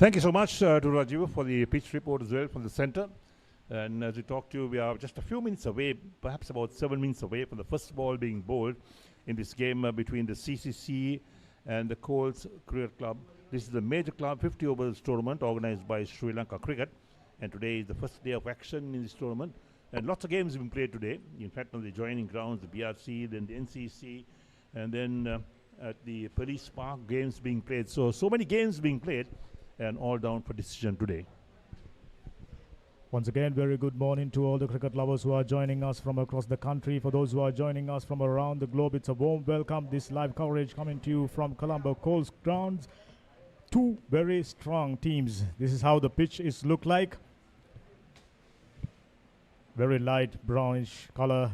Thank you so much to Rajiv for the pitch report as well from the center. And as we talked to you, we are just a few minutes away, perhaps about 7 minutes away from the first ball being bowled in this game between the CCC and the Colts Cricket Club. This is the major club 50 overs tournament organized by Sri Lanka Cricket. And today is the first day of action in this tournament. And lots of games have been played today. In fact, on the joining grounds, the BRC, then the NCC, and then at the Police Park, games being played. So many games being played, and all down for decision today. Once again, very good morning to all the cricket lovers who are joining us from across the country. For those who are joining us from around the globe, it's a warm welcome. This live coverage coming to you from Colombo Colts grounds. Two very strong teams. This is how the pitch is look like. Very light brownish color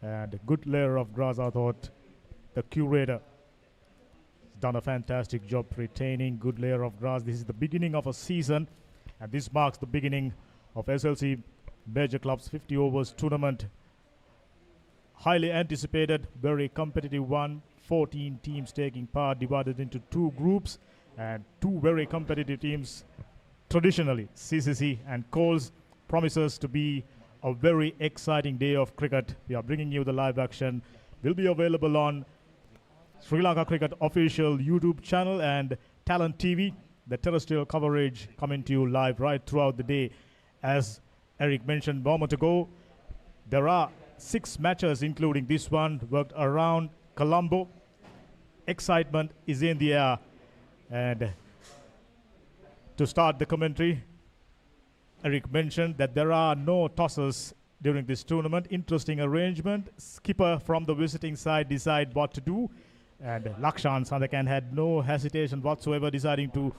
and a good layer of grass. I thought the curator has done a fantastic job retaining good layer of grass. This is the beginning of a season, and this marks the beginning of SLC Major Clubs 50 overs tournament. Highly anticipated, very competitive one. 14 teams taking part, divided into two groups, and two very competitive teams. Traditionally, CCC and Colts promises to be a very exciting day of cricket. We are bringing you the live action. Will be available on Sri Lanka Cricket official YouTube channel and Talent TV. The terrestrial coverage coming to you live right throughout the day. As Eric mentioned a moment ago, there are 6 matches, including this one, worked around Colombo. Excitement is in the air. And to start the commentary, Eric mentioned that there are no tosses during this tournament. Interesting arrangement. Skipper from the visiting side decide what to do. And Lakshan Sandakan had no hesitation whatsoever, deciding to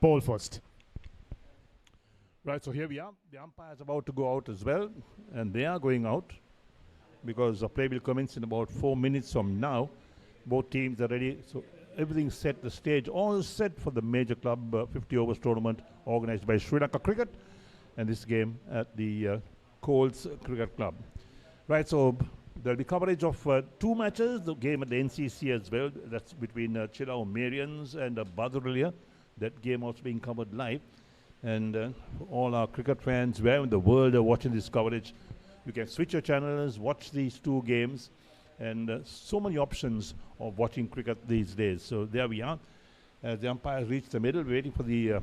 bowl first. Right, so here we are. The umpire is about to go out as well. And they are going out because the play will commence in about 4 minutes from now. Both teams are ready. So everything's set, the stage all set for the major club 50 overs tournament organized by Sri Lanka Cricket. And this game at the Colts Cricket Club. Right, so there'll be coverage of 2 matches. The game at the NCC as well. That's between Chilao Marians and Badrulia. That game also being covered live. And all our cricket fans where in the world are watching this coverage, you can switch your channels, watch these 2 games. And so many options of watching cricket these days. So there we are. As the umpires reach the middle, waiting for the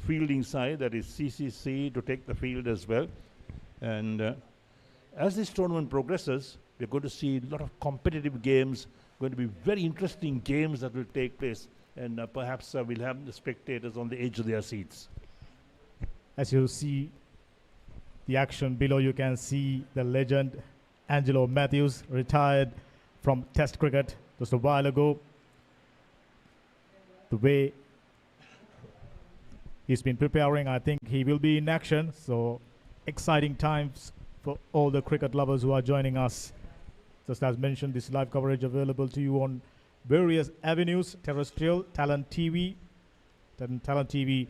fielding side, that is CCC, to take the field as well. And as this tournament progresses, we're going to see a lot of competitive games, going to be very interesting games that will take place. And perhaps we'll have the spectators on the edge of their seats. As you see the action below, you can see the legend Angelo Matthews, retired from Test cricket just a while ago. The way he's been preparing, I think he will be in action. So exciting times for all the cricket lovers who are joining us. Just as mentioned, this live coverage available to you on various avenues: terrestrial, Talent TV, Talent TV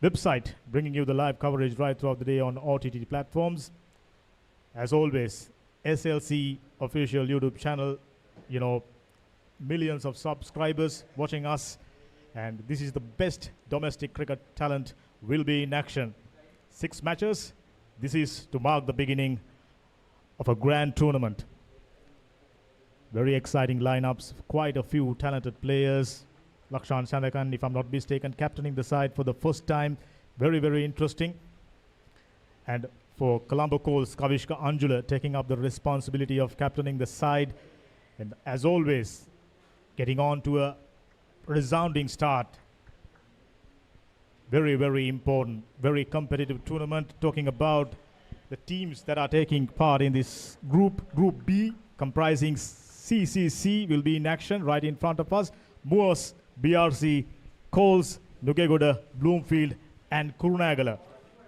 website, bringing you the live coverage right throughout the day on OTT platforms. As always, SLC official YouTube channel, you know, millions of subscribers watching us. And this is the best domestic cricket talent will be in action. 6 matches. This is to mark the beginning of a grand tournament. Very exciting lineups. Quite a few talented players. Lakshan Sandakan, if I'm not mistaken, captaining the side for the first time. Very, very interesting. And for Colombo Colts, Kavishka Anjula taking up the responsibility of captaining the side. And as always, getting on to a resounding start. Very, very important, very competitive tournament. Talking about the teams that are taking part in this group B, comprising CCC, will be in action right in front of us. Moors, BRC, Colts, Nugegoda, Bloomfield, and Kurunagala.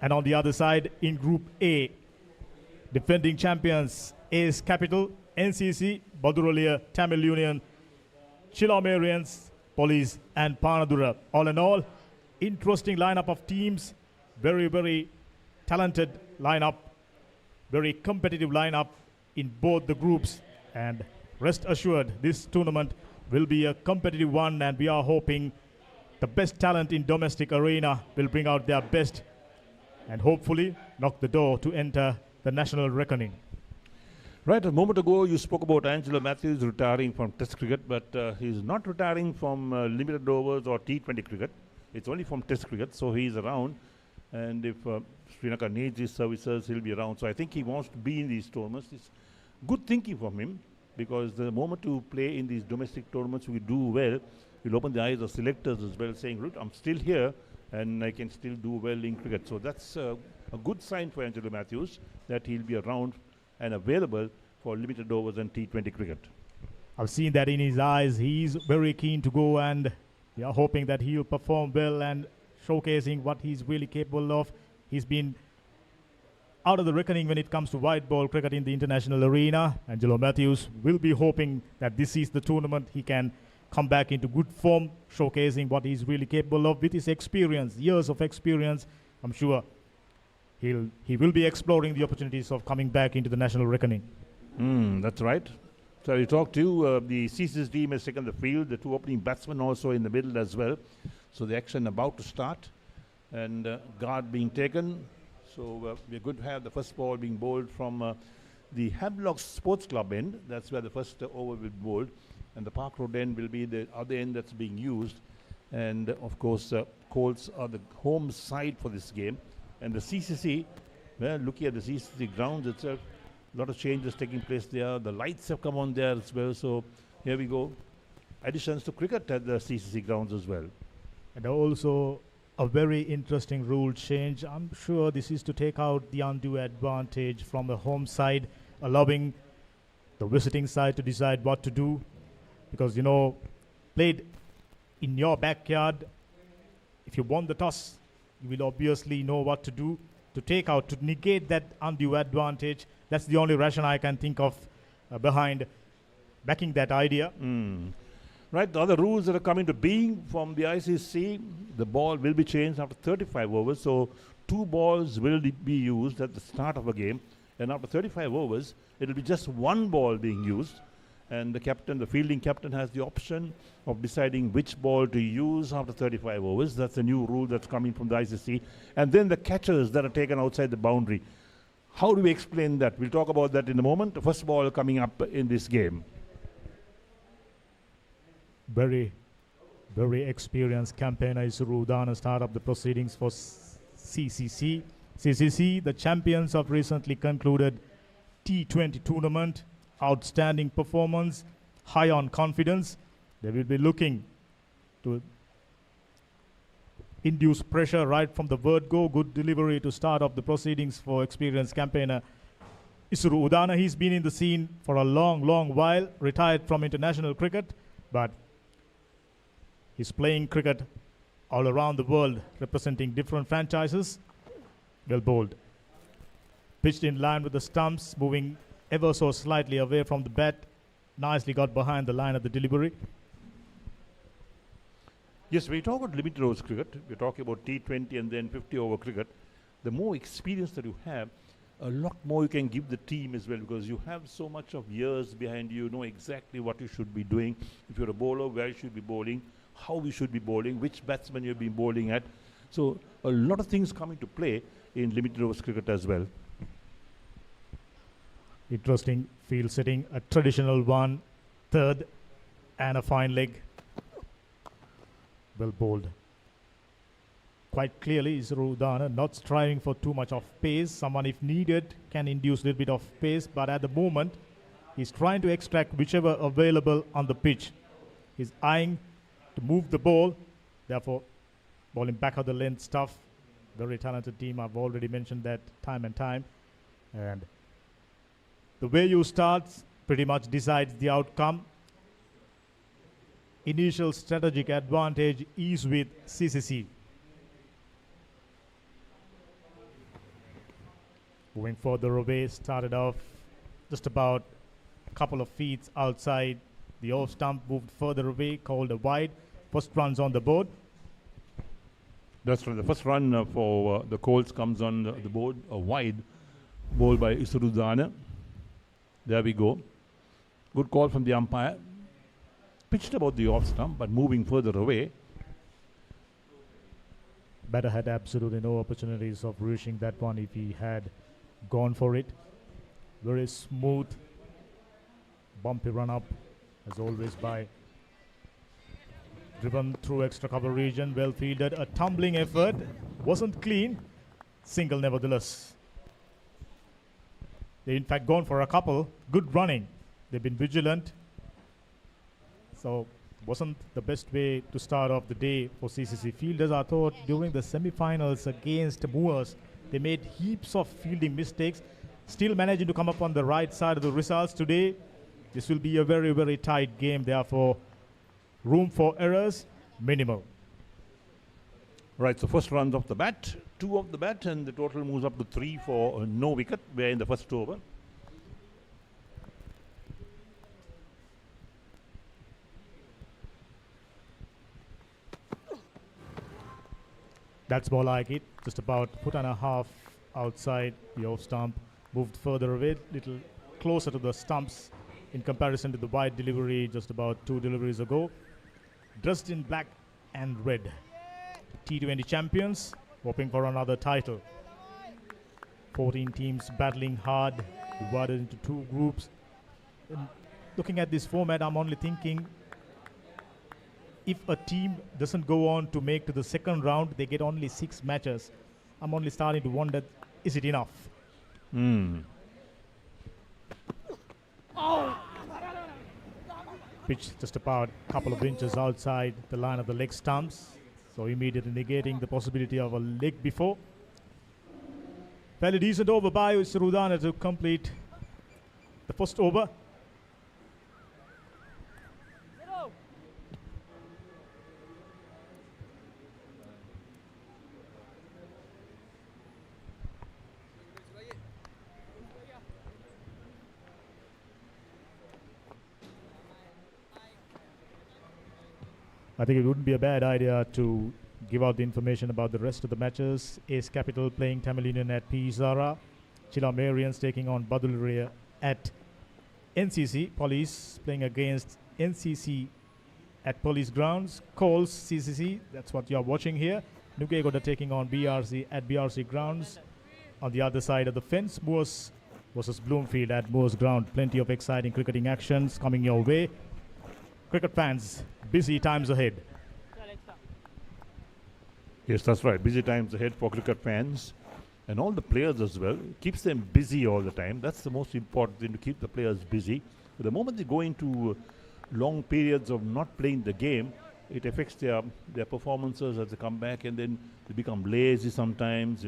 And on the other side, in Group A, defending champions ACE Capital, NCC, Badurolia, Tamil Union, Chilamarians, Police, and Panadura. All in all, interesting lineup of teams. Very, very talented lineup. Very competitive lineup in both the groups. And rest assured, this tournament will be a competitive one, and we are hoping The best talent in domestic arena will bring out their best and hopefully knock the door to enter the national reckoning. Right, a moment ago you spoke about Angelo Matthews retiring from Test cricket, but he's not retiring from limited overs or T20 cricket. It's only from Test cricket, so he's around. And if Sri Lanka needs his services, he'll be around. So I think he wants to be in these tournaments. It's good thinking from him, because the moment you play in these domestic tournaments, we do well, you'll open the eyes of selectors as well, saying, look, I'm still here and I can still do well in cricket. So that's a good sign for Angelo Matthews, that he'll be around and available for limited overs and T20 cricket. I've seen that in his eyes. He's very keen to go, and we are hoping that he'll perform well and showcasing what he's really capable of. He's been out of the reckoning when it comes to white ball cricket in the international arena. Angelo Matthews will be hoping that this is the tournament he can come back into good form, showcasing what he's really capable of with his experience, years of experience. I'm sure he will be exploring the opportunities of coming back into the national reckoning. That's right. So we talked to the CCC team has taken the field, the two opening batsmen also in the middle as well. So the action about to start, and guard being taken. So we're going to have the first ball being bowled from the Havelock Sports Club end. That's where the first over will be bowled. And the Park Road end will be the other end that's being used. And of course, Colts are the home side for this game. And the CCC, well, looking at the CCC grounds itself, a lot of changes taking place there. The lights have come on there as well. So here we go. Additions to cricket at the CCC grounds as well. And also a very interesting rule change. I'm sure this is to take out the undue advantage from the home side, allowing the visiting side to decide what to do. Because, you know, played in your backyard, if you won the toss, you will obviously know what to do to take out, to negate that undue advantage. That's the only rationale I can think of behind backing that idea. Right, the other rules that are coming to being from the ICC, the ball will be changed after 35 overs. So 2 balls will be used at the start of a game. And after 35 overs, it will be just 1 ball being used. And the captain, the fielding captain, has the option of deciding which ball to use after 35 overs. That's a new rule that's coming from the ICC. And then the catches that are taken outside the boundary. How do we explain that? We'll talk about that in a moment. The first ball coming up in this game. Very, very experienced campaigner Isuru Udana start up the proceedings for CCC. CCC, the champions of recently concluded T20 tournament. Outstanding performance, high on confidence. They will be looking to induce pressure right from the word go. Good delivery to start off the proceedings for experienced campaigner Isuru Udana. He's been in the scene for a long while, retired from international cricket, but he's playing cricket all around the world, representing different franchises. Well bowled. Pitched in line with the stumps, moving ever so slightly away from the bat. Nicely got behind the line of the delivery. Yes, when you talk about limited overs cricket, we're talking about T20 and then 50 over cricket. The more experience that you have, a lot more you can give the team as well, because you have so much of years behind you, know exactly what you should be doing. If you're a bowler, where you should be bowling, how you should be bowling, which batsman you've been bowling at. So a lot of things come into play in limited overs cricket as well. Interesting field setting, a traditional one, third, and a fine leg. Well bowled. Quite clearly, Isuru Udana not striving for too much of pace. Someone, if needed, can induce a little bit of pace, but at the moment, he's trying to extract whichever available on the pitch. He's eyeing to move the ball, therefore, bowling back of the length stuff. Very talented team, I've already mentioned that time and time. And the way you start pretty much decides the outcome. Initial strategic advantage is with CCC. Moving further away, started off just about a couple of feet outside the off stump, moved further away, called a wide. First runs on the board. That's right. The first run for the Colts comes on the board, a wide ball by Isuru Udana. There we go. Good call from the umpire. Pitched about the off stump, but moving further away. Batter had absolutely no opportunities of reaching that one if he had gone for it. Very smooth, bumpy run up, as always, by driven through extra cover region, well fielded, a tumbling effort, wasn't clean, single nevertheless. They in fact gone for a couple, good running. They've been vigilant. So wasn't the best way to start off the day for CCC fielders. I thought during the semi-finals against Moors, they made heaps of fielding mistakes, still managing to come up on the right side of the results. Today, this will be a very, very tight game. Therefore, room for errors, minimal. Right, so first runs off the bat, 2 off the bat, and the total moves up to 3 for no wicket. We're in the first over. That's more like it. Just about 1.5 foot outside the off stump. Moved further away, little closer to the stumps in comparison to the wide delivery just about 2 deliveries ago. Dressed in black and red. T20 champions, hoping for another title. 14 teams battling hard, divided into 2 groups. And looking at this format, I'm only thinking, if a team doesn't go on to make to the second round, they get only 6 matches. I'm only starting to wonder, is it enough? Pitch just about a couple of inches outside the line of the leg stumps, so immediately negating the possibility of a leg before. Fairly decent over by Surudana to complete the first over. I think it wouldn't be a bad idea to give out the information about the rest of the matches. Ace Capital playing Tamil Union at Pizarra. Chilamarians taking on Baduluriya at NCC. Police playing against NCC at Police Grounds. Colts CCC, that's what you are watching here. Nukegoda taking on BRC at BRC Grounds. On the other side of the fence, Moors versus Bloomfield at Moors Ground. Plenty of exciting cricketing actions coming your way. Cricket fans, busy times ahead. Yes, that's right. Busy times ahead for cricket fans and all the players as well. Keeps them busy all the time. That's the most important thing, to keep the players busy. But the moment they go into long periods of not playing the game, it affects their performances as they come back, and then they become lazy sometimes,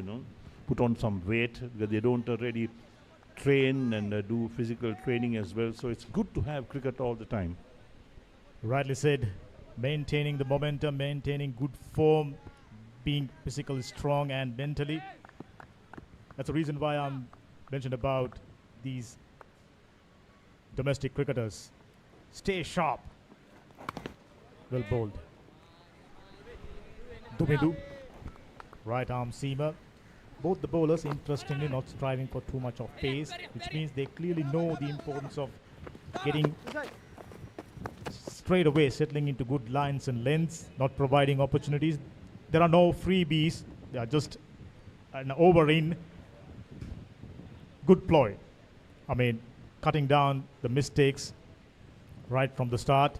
put on some weight because they don't really train and do physical training as well. So it's good to have cricket all the time. Rightly said, maintaining the momentum, maintaining good form, being physically strong and mentally. That's the reason why I'm mentioned about these domestic cricketers. Stay sharp. Well bowled. Dumidu, right arm seamer. Both the bowlers, interestingly, not striving for too much of pace, which means they clearly know the importance of getting straight away, settling into good lines and lengths, not providing opportunities. There are no freebies. They are just an over in. Good ploy. I mean, cutting down the mistakes right from the start.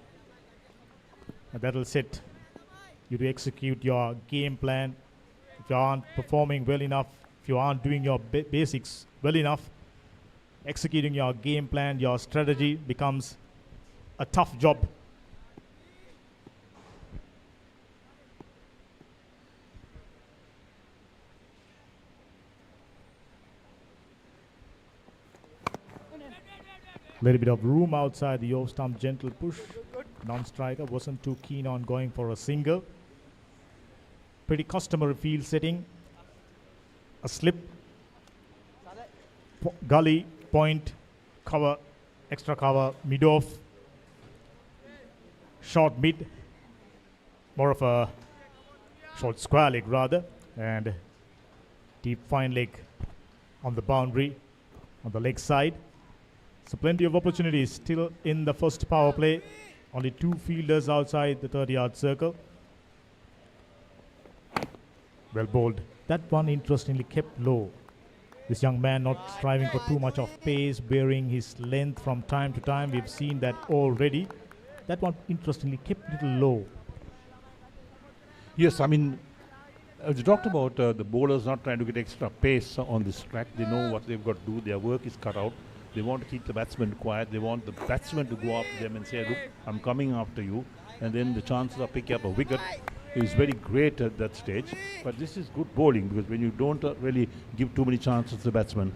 And that will set you to execute your game plan. If you aren't performing well enough, if you aren't doing your basics well enough, executing your game plan, your strategy becomes a tough job. Little bit of room outside the off stump, gentle push. Non-striker wasn't too keen on going for a single. Pretty customary field setting. A slip, gully, point, cover, extra cover, mid-off, short mid, more of a short square leg rather, and deep fine leg on the boundary, on the leg side. So plenty of opportunities still in the first power play. Only 2 fielders outside the 30-yard circle. Well bowled. That one interestingly kept low. This young man not striving for too much of pace, bearing his length from time to time. We've seen that already. That one interestingly kept little low. Yes, I mean, as you talked about the bowlers not trying to get extra pace on this track. They know what they've got to do. Their work is cut out. They want to keep the batsman quiet. They want the batsman to go after them and say, look, I'm coming after you. And then the chances of picking up a wicket is very great at that stage. But this is good bowling because when you don't really give too many chances to the batsman.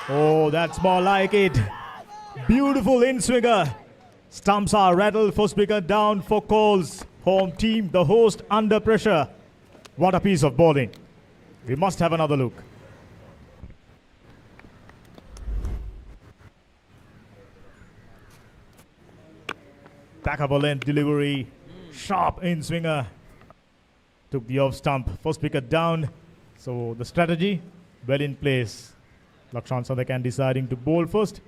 Oh, that's more like it. Beautiful in-swinger. Stumps are rattled. First wicket down for Colts. Home team, the host, under pressure. What a piece of bowling. We must have another look. Back of a length delivery. Sharp in-swinger. Took the off stump. First wicket down. So the strategy, well in place. Lakshan Sandakan deciding to bowl first.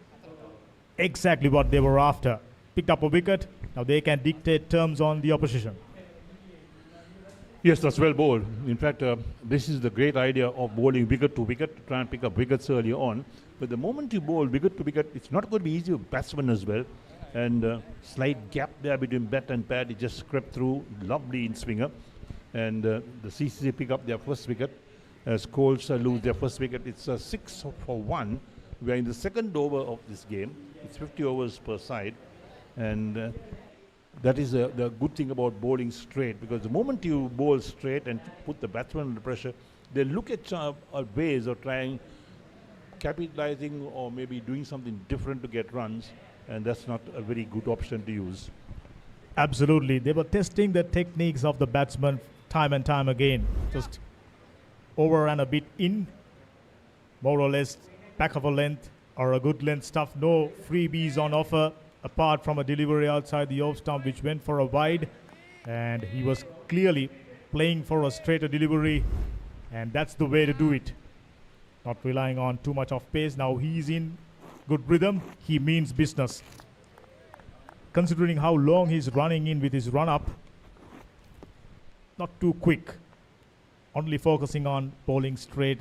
Exactly what they were after. Picked up a wicket. Now they can dictate terms on the opposition. Yes, that's well bowled. In fact, this is the great idea of bowling wicket to wicket, to try and pick up wickets early on. But the moment you bowl wicket to wicket, it's not going to be easy for batsmen as well. And slight gap there between bat and pad, it just crept through. Lovely in-swinger. And the CCC pick up their first wicket. As Colts lose their first wicket, it's 6 for 1. We are in the second over of this game. It's 50 overs per side. And that is the good thing about bowling straight, because the moment you bowl straight and put the batsman under pressure, they look at ways of trying, capitalizing or maybe doing something different to get runs, and that's not a very good option to use. Absolutely. They were testing the techniques of the batsman time and time again. Just over and a bit in, more or less back of a length or a good length stuff. No freebies on offer, apart from a delivery outside the off stump which went for a wide, and he was clearly playing for a straighter delivery, and that's the way to do it. Not relying on too much of pace. Now he's in good rhythm. He means business. Considering how long he's running in with his run-up, not too quick. Only focusing on bowling straight.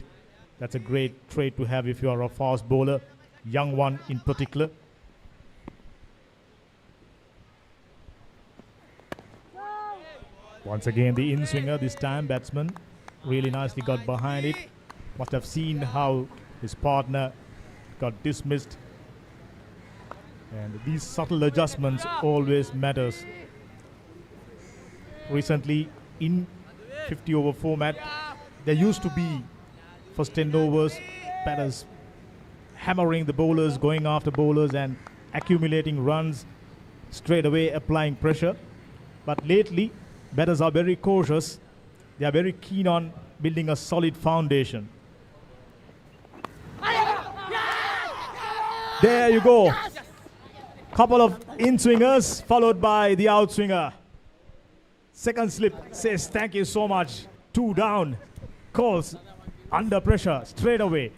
That's a great trait to have if you are a fast bowler, young one in particular. Once again, the in-swinger, this time batsman really nicely got behind it. Must have seen how his partner got dismissed. And these subtle adjustments always matters. Recently, in 50 over format, there used to be first 10 overs, batters hammering the bowlers, going after bowlers and accumulating runs, straight away applying pressure. But lately, batters are very cautious. They are very keen on building a solid foundation. There you go. Couple of in-swingers followed by the out-swinger. Second slip says thank you so much. 2 down. Calls under pressure straight away.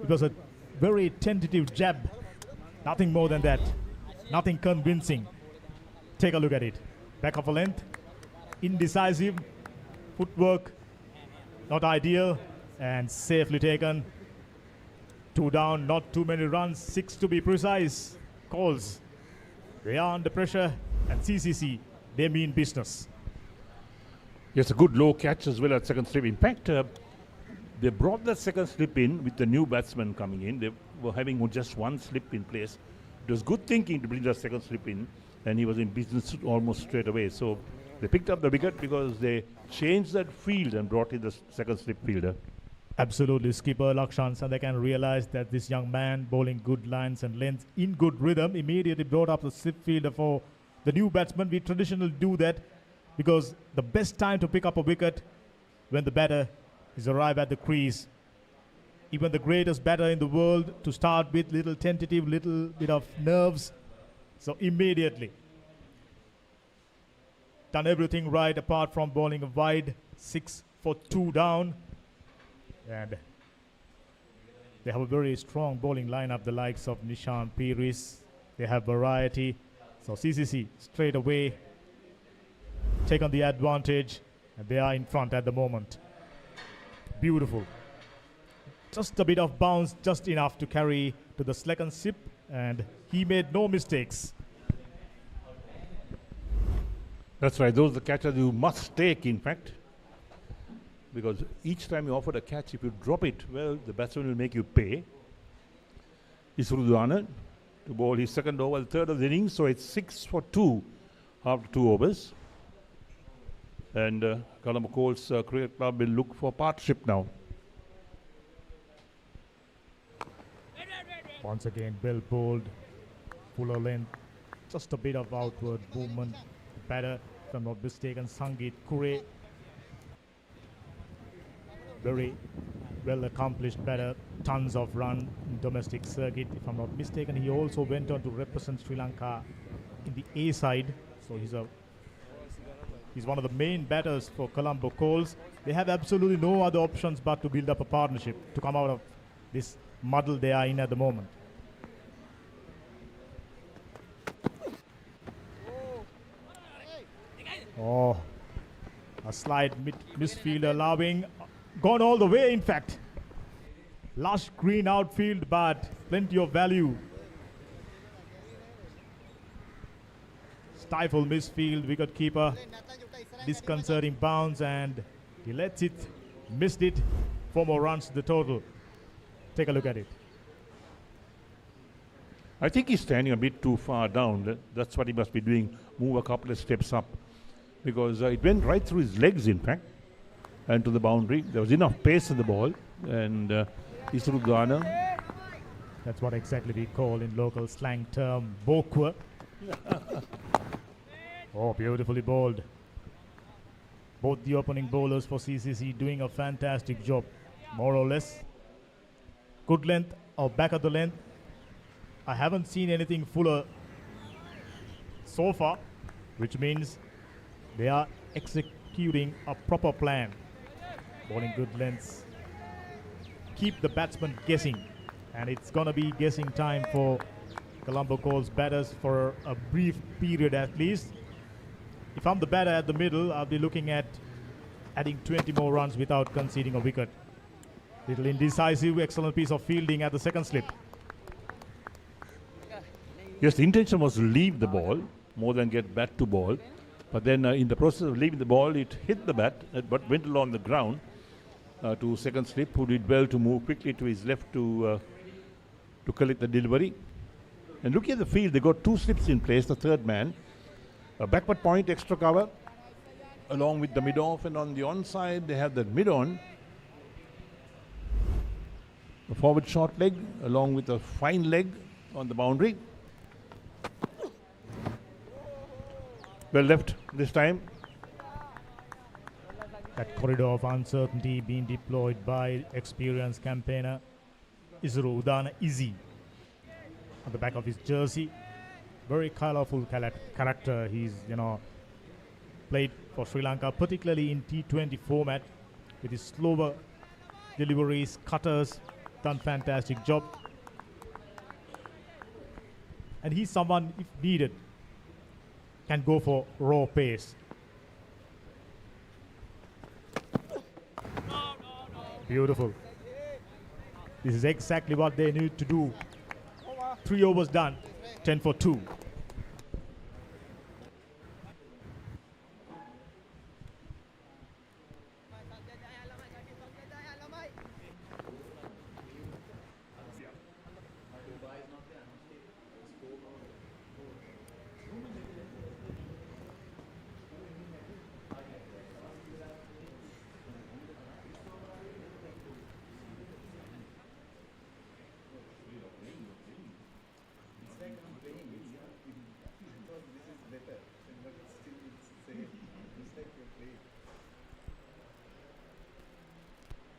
It was a very tentative jab. Nothing more than that. Nothing convincing. Take a look at it. Back of a length. Indecisive. Footwork. Not ideal. And safely taken. 2 down. Not too many runs. 6 to be precise. Calls. They are under pressure. And CCC, they mean business. Yes, a good low catch as well at second slip. In fact, they brought that second slip in with the new batsman coming in. They were having just one slip in place. It was good thinking to bring that second slip in, and he was in business almost straight away. So they picked up the wicket because they changed that field and brought in the second slip fielder. Absolutely. Skipper Lakshan Sandakan realized that this young man bowling good lines and lengths in good rhythm immediately brought up the slip fielder for the new batsman. We traditionally do that because the best time to pick up a wicket when the batter is arrived at the crease. Even the greatest batter in the world to start with, little tentative, little bit of nerves. So immediately done everything right apart from bowling a wide. 6 for 2 down. And they have a very strong bowling lineup, the likes of Nishan Piris. They have variety. So CCC straight away take on the advantage, and they are in front at the moment. Beautiful. Just a bit of bounce, just enough to carry to the second sip, and he made no mistakes. That's right. Those are the catches you must take, in fact. Because each time you offer a catch, if you drop it, well, the batsman will make you pay. Isrudana to bowl his second over, the third of the innings. So it's 6 for 2 after 2 overs. And Colombo Colts Cricket Club will look for partnership now. Once again, well bowled, fuller length, just a bit of outward movement. Better, if I'm not mistaken, Sangeet Kure. Very well accomplished batter, tons of run in domestic circuit. If I'm not mistaken, he also went on to represent Sri Lanka in the A side. So he's one of the main batters for Colombo Colts. They have absolutely no other options but to build up a partnership to come out of this muddle they are in at the moment. Oh, a slight misfield allowing, gone all the way in fact. Lush green outfield, but plenty of value. Stifle misfield, wicketkeeper, disconcerting bounce, and he lets it, missed it. 4 more runs to the total. Take a look at it. I think he's standing a bit too far down. That's what he must be doing. Move a couple of steps up. Because it went right through his legs, in fact, and to the boundary. There was enough pace in the ball. And Isrudana. That's what exactly we call in local slang term, bokwa. Oh, beautifully bowled. Both the opening bowlers for CCC doing a fantastic job, more or less. Good length or back of the length. I haven't seen anything fuller so far, which means they are executing a proper plan. Bowling good lengths. Keep the batsman guessing. And it's going to be guessing time for Colombo Colts batters for a brief period at least. If I'm the batter at the middle, I'll be looking at adding 20 more runs without conceding a wicket. Little indecisive, excellent piece of fielding at the second slip. Yes, the intention was to leave the ball more than get bat to ball. But then in the process of leaving the ball, it hit the bat, but went along the ground to second slip, who did well to move quickly to his left to collect the delivery. And looking at the field, they got 2 slips in place, the third man. A backward point, extra cover, along with the mid-off, and on the onside, they have the mid-on. A forward short leg, along with a fine leg on the boundary. Well left this time. That corridor of uncertainty being deployed by experienced campaigner Isru Udana Izzy on the back of his jersey. Very colorful character. He's, played for Sri Lanka, particularly in T20 format, with his slower deliveries, cutters, done fantastic job. And he's someone, if needed, can go for raw pace. Beautiful. This is exactly what they need to do. 3 overs done, 10 for 2.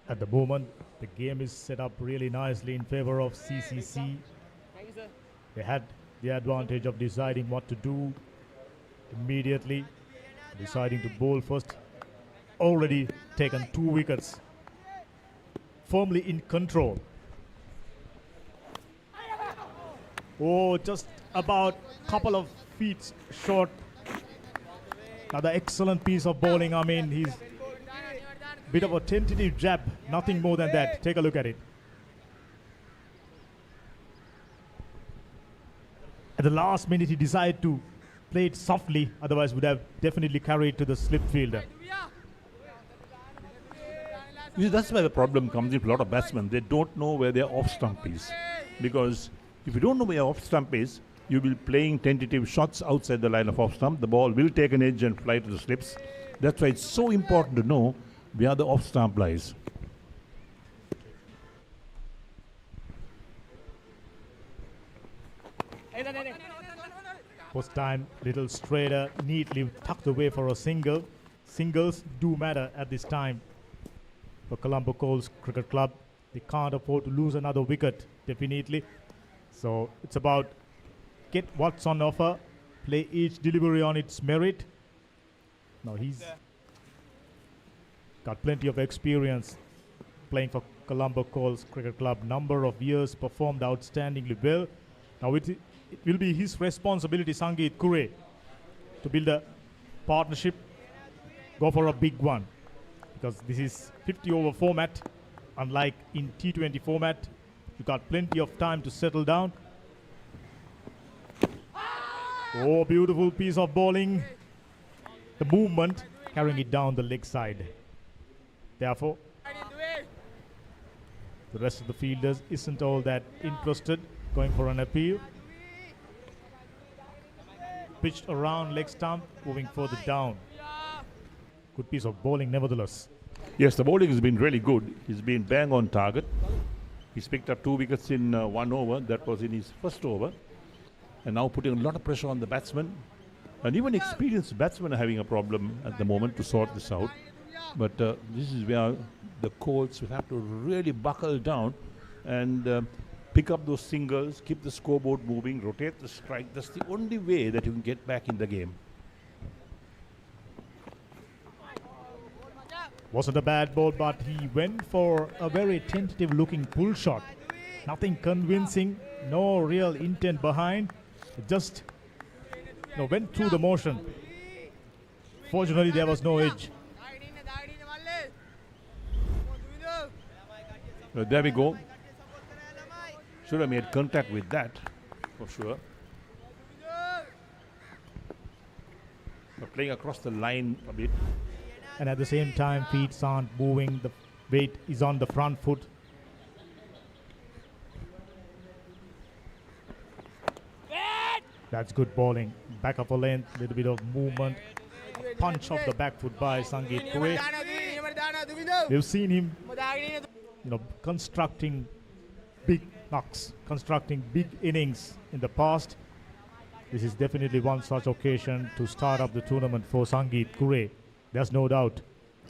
At the moment, the game is set up really nicely in favor of CCC. They had the advantage of deciding what to do immediately, deciding to bowl first. Already taken 2 wickets, firmly in control. Oh, just about a couple of feet short. Another excellent piece of bowling. I mean, he's bit of a tentative jab, nothing more than that. Take a look at it. At the last minute, he decided to play it softly, otherwise would have definitely carried to the slip fielder. You see, that's where the problem comes in for a lot of batsmen. They don't know where their off stump is. Because if you don't know where your off stump is, you will be playing tentative shots outside the line of off stump. The ball will take an edge and fly to the slips. That's why it's so important to know where the off stump lies. Post time, little straighter, neatly tucked away for a single. Singles do matter at this time. For Colombo Colts Cricket Club, they can't afford to lose another wicket, definitely. So it's about get what's on offer, play each delivery on its merit. Now he's got plenty of experience playing for Colombo Colts Cricket Club. Number of years, performed outstandingly well. Now it will be his responsibility, Sangeet Kure, to build a partnership, go for a big one. Because this is 50 over format, unlike in T20 format, you got plenty of time to settle down. Oh, beautiful piece of bowling. The movement carrying it down the leg side. Therefore, the rest of the fielders isn't all that interested, going for an appeal. Pitched around leg stump, moving further down. Good piece of bowling nevertheless. Yes, the bowling has been really good. He's been bang on target. He's picked up 2 wickets in 1 over. That was in his first over. And now putting a lot of pressure on the batsman. And even experienced batsmen are having a problem at the moment to sort this out. But this is where the Colts will have to really buckle down and pick up those singles, keep the scoreboard moving, rotate the strike. That's the only way that you can get back in the game. Wasn't a bad ball, but he went for a very tentative looking pull shot. Nothing convincing, no real intent behind. It just went through the motion. Fortunately, there was no edge. There we go. Should have made contact with that, for sure. But playing across the line a bit. And at the same time, feet aren't moving. The weight is on the front foot. That's good bowling. Back of a length, little bit of movement. Punch off the back foot by Sangeet Kure. We've seen him, constructing big knocks, constructing big innings in the past. This is definitely one such occasion to start up the tournament for Sangeet Kure. There's no doubt.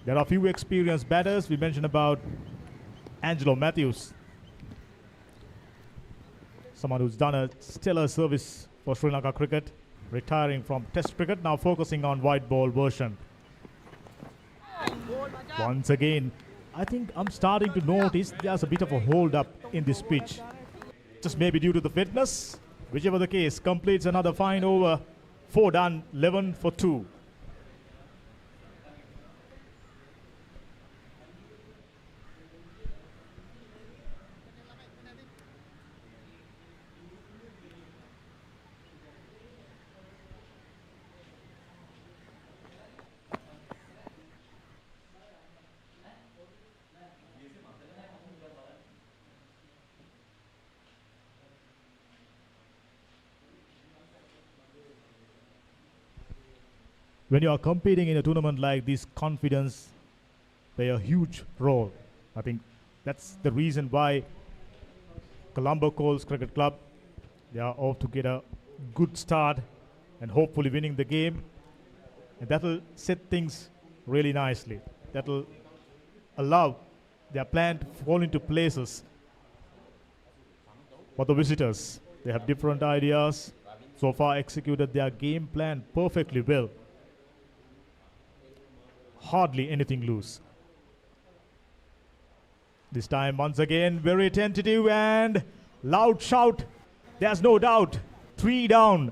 There are a few experienced batters. We mentioned about Angelo Matthews, someone who's done a stellar service for Sri Lanka cricket, retiring from Test cricket, now focusing on white ball version. Once again, I think I'm starting to notice there's a bit of a hold up in this pitch. Just maybe due to the fitness. Whichever the case, completes another fine over. 4 done, 11 for 2. When you are competing in a tournament like this, confidence play a huge role. I think that's the reason why Colombo Colts Cricket Club, they are off to get a good start and hopefully winning the game. And that will set things really nicely. That will allow their plan to fall into places. For the visitors, they have different ideas. So far executed their game plan perfectly well. Hardly anything loose. This time, once again, very tentative and loud shout. There's no doubt. 3 down.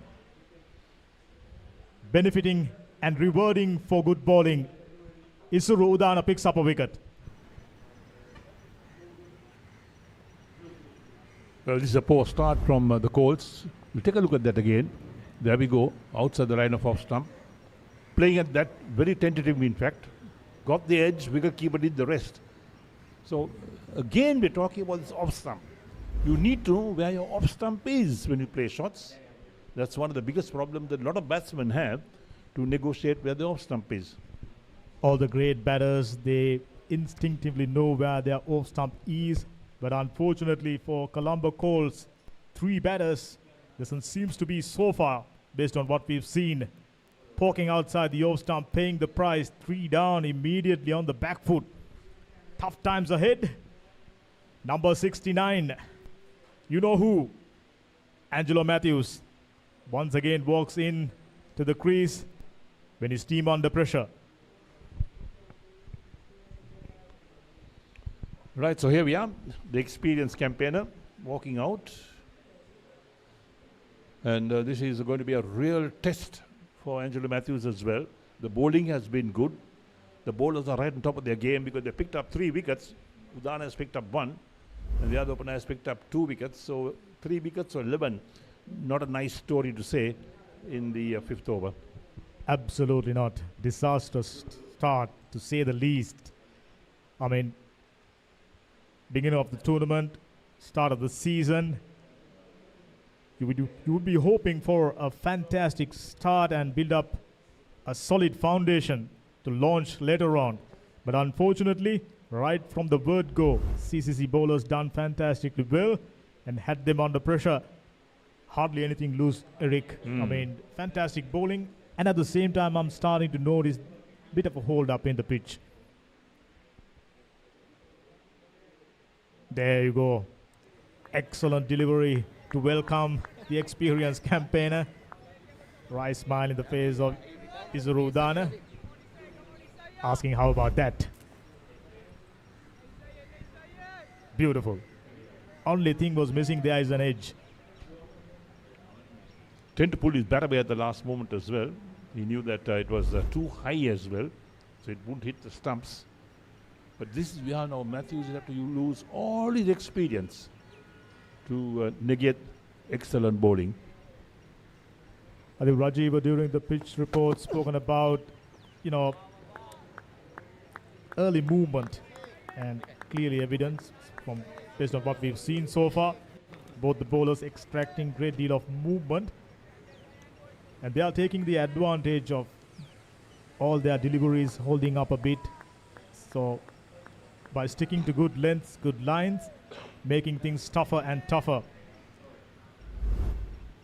benefiting and rewarding for good bowling. Isuru Udana picks up a wicket. Well, this is a poor start from the Colts. We'll take a look at that again. There we go, outside the line of off stump. Playing at that, very tentative in fact. Got the edge, wicketkeeper did the rest. So again, we're talking about this off stump. You need to know where your off stump is when you play shots. That's one of the biggest problems that a lot of batsmen have, to negotiate where the off stump is. All the great batters, they instinctively know where their off stump is. But unfortunately for Colombo Colts, 3 batters, this one seems to be so far, based on what we've seen. Poking outside the off stump, paying the price, 3 down immediately on the back foot. Tough times ahead. Number 69, you know who? Angelo Matthews once again walks in to the crease when his team under pressure. Right, so here we are, the experienced campaigner walking out. And this is going to be a real test for Angelo Matthews as well. The bowling has been good. The bowlers are right on top of their game because they picked up 3 wickets. Udana has picked up 1, and the other opener has picked up 2 wickets. So 3 wickets or 11. Not a nice story to say in the 5th over. Absolutely not. Disastrous start, to say the least. I mean, beginning of the tournament, start of the season, you would be hoping for a fantastic start and build up a solid foundation to launch later on. But unfortunately, right from the word go, CCC bowlers done fantastically well and had them under pressure. Hardly anything loose, Eric. I mean, fantastic bowling. And at the same time, I'm starting to notice a bit of a hold up in the pitch. There you go. Excellent delivery to welcome the experienced campaigner. Wry smile in the face of Isuru Udana, asking how about that. Beautiful. Only thing was missing there is an edge. Tend to pull his bat away at the last moment as well. He knew that it was too high as well, so it wouldn't hit the stumps. But this is where now Matthews will have to lose all his experience to negate excellent bowling. I think Rajiv during the pitch report spoken about, early movement, and clearly evidence from based on what we've seen so far. Both the bowlers extracting great deal of movement, and they are taking the advantage of all their deliveries holding up a bit. So by sticking to good lengths, good lines, making things tougher and tougher.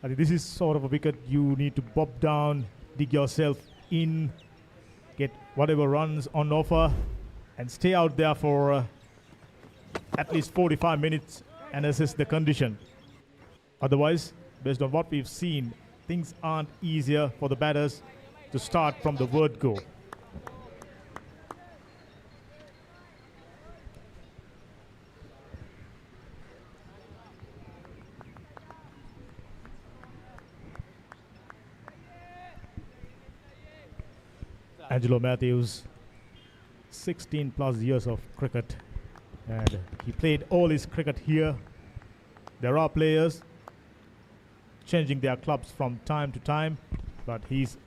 I think this is sort of a wicket you need to bob down, dig yourself in, get whatever runs on offer, and stay out there for at least 45 minutes and assess the condition. Otherwise, based on what we've seen, things aren't easier for the batters to start from the word go. Angelo Matthews, 16 plus years of cricket, and he played all his cricket here. There are players changing their clubs from time to time, but he's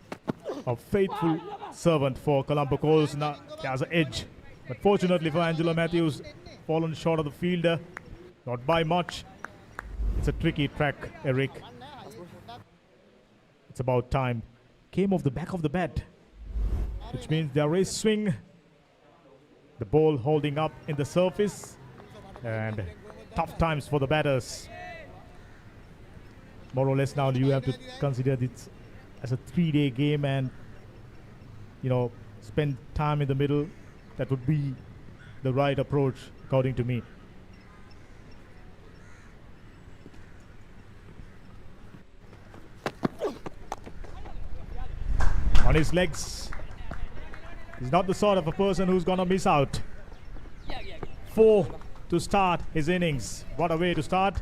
a faithful servant for Colombo Colts. Now he has an edge, but fortunately for Angelo Matthews, fallen short of the fielder, not by much. It's a tricky track, Eric. It's about time. Came off the back of the bat, which means there is swing. The ball holding up in the surface, and tough times for the batters. More or less now you have to consider this as a 3-day game and, spend time in the middle. That would be the right approach, according to me. On his legs. He's not the sort of a person who's going to miss out. 4 to start his innings. What a way to start.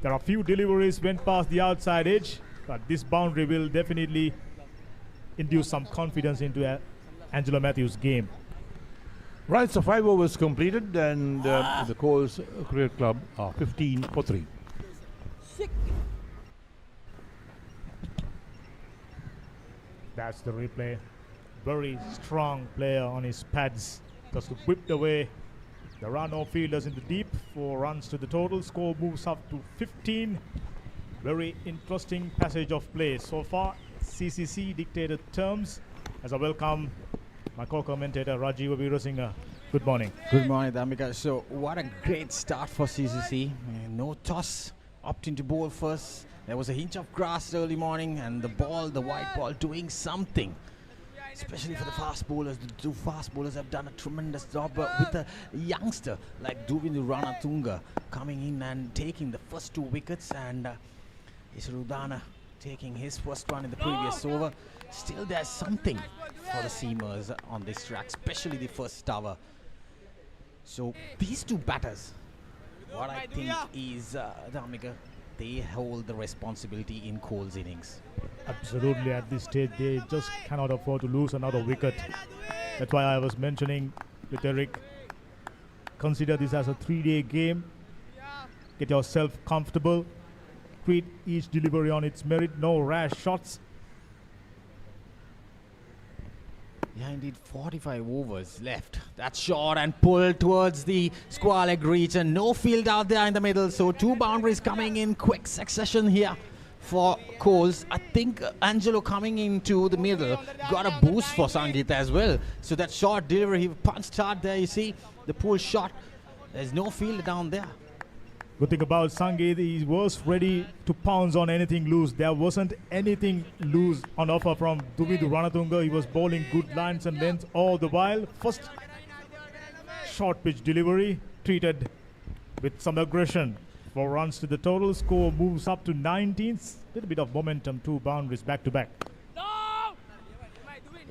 There are a few deliveries went past the outside edge, but this boundary will definitely induce some confidence into Angelo Matthews' game. Right, so 5 overs completed, and the Colts Cricket Club are 15 for 3. That's the replay. Very strong player on his pads. Just whipped away the run-no fielders in the deep. 4 runs to the total. Score moves up to 15. Very interesting passage of play. So far, CCC dictated terms. As I welcome my co-commentator Rajiv Veerasinghe. Good morning. Good morning, Damika. So, what a great start for CCC. No toss, opting to bowl first. There was a hinge of grass early morning, and the white ball doing something. Especially for the fast bowlers. The 2 fast bowlers have done a tremendous job with a youngster like Duvindu Ranatunga coming in and taking the first 2 wickets, and Isrudana taking his first one in the previous over. Still, there's something for the seamers on this track, especially the first over. So these 2 batters, what I think is, Damika, they hold the responsibility in Cole's innings. Absolutely, at this stage they just cannot afford to lose another wicket. That's why I was mentioning with Eric, consider this as a 3-day game. Get yourself comfortable. Treat each delivery on its merit. No rash shots. Yeah, indeed, 45 overs left. That's shot and pulled towards the square leg reach, and no field out there in the middle. So 2 boundaries coming in quick succession here for Coles. I think Angelo coming into the middle got a boost for Sangeet as well. So that short delivery, he punched hard there. You see the pull shot. There's no field down there. Good thing about Sangeet, he was ready to pounce on anything loose. There wasn't anything loose on offer from Duvindu Ranatunga. He was bowling good lines and lengths all the while. First short pitch delivery, treated with some aggression. 4 runs to the total. Score moves up to 19. Little bit of momentum, 2 boundaries back to back.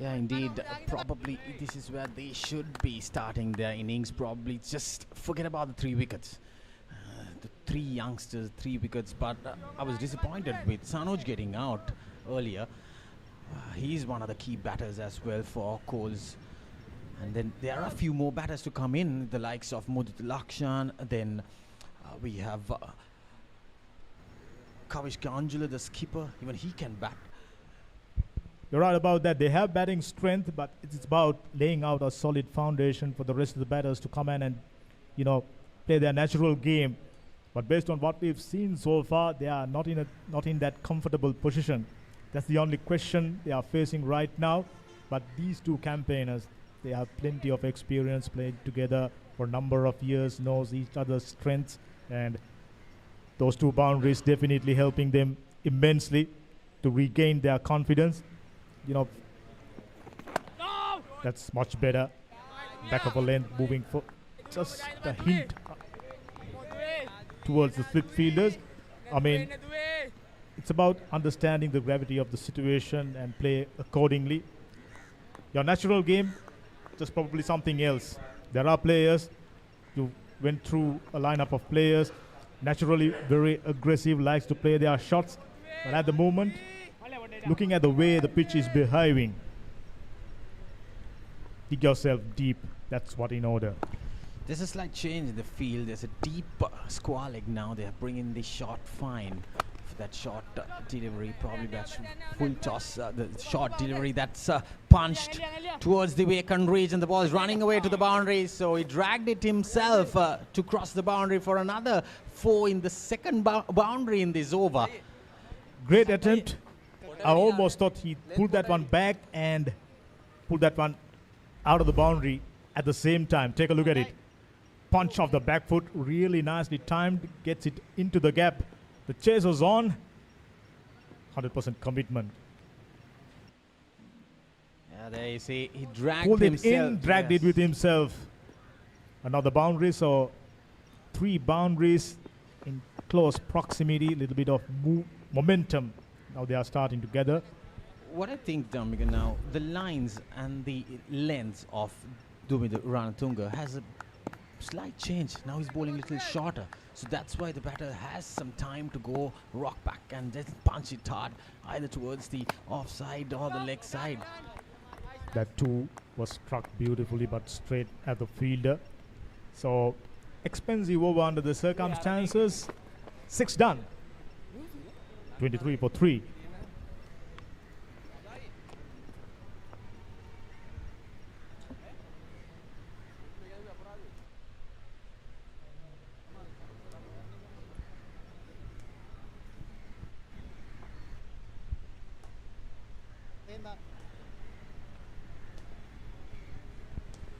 Yeah, indeed. Probably this is where they should be starting their innings. Probably just forget about the 3 wickets. The 3 youngsters, 3 wickets, but I was disappointed with Sanoj getting out earlier. He's one of the key batters as well for Coles. And then there are a few more batters to come in, the likes of Mudit Lakshan. Then we have Kavish Kanjula, the skipper. Even he can bat. You're right about that. They have batting strength, but it's about laying out a solid foundation for the rest of the batters to come in and, play their natural game. But based on what we've seen so far, they are not in that comfortable position. That's the only question they are facing right now. But these 2 campaigners, they have plenty of experience, played together for a number of years, knows each other's strengths, and those 2 boundaries definitely helping them immensely to regain their confidence. That's much better. Back of a length, moving for just a hint towards the slip fielders. I mean, it's about understanding the gravity of the situation and play accordingly. Your natural game, just probably something else. There are players, you went through a lineup of players, naturally very aggressive, likes to play their shots. But at the moment, looking at the way the pitch is behaving, dig yourself deep. That's what in order. There's a slight change in the field. There's a deep square leg now. They are bringing the short fine for that short delivery. Probably that full toss. The short delivery that's punched towards the vacant reach, and the ball is running away to the boundary. So he dragged it himself to cross the boundary for another 4 in the second boundary in this over. Great attempt. I almost thought he pulled that one back and pulled that one out of the boundary at the same time. Take a look at it. Punch off the back foot, really nicely timed, gets it into the gap. The chase was on. 100% commitment. Yeah, there you see, he dragged Pulled himself. it in, dragged it with himself. Another boundary, so 3 boundaries in close proximity, a little bit of momentum. Now they are starting together. What I think, Damika, now, the lines and the length of Duvindu Ranatunga has a slight change. Now he's bowling a little shorter. So that's why the batter has some time to go rock back and just punch it hard, either towards the offside or the leg side. That two was struck beautifully but straight at the fielder. So expensive over under the circumstances. 6 done. 23 for 3.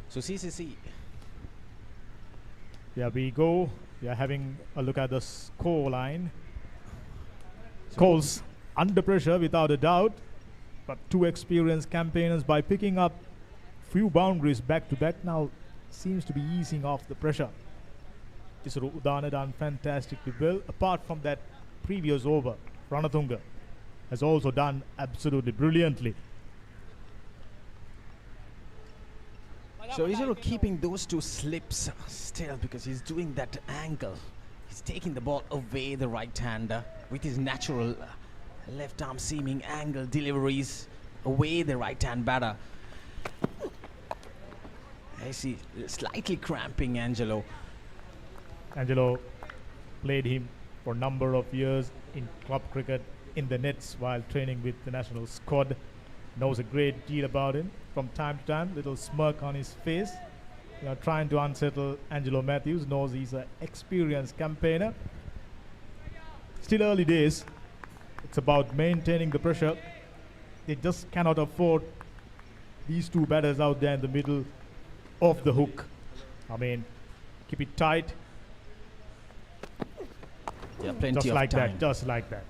So CCC. There we go. We are having a look at the score line. Colts under pressure without a doubt, but two experienced campaigners, by picking up few boundaries back to back, now seems to be easing off the pressure. Isuru Udana done fantastically well. Apart from that previous over, Ranatunga has also done absolutely brilliantly. So Isuru keeping those two slips still because he's doing that angle. He's taking the ball away the right-hander with his natural left arm seaming angle deliveries away the right-hand batter. I see slightly cramping Angelo. Angelo played him for a number of years in club cricket in the nets while training with the national squad. Knows a great deal about him. From time to time, little smirk on his face. Trying to unsettle Angelo Matthews. Knows he's an experienced campaigner. Still early days. It's about maintaining the pressure. They just cannot afford these two batters out there in the middle of the hook. I mean, keep it tight. Yeah, plenty just of like time. that, just like that.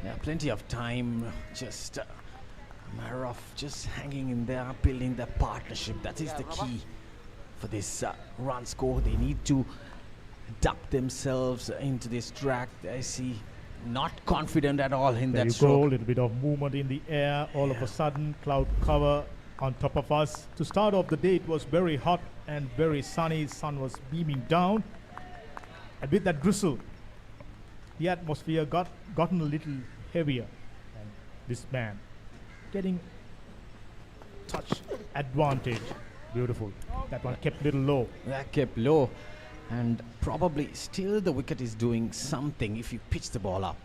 Yeah, plenty of time. Just a matter of just hanging in there, building their partnership. That is the key for this run score. They need to duck themselves into this track. I see not confident at all in There that you stroke. go, a little bit of movement in the air. All of a sudden, cloud cover on top of us. To start off the day, it was very hot and very sunny. Sun was beaming down. And with that drizzle, the atmosphere gotten a little heavier. And this man getting touch advantage. Beautiful. That one kept little low. That kept low, and probably still the wicket is doing something if you pitch the ball up.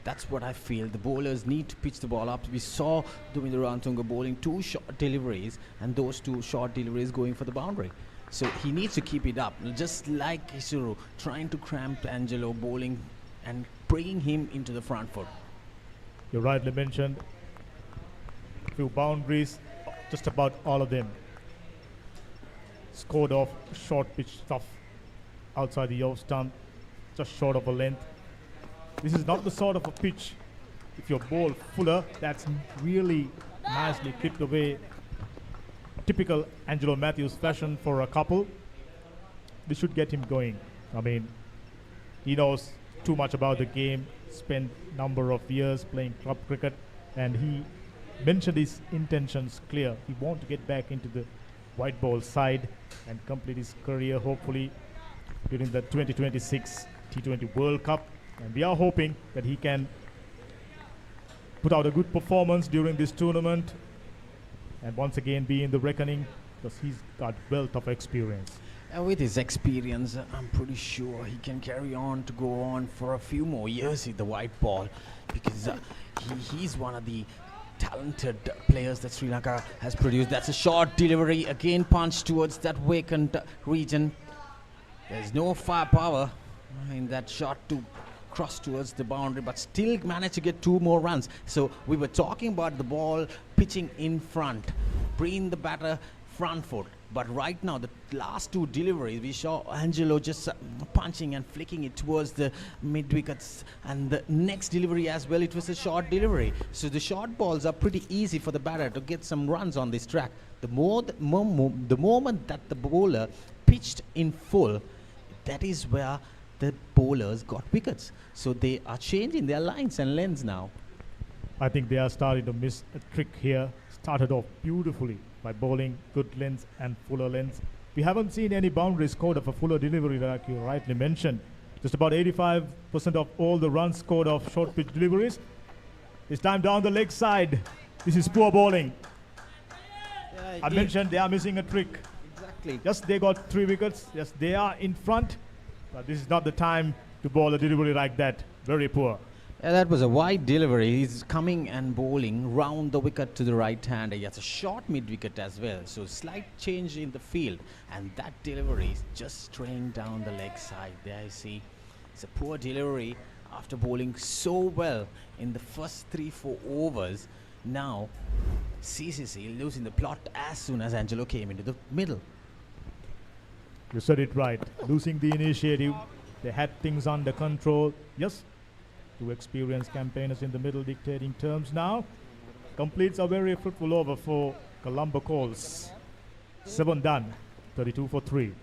That's what I feel. The bowlers need to pitch the ball up. We saw Davinder Ranatunga bowling 2 short deliveries, and those 2 short deliveries going for the boundary. So he needs to keep it up, just like Isuru trying to cramp Angelo bowling and bringing him into the front foot. You rightly mentioned few boundaries, just about all of them scored off short pitch stuff outside the off stump, just short of a length. This is not the sort of a pitch, if your ball fuller, that's really nicely clipped away. Typical Angelo Matthews fashion for a couple. This should get him going. I mean, he knows too much about the game, spent number of years playing club cricket, and he mentioned his intentions clear. He wants to get back into the white ball side and complete his career hopefully during the 2026 T20 World Cup. And we are hoping that he can put out a good performance during this tournament and once again be in the reckoning because he's got wealth of experience. And with his experience, I'm pretty sure he can carry on to go on for a few more years with the white ball because he's one of the talented players that Sri Lanka has produced. That's a short delivery, again punched towards that vacant region. There's no firepower in that shot to cross towards the boundary, but still managed to get 2 more runs. So we were talking about the ball pitching in front, bringing the batter front foot. But right now, the last 2 deliveries, we saw Angelo just punching and flicking it towards the mid wickets. And the next delivery as well, it was a short delivery. So the short balls are pretty easy for the batter to get some runs on this track. The moment that the bowler pitched in full, that is where the bowlers got wickets. So they are changing their lines and lengths now. I think they are starting to miss a trick here. Started off beautifully by bowling good lengths and fuller lengths. we haven't seen any boundaries scored of a fuller delivery, like you rightly mentioned. Just about 85% of all the runs scored of short pitch deliveries. This time down the leg side. This is poor bowling. I mentioned they are missing a trick. Exactly. Yes, they got 3 wickets. Yes, they are in front. But this is not the time to bowl a delivery like that. Very poor. Yeah, that was a wide delivery. He's coming and bowling round the wicket to the right hand. He has a short mid-wicket as well. So slight change in the field. And that delivery is just straying down the leg side. There you see. It's a poor delivery after bowling so well in the first 3-4 overs. Now, CCC losing the plot as soon as Angelo came into the middle. You said it right. Losing the initiative. They had things under control. Yes. 2 experienced campaigners in the middle dictating terms now. Completes a very fruitful over for Colombo Colts. 7 done. 32 for 3.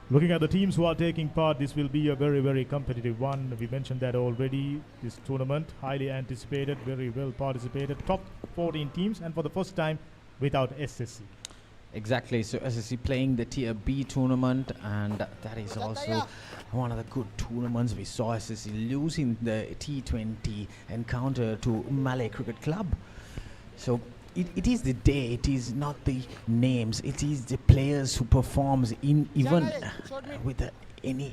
Looking at the teams who are taking part, this will be a very, very competitive one. We mentioned that already. This tournament, highly anticipated, very well participated. Top 14 teams, and for the first time, without SSC. Exactly. So SSC playing the Tier B tournament, and that is also one of the good tournaments. We saw SSC losing the T20 encounter to Malay Cricket Club. So it is the day, it is not the names, it is the players who performs in even with any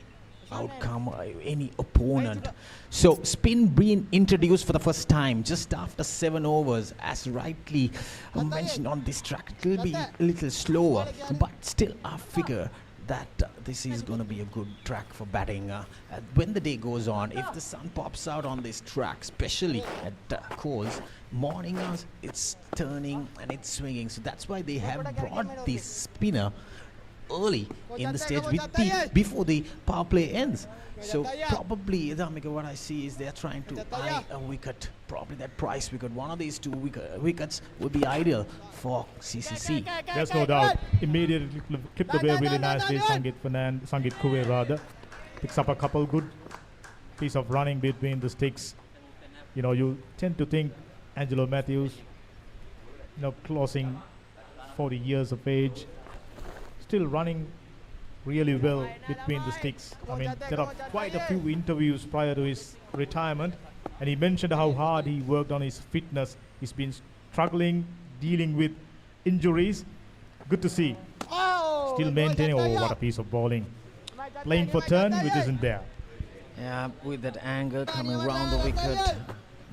outcome or any opponent. So spin being introduced for the first time just after 7 overs, as rightly mentioned on this track. It will be a little slower, but still I figure that this is going to be a good track for batting. When the day goes on, if the sun pops out on this track, especially at Coles, morning hours, it's turning and it's swinging. So that's why they have brought this spinner early in the stage before the power play ends. So probably, Dhamika, what I see is they're trying to buy a wicket, probably that price wicket. One of these 2 wickets would be ideal for CCC. There's no doubt. Immediately clipped away really nicely. Sangit Kure rather picks up a couple good piece of running between the sticks. You know, you tend to think Angelo Matthews, you know, closing 40 years of age, still running really well between the sticks. I mean, there are quite a few interviews prior to his retirement, and he mentioned how hard he worked on his fitness. He's been struggling, dealing with injuries. Good to see. Still maintaining. Oh, what a piece of bowling. Playing for turn, which isn't there. Yeah, with that angle coming round the wicket.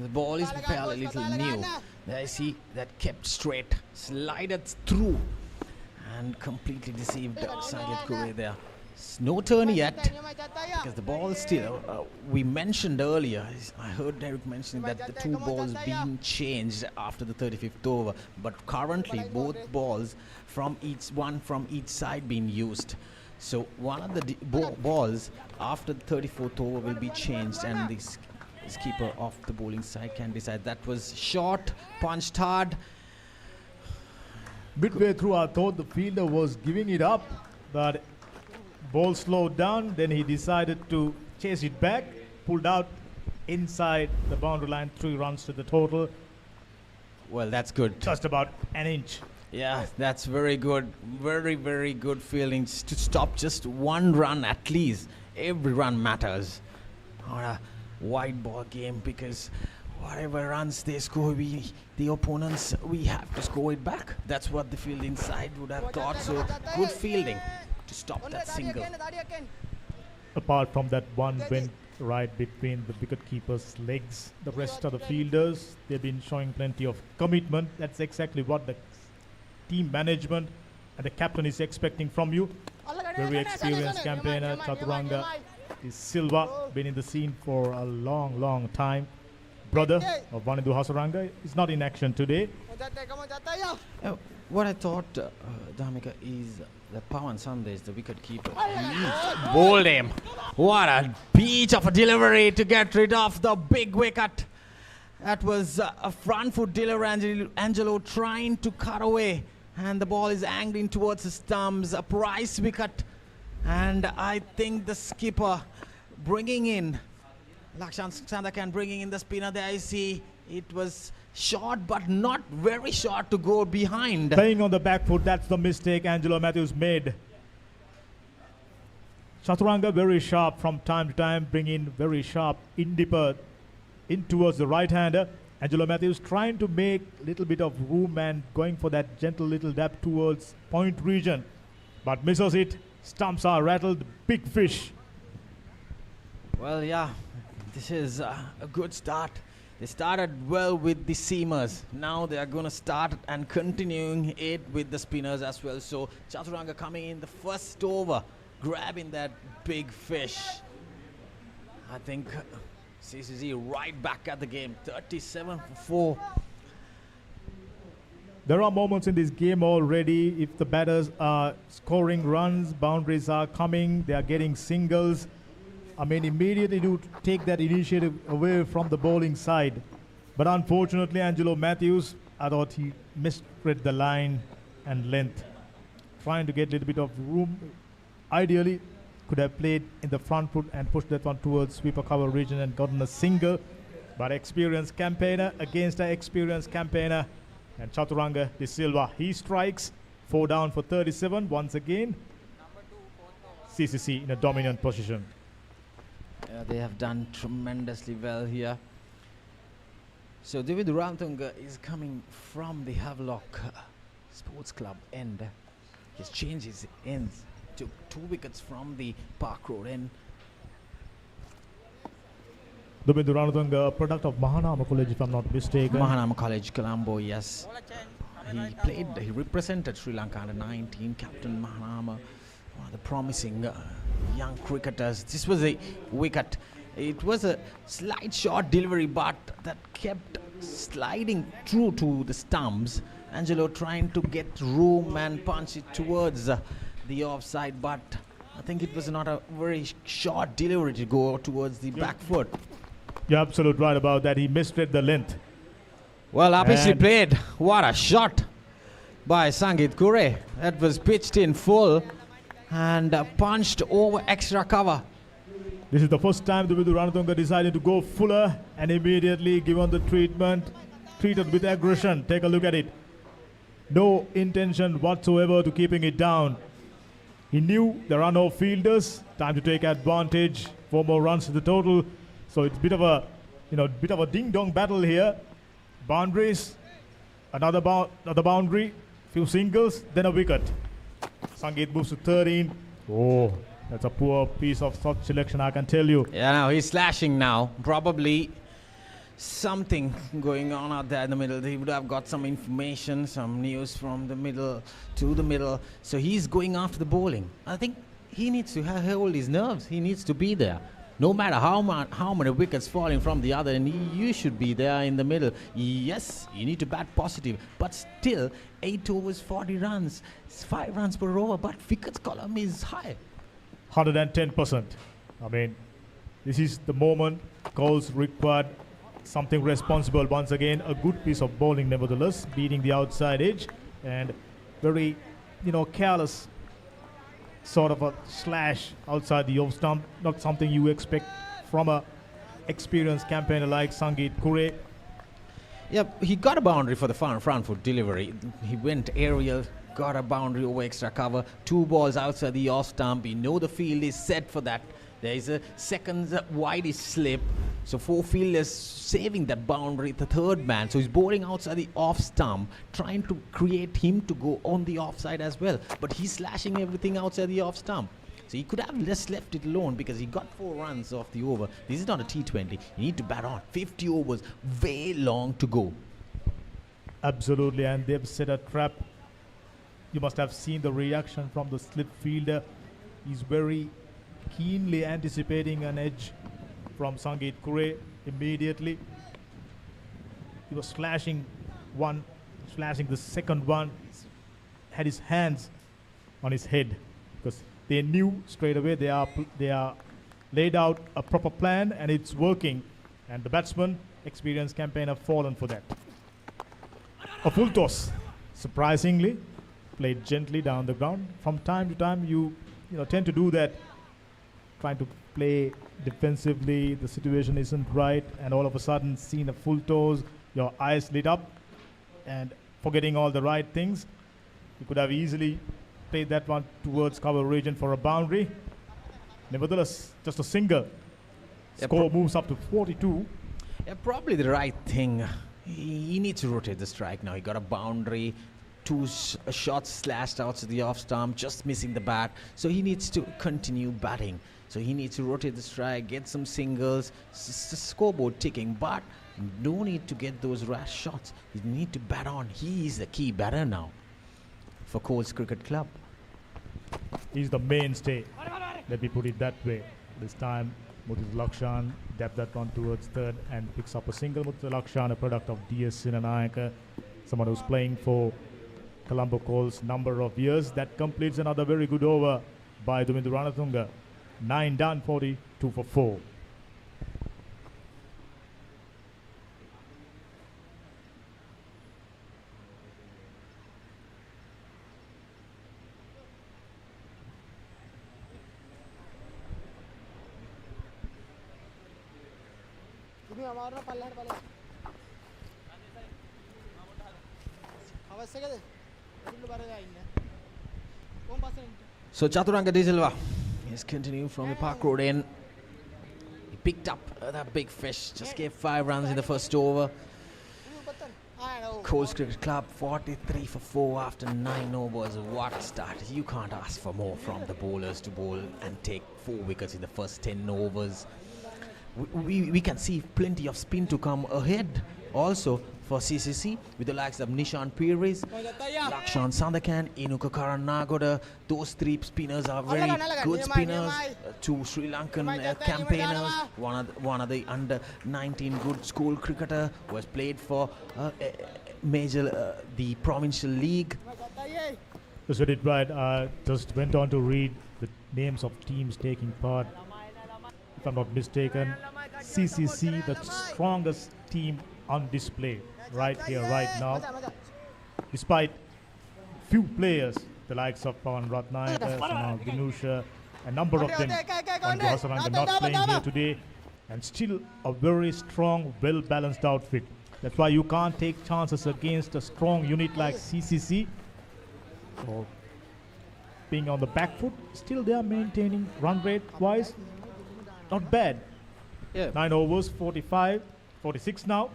The ball is a little new. There I see that kept straight, slided through, and completely deceived Sangit Kure there. No turn yet, because the ball still, we mentioned earlier, I heard Derek mentioning that the 2 balls being changed after the 35th over, but currently both balls from each side being used. So one of the balls after the 34th over will be changed, and this keeper of the bowling side can decide. That was short, punched hard. Midway through, I thought the fielder was giving it up, but ball slowed down. Then he decided to chase it back, pulled out inside the boundary line. 3 runs to the total. Well, that's good. Just about an inch. Yeah, that's very good. Very, very good feeling to stop just 1 run at least. Every run matters on a wide ball game, because whatever runs they score, the opponents, we have to score it back. That's what the fielding side would have thought. So good fielding to stop that single. Apart from that one went right between the wicket keeper's legs, the rest of the fielders, they've been showing plenty of commitment. That's exactly what the team management and the captain is expecting from you. Very experienced campaigner, Chaturanga is Silva, been in the scene for a long time. Brother of Vanidhu Hasaranga is not in action today. What I thought, Dhamika, is that Pawan Sandesh, the wicket keeper, bowled him. What a beach of a delivery to get rid of the big wicket. That was a front foot delivery. Angelo trying to cut away, and the ball is angling towards the stumps. A price wicket, and I think the skipper bringing in Lakshan Sandakan, bringing in the spinner there. I see it was short, but not very short to go behind. Playing on the back foot, that's the mistake Angelo Matthews made. Chaturanga very sharp from time to time, bringing very sharp in-dipper in towards the right-hander. Angelo Matthews trying to make a little bit of room and going for that gentle little dab towards point region, but misses it. Stumps are rattled. Big fish. Well, yeah, this is a good start. They started well with the seamers. Now they are going to start and continuing it with the spinners as well. So Chaturanga coming in the first over, grabbing that big fish. I think CCC right back at the game, 37 for 4. There are moments in this game already. If the batters are scoring runs, boundaries are coming, they are getting singles. I mean, immediately to take that initiative away from the bowling side. But unfortunately, Angelo Matthews, I thought he misread the line and length. Trying to get a little bit of room. Ideally, could have played in the front foot and pushed that one towards sweeper cover region and gotten a single. But experienced campaigner against an experienced campaigner. And Chaturanga De Silva, he strikes. 4 down for 37. Once again, CCC in a dominant position. They have done tremendously well here. So David Rantunga is coming from the Havelock Sports Club end. He's changed his ends. Took 2 wickets from the Park Road end. Dubindu Ranadunga, a product of Mahanama College, if I'm not mistaken. Mahanama College, Colombo, yes. He represented Sri Lanka under 19, Captain Mahanama, one of the promising young cricketers. This was a wicket. It was a slight short delivery, but that kept sliding through to the stumps. Angelo trying to get room and punch it towards the offside, but I think it was not a very short delivery to go towards the back foot. You're absolutely right about that. He misread the length. Well, obviously played. What a shot by Sangeet Kure. That was pitched in full and punched over extra cover. This is the first time Dubindu Ranadunga decided to go fuller and immediately given the treatment, treated with aggression. Take a look at it. No intention whatsoever to keeping it down. He knew there are no fielders. Time to take advantage. 4 more runs to the total. So it's a bit of a ding-dong battle here. Boundaries, another boundary, few singles, then a wicket. Sangeet moves to 13. Oh, that's a poor piece of shot selection, I can tell you. Yeah, no, he's slashing now. Probably something going on out there in the middle. He would have got some information, some news from the middle to the middle. So he's going after the bowling. I think he needs to hold his nerves. He needs to be there. No matter how many wickets falling from the other, and you should be there in the middle. Yes, you need to bat positive, but still 8 overs, 40 runs, 5 runs per over, but wickets column is high. 110%. I mean, this is the moment Colts required something responsible. Once again, a good piece of bowling nevertheless, beating the outside edge, and very, careless sort of a slash outside the off stump. Not something you expect from a experienced campaigner like Sangeet Kure. Yep, he got a boundary for the front foot delivery. He went aerial, got a boundary over extra cover. 2 balls outside the off stump. You know the field is set for that. There is a second widest slip. So 4 fielders saving that boundary, the 3rd man. So he's bowling outside the off stump, trying to create him to go on the offside as well. But he's slashing everything outside the off stump. So he could have just left it alone because he got 4 runs off the over. This is not a T20. You need to bat on. 50 overs, way long to go. Absolutely, and they've set a trap. You must have seen the reaction from the slip fielder. He's very keenly anticipating an edge from Sangeet Kure immediately. He was slashing the second one, had his hands on his head because they knew straight away they are laid out a proper plan and it's working. And the batsman experienced campaigner fallen for that. A full toss, surprisingly, played gently down the ground. From time to time, you tend to do that, trying to play defensively. The situation isn't right, and all of a sudden, seeing a full toss, your eyes lit up, and forgetting all the right things, you could have easily played that one towards cover region for a boundary. Nevertheless, just a single. Score moves up to 42. Yeah, probably the right thing. He needs to rotate the strike now. He got a boundary, two shots slashed out to the off stump, just missing the bat. So he needs to continue batting. So he needs to rotate the strike, get some singles, scoreboard ticking. But no need to get those rash shots. You need to bat on. He is the key batter now for Colts Cricket Club. He's the mainstay. Let me put it that way. This time, Muthu Lakshan dabbed that one towards third and picks up a single. Muthu Lakshan, a product of DS Sinanayaka, someone who's playing for Colombo Colts number of years. That completes another very good over by Dumindu Ranatunga. 9 done, 42 for 4. So Chaturanga De Silva is continuing from the Park Road end. He picked up that big fish, just gave 5 runs in the first over. Colts Cricket Club 43 for 4 after 9 overs. What a start. You can't ask for more from the bowlers to bowl and take 4 wickets in the first 10 overs. We can see plenty of spin to come ahead also for CCC with the likes of Nishan Pires, Lakshan Sandakan, Inuka Karanagoda. Those 3 spinners are very good spinners. 2 Sri Lankan campaigners. One of the under 19 good school cricketer who has played for the provincial league. Just read it right. I just went on to read the names of teams taking part. If I'm not mistaken, CCC, the strongest team on display right here, right now. Despite few players, the likes of Pawan Ratnayaka, Sanal Ginusha, a number of them, Andrew Hasaranga not playing here today, and still a very strong, well-balanced outfit. That's why you can't take chances against a strong unit like CCC. So, being on the back foot, still they are maintaining run rate-wise. Not bad. Yeah. 9 overs, 45, 46 now.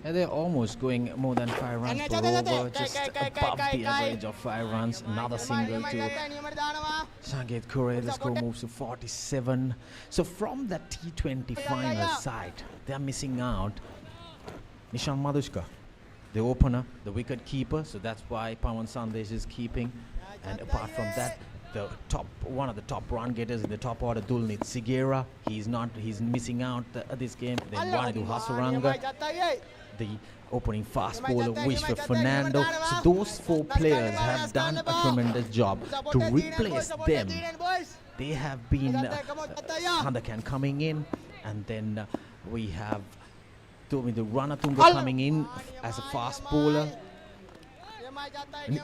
Yeah, they're almost going more than 5 runs per over, just above the average of 5 runs. Another single to Sangeet Kure. The score moves to 47. So from the T20 final side, they're missing out Nishan Madhushka, the opener, the wicket keeper. So that's why Pawan Sandesh is keeping. And apart from that, one of the top run getters in the top order, Dulnit Sigera, he's missing out this game. Then Wanidu Hasaranga, the opening fast bowler Vishwa Fernando. So those 4 players have done a tremendous job. To replace them, they have been Sandakan coming in, and then we have Dumindu Ranatunga coming in as a fast bowler.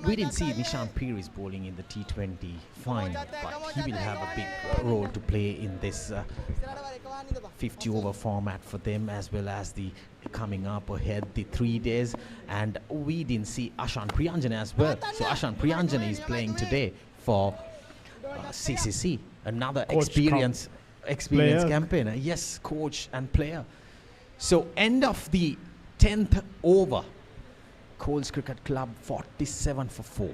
We didn't see Nishan Pires bowling in the T20 final, but he will have a big role to play in this 50-over format for them, as well as the coming up ahead, the 3 days. And we didn't see Ashan Priyanjana as well. So Ashan Priyanjana is playing today for CCC, another experienced campaigner. Yes, coach and player. So end of the 10th over. Colts Cricket Club 47 for 4.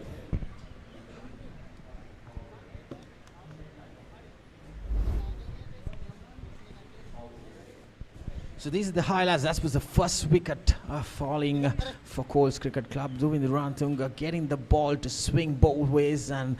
So these are the highlights. That was the first wicket falling for Colts Cricket Club. Dumindu Ranatunga getting the ball to swing both ways and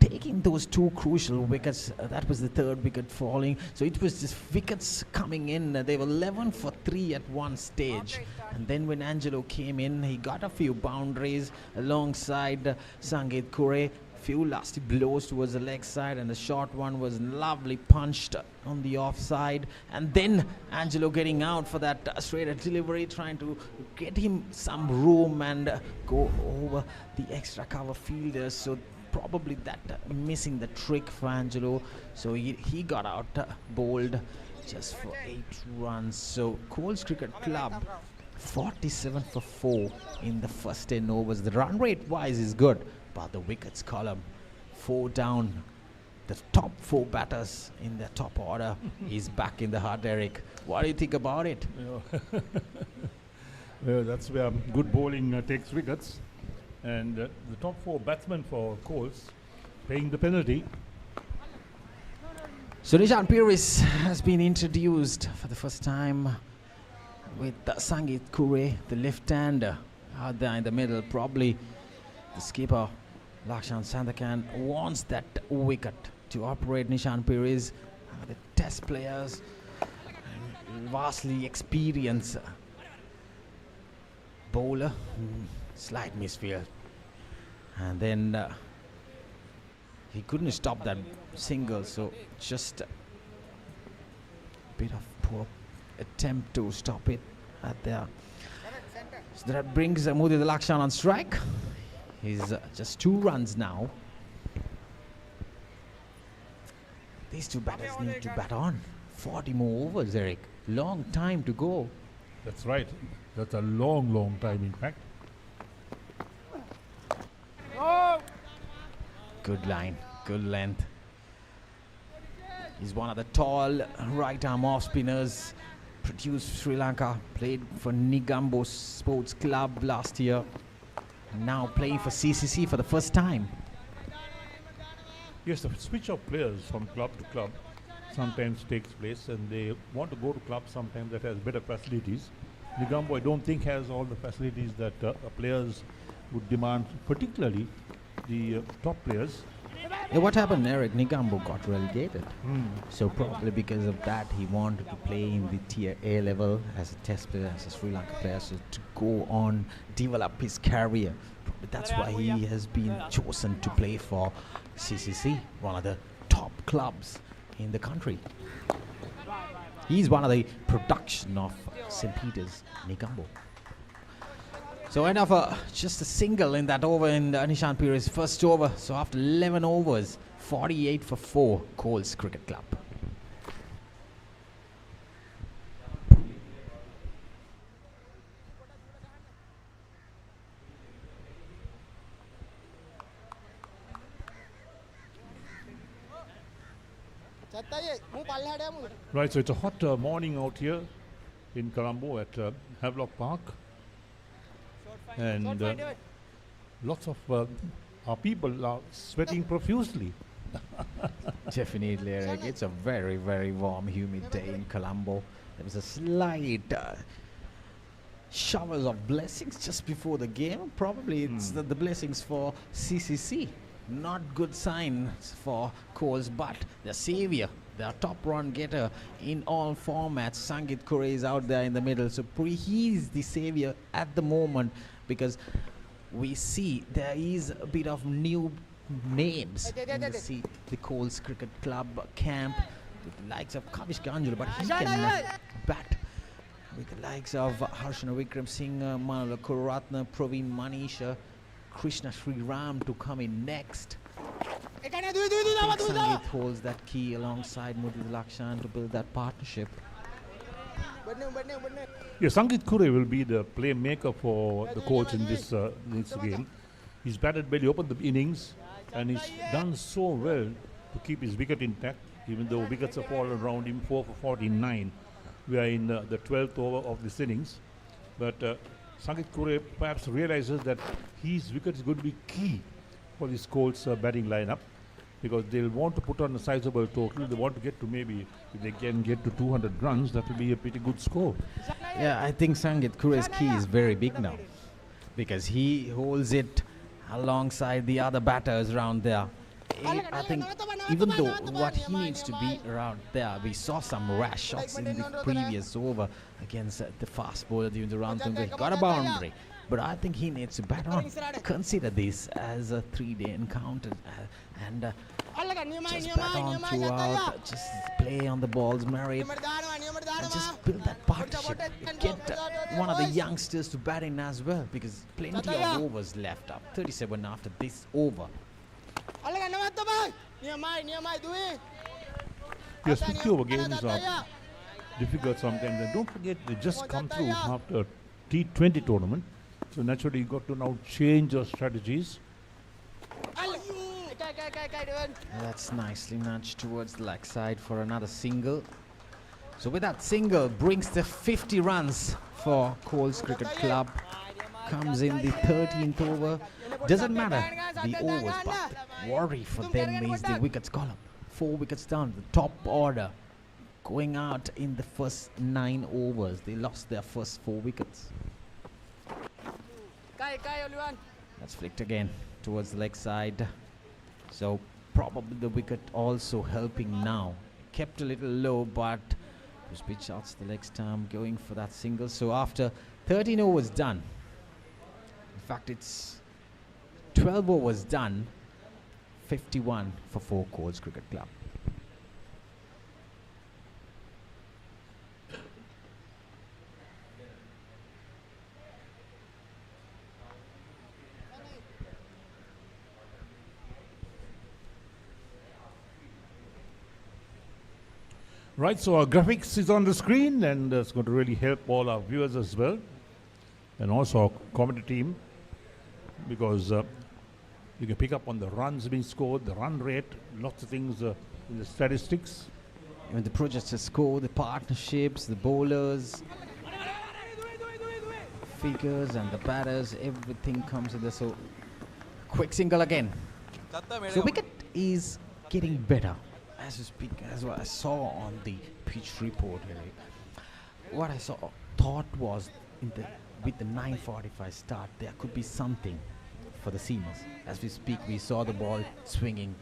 taking those 2 crucial wickets. That was the 3rd wicket falling. So it was just wickets coming in. They were 11 for 3 at one stage. And then when Angelo came in, he got a few boundaries alongside Sangeet Kure. Few lusty blows towards the leg side, and the short one was lovely punched on the offside. And then Angelo getting out for that straight delivery, trying to get him some room and go over the extra cover fielders. So probably that missing the trick for Angelo. So he got out bowled just for 8 runs. So Colts Cricket Club 47 for 4 in the first 10 overs. The run rate wise is good, but the wickets column 4 down. The top 4 batters in the top order is back in the hut, Eric. What do you think about it? That's where good bowling takes wickets. And the top 4 batsmen for Colts paying the penalty. So Nishan Peiris has been introduced for the first time with Sangeet Kure, the left-hander, out there in the middle. Probably the skipper Lakshan Sandakan wants that wicket to operate Nishan Peiris. The test players, vastly experienced bowler, slight misfield, and then he couldn't stop that single, so just a bit of poor attempt to stop it at there. So that brings Mudid Lakshan on strike. He's just 2 runs now. These 2 batters need to bat on. 40 more overs, Eric. Long time to go. That's right. That's a long, long time, in fact. Good line, good length. He's one of the tall right-arm off-spinners. Produced Sri Lanka, played for Nigambo Sports Club last year. Now playing for CCC for the first time. Yes, the switch of players from club to club sometimes takes place, and they want to go to clubs sometimes that has better facilities. Nigambo, I don't think, has all the facilities that players would demand, particularly the top players. Yeah, what happened, Eric? Nigambo got relegated. So probably because of that, he wanted to play in the tier A level as a test player, as a Sri Lanka player, so to go on, develop his career. Probably that's why he has been chosen to play for CCC, one of the top clubs in the country. He's one of the production of St. Peter's, Nigambo. So end of just a single in that over in Nishan Peiris' first over. So after 11 overs, 48 for 4, Colts Cricket Club. Right, so it's a hot morning out here in Colombo at Havelock Park. And lots of our people are sweating profusely. Definitely, Eric. It's a very, very warm, humid day in Colombo. There was a slight showers of blessings just before the game. Probably it's the blessings for CCC. Not good signs for Colts, but the savior, the top run getter in all formats, Sangeet Kure, is out there in the middle. So he's the savior at the moment, because we see there is a bit of new names in the Colts Cricket Club camp, with the likes of Kavish Ganjula, but he can bat with the likes of Harshana Vikram Singh, Manala Kuratna, Praveen Manisha, Krishna Sri Ram to come in next. Sangeet holds that key alongside Mudid Lakshan to build that partnership. Yeah, Sangeet Kure will be the playmaker for the Colts in this game. He's batted very open the innings, and he's done so well to keep his wicket intact, even though wickets have fallen around him, 4 for 49. We are in the 12th over of this innings. But Sangeet Kure perhaps realizes that his wicket is going to be key for this Colts batting lineup, because they'll want to put on a sizable total. They want to get to, maybe, if they can get to 200 runs, that will be a pretty good score. Yeah, I think Sangeet Kure's key is very big now, because he holds it alongside the other batters around there. I think even though what he needs to be around there, we saw some rash shots in the previous over against the fast bowler during the round. Got a boundary, but I think he needs to bat on. Consider this as a 3-day encounter and just bat on throughout, just play on the ball's merit and just build that partnership. Get one of the youngsters to bat in as well, because plenty of overs left up. 37 after this over. Yes, 50 over games are difficult sometimes. And don't forget, they just come through after a T20 tournament. So naturally, you got to now change your strategies. That's nicely nudged towards the leg side for another single. So with that single, brings the 50 runs for Colts Cricket Club. Comes in the 13th over. Doesn't matter the overs, but the worry for them is the wickets column. 4 wickets down, the top order going out in the first 9 overs. They lost their first 4 wickets. That's flicked again towards the leg side. So probably the wicket also helping now. Kept a little low, but was pitch outs the leg stump, going for that single. So after 13 overs done, in fact it's 12 overs done, 51 for 4 Colts Cricket Club. Right, so our graphics is on the screen, and it's going to really help all our viewers as well, and also our commentary team, because you can pick up on the runs being scored, the run rate, lots of things in the statistics. Even the projected score, the partnerships, the bowlers, figures and the batters, everything comes in there. So quick single again. So wicket is getting better as you speak, as what I saw on the pitch report here. What I thought was with the 9:45 start, there could be something for the seamers. As we speak, we saw the ball swinging,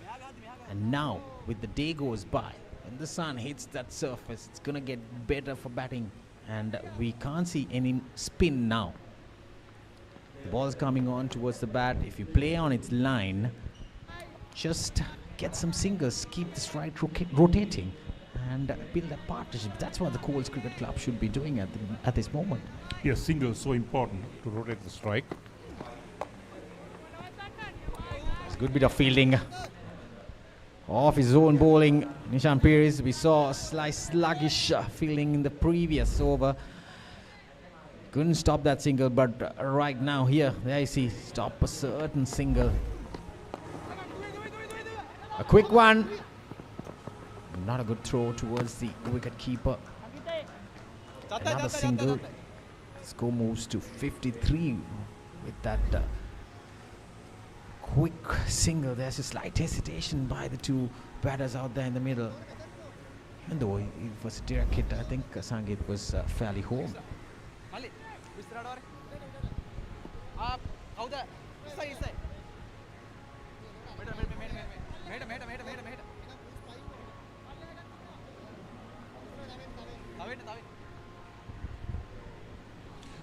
and now with the day goes by, when the sun hits that surface, it's gonna get better for batting, and we can't see any spin now. The ball's coming on towards the bat. If you play on its line, just get some singles, keep the strike rotating, and build a partnership. That's what the Colts Cricket Club should be doing at this moment. Yes, singles so important to rotate the strike. It's a good bit of fielding off his own bowling. Nishan Pires, we saw a slight sluggish fielding in the previous over. Couldn't stop that single, but right now here, there you see, stop a certain single. A quick one. Not a good throw towards the wicket keeper. Another single. Score moves to 53 with that quick single. There's a slight hesitation by the two batters out there in the middle. Even though it was a direct hit, I think Sangeet was fairly home.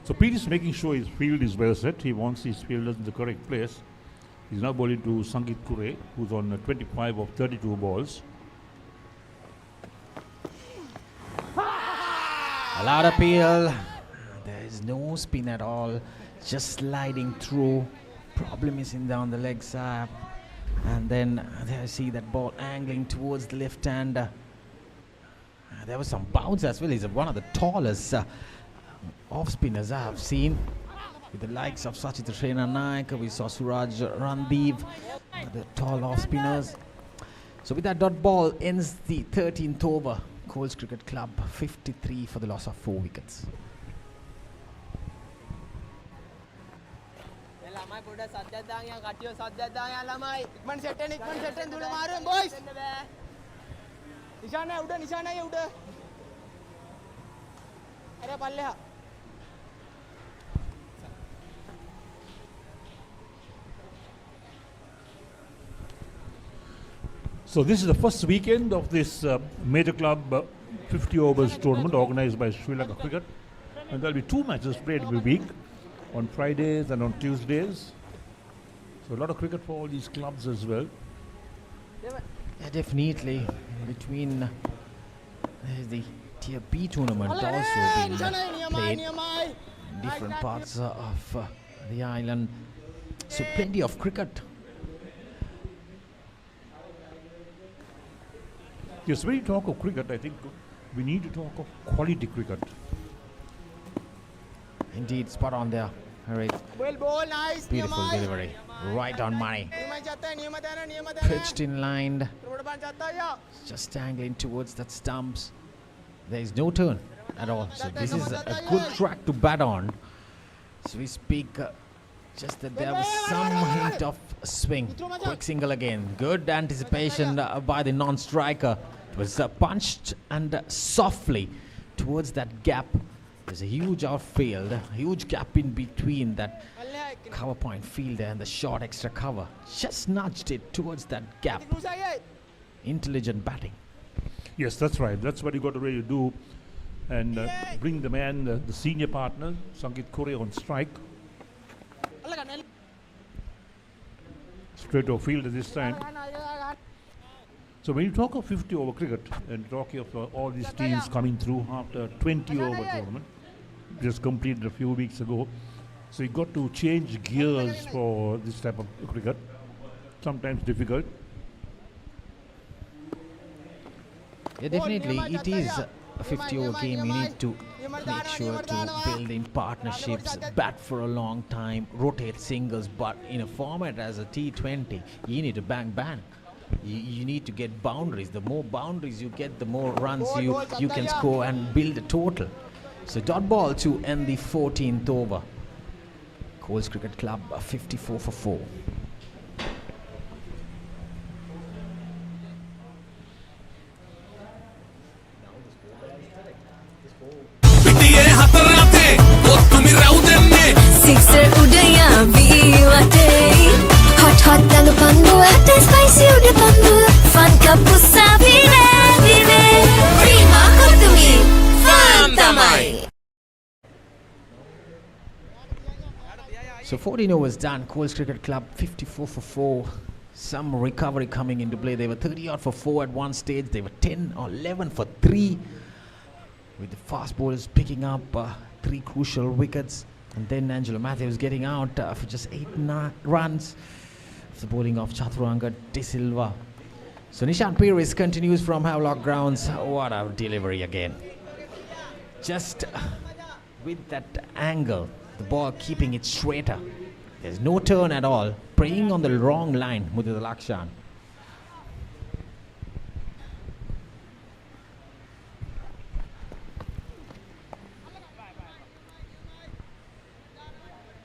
So Pete is making sure his field is well set. He wants his fielders in the correct place. He's now bowling to Sangeet Kure, who's on 25 of 32 balls. A lot of appeal. There is no spin at all. Just sliding through. Problem is in down the leg side. And then there you see that ball angling towards the left hand. There was some bounce as well. He's one of the tallest off spinners I have seen, with the likes of Sachit Srena Naik. We saw Suraj Randeep, the tall off spinners. So with that dot ball ends the 13th over. Colts Cricket Club 53 for the loss of 4 wickets. So this is the first weekend of this major club 50 overs tournament organized by Sri Lanka Cricket, and there will be 2 matches played every week. on Fridays and on Tuesdays. So a lot of cricket for all these clubs as well. Yeah, definitely. Between the Tier B tournament also being played in different parts of the island. So plenty of cricket. Yes, when you talk of cricket, I think we need to talk of quality cricket. Indeed, spot on there. Very beautiful delivery. Right on money. Pitched in line. Just angling towards that stumps. There is no turn at all. So this is a good track to bat on. So we speak just that there was some hint of swing. Quick single again. Good anticipation by the non-striker. It was punched and softly towards that gap. There's a huge outfield, a huge gap in between that cover point fielder and the short extra cover. Just nudged it towards that gap. Intelligent batting. Yes, that's right. That's what you got to really do. And bring the man, the senior partner, Sangeet Kore, on strike. Straight to field at this time. So when you talk of 50 over cricket and talking of all these teams coming through after 20 over tournament, just completed a few weeks ago, so you got to change gears for this type of cricket. Sometimes difficult. Yeah, definitely it is a 50 over game. You need to make sure to build in partnerships, bat for a long time, rotate singles, but in a format as a T20, you need to bang. You need to get boundaries. The more boundaries you get, the more runs you can score and build a total. So dot ball to end the 14th over. Colts Cricket Club 54 for 4. Sixer udaya viwate hot dang pandu hot spicy udah pandu fun kapusa vive prima kutumi fun tamai. So 14 overs done. Colts Cricket Club 54 for 4. Some recovery coming into play. They were 30 out for 4 at one stage. They were 10 or 11 for 3. With the fast bowlers picking up 3 crucial wickets. And then Angelo Matthews getting out for just 8 runs. The bowling of Chaturanga De Silva. So Nishan Peiris continues from Havelock grounds. What a delivery again. Just with that angle, the ball keeping it straighter. There's no turn at all. Praying on the wrong line, Mudita Lakshan.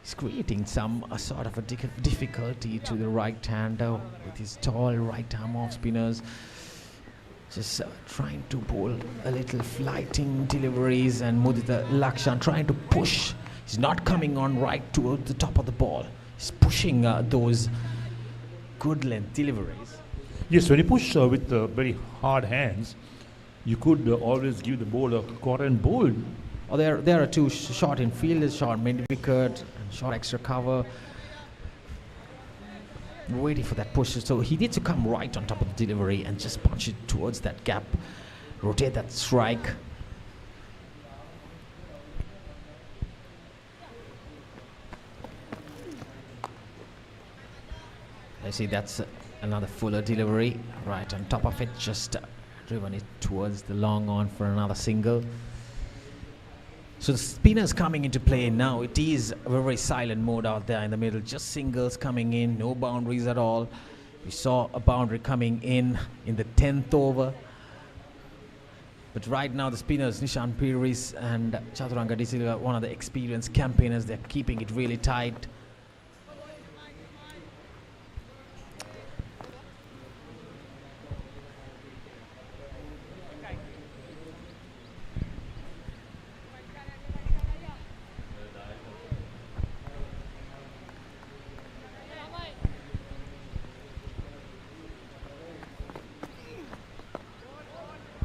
He's creating some sort of a difficulty to the right-hander with his tall right-arm off-spinners. Just trying to bowl a little flighting deliveries, and Mudita Lakshan trying to push. He's not coming on right towards the top of the ball. He's pushing those good length deliveries. Yes, when you push with very hard hands, you could always give the bowler caught and bowled. Oh, there are 2 short infielders, short mid-wicket, and short extra cover. Waiting for that push. So he needs to come right on top of the delivery and just punch it towards that gap. Rotate that strike. I see that's another fuller delivery. Right on top of it, just driven it towards the long on for another single. So the spinners coming into play now. It is a very silent mode out there in the middle. Just singles coming in, no boundaries at all. We saw a boundary coming in the 10th over. But right now the spinners, Nishan Peiris and Chaturanga De Silva, one of the experienced campaigners, they're keeping it really tight.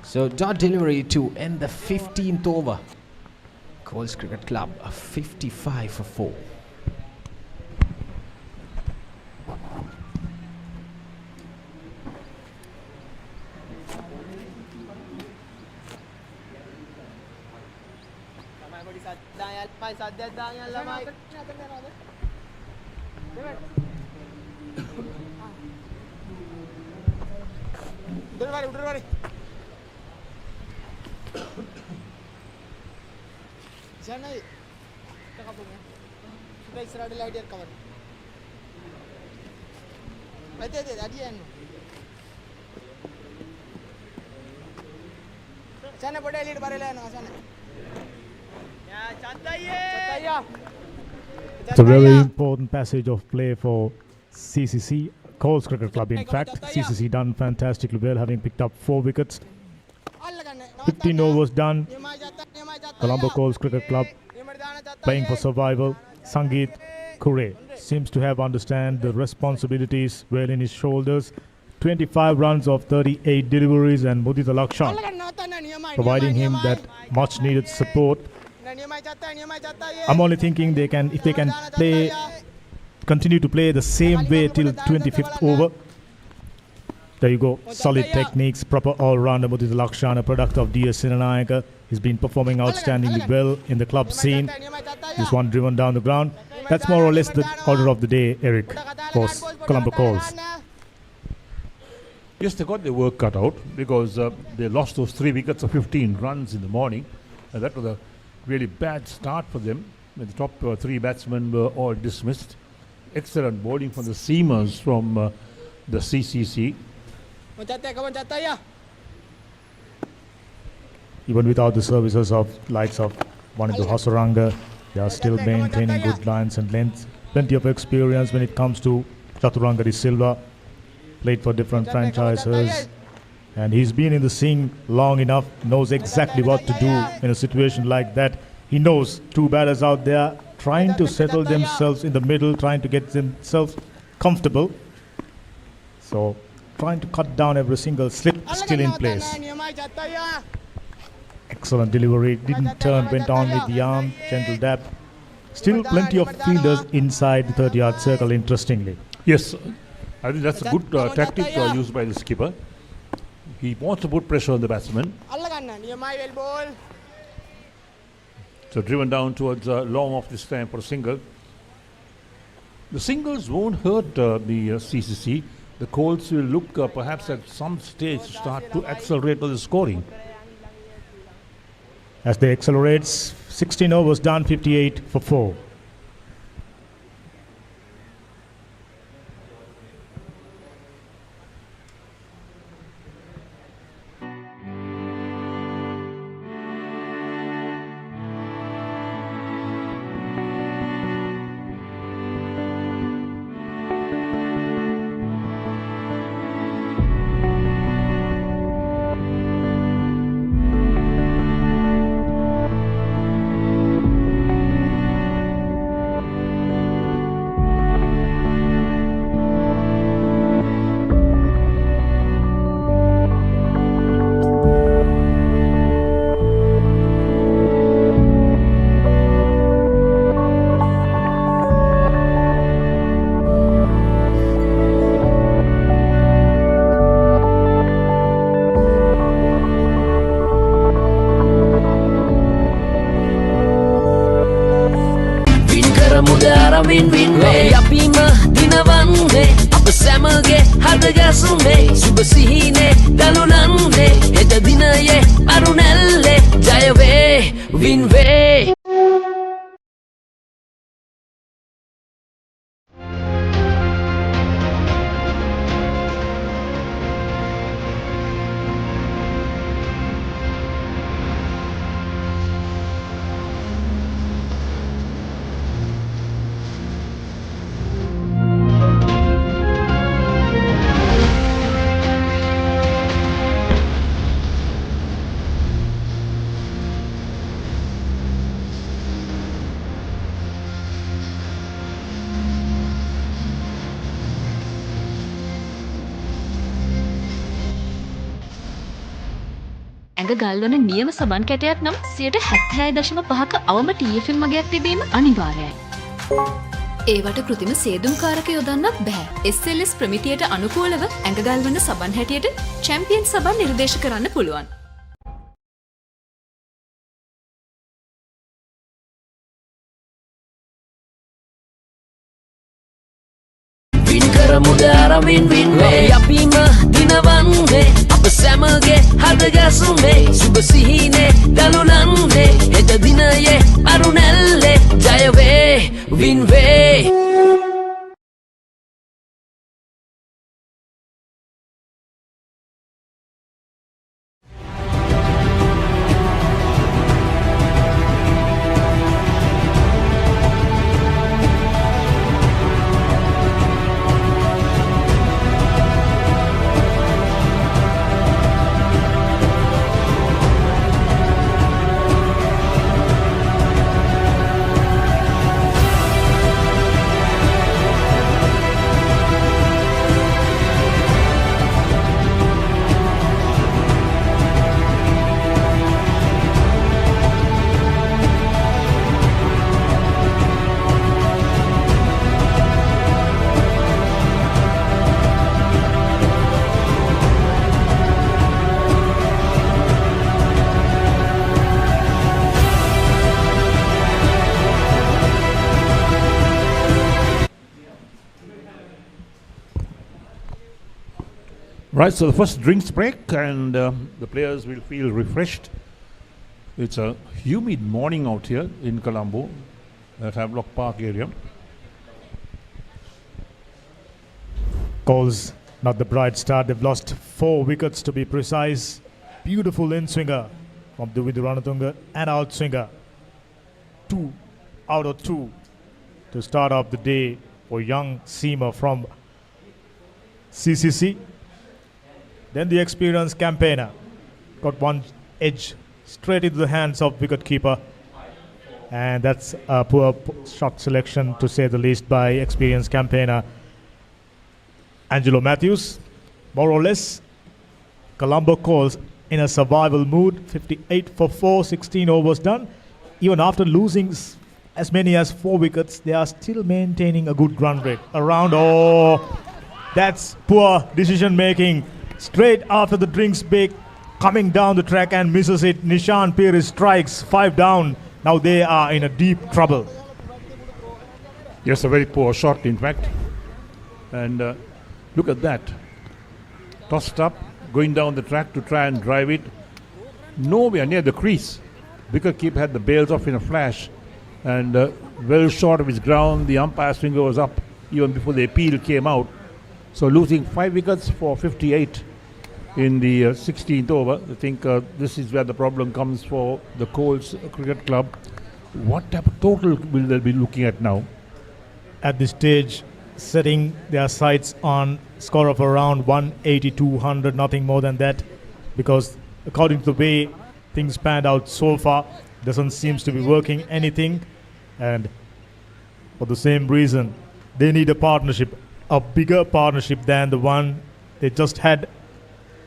So dot delivery to end the 15th over. Colts Cricket Club 55 for 4. It's a very important passage of play for CCC, Colts Cricket Club. In fact, CCC done fantastically well, having picked up 4 wickets. 15 overs done. Colombo Colts Cricket Club playing for survival. Sangeet Kure seems to have understand the responsibilities well in his shoulders. 25 runs of 38 deliveries, and Mudita Lakshan providing him that much needed support. I'm only thinking if they can continue to play the same way till 25th over. There you go. Solid techniques, proper all-rounder Mudita Lakshan, a product of DS Sinanayaka. He's been performing outstandingly well in the club scene. This one driven down the ground. That's more or less the order of the day, Eric, was Colombo Colts. Yes, they got their work cut out because they lost those 3 wickets of 15 runs in the morning. And that was a really bad start for them. The top 3 batsmen were all dismissed. Excellent bowling from the seamers from the CCC. Even without the services of likes of Vanidu Hasaranga, they are still maintaining good lines and lengths. Plenty of experience when it comes to Chaturanga de Silva. Played for different franchises, and he's been in the scene long enough, knows exactly what to do in a situation like that. He knows 2 batters out there trying to settle themselves in the middle, trying to get themselves comfortable. So trying to cut down every single slip, still in place. Excellent delivery, didn't turn, went on with the arm, gentle dab. Still plenty of fielders inside the 30-yard circle, interestingly. Yes, I think that's a good tactic used by the skipper. He wants to put pressure on the batsman. So driven down towards long off this time for a single. The singles won't hurt the CCC. The Colts will look perhaps at some stage to start to accelerate the scoring. As they accelerate, 16 overs done, 58 for 4. win-win way අපිම දිනවන්නේ අප සැමගේ හදගැසුනේ සුබ සිහිනේ දලුලන්නේ හෙට දිනයේ අරුණැල්ලේ ජය වේ win way ඇඟ ගල්වන නියම සබන් කැටයක් නම් 76.5ක අවම TFM මගයක් තිබීම අනිවාර්යයි. ඒවට કૃතිම සේදුම්කාරක යොදන්නත් බෑ. SLS ප්‍රමිතියට අනුකූලව ඇඟ ගල්වන සබන් හැටියට චැම්පියන් සබන් නිර්දේශ කරන්න පුළුවන්. මුද අරමින් වින්වේ අපිම දිනවන්නේ අප සැමගේ හදගැසුනේ සුබ සිහිනේ දලුලන්නේ හෙට දිනයේ අරුණැල්ලේ ජයවේ වින්වේ Right, so the first drinks break and the players will feel refreshed. It's a humid morning out here in Colombo at Havelock Park area. Colts, not the bright start. They've lost 4 wickets to be precise. Beautiful in-swinger from Devind Ranatunga and out-swinger. 2 out of 2 to start off the day for young seamer from CCC. Then the experienced campaigner got one edge straight into the hands of wicketkeeper. And that's a poor shot selection, to say the least, by experienced campaigner Angelo Matthews. More or less, Colombo Colts in a survival mood. 58 for 4, 16 overs done. Even after losing as many as 4 wickets, they are still maintaining a good run rate. That's poor decision making. Straight after the drinks break, coming down the track and misses it. Nishan Piri strikes 5 down. Now they are in a deep trouble. Yes, a very poor shot, in fact. And look at that. Tossed up, going down the track to try and drive it. Nowhere near the crease. Wicketkeeper had the bails off in a flash. And well short of his ground, the umpire's finger was up even before the appeal came out. So losing 5 wickets for 58 in the 16th over. I think this is where the problem comes for the Colts Cricket Club. What type of total will they be looking at now? At this stage, setting their sights on score of around 180-200, nothing more than that, because according to the way things panned out so far, doesn't seem to be working anything, and for the same reason, they need a partnership, a bigger partnership than the one they just had.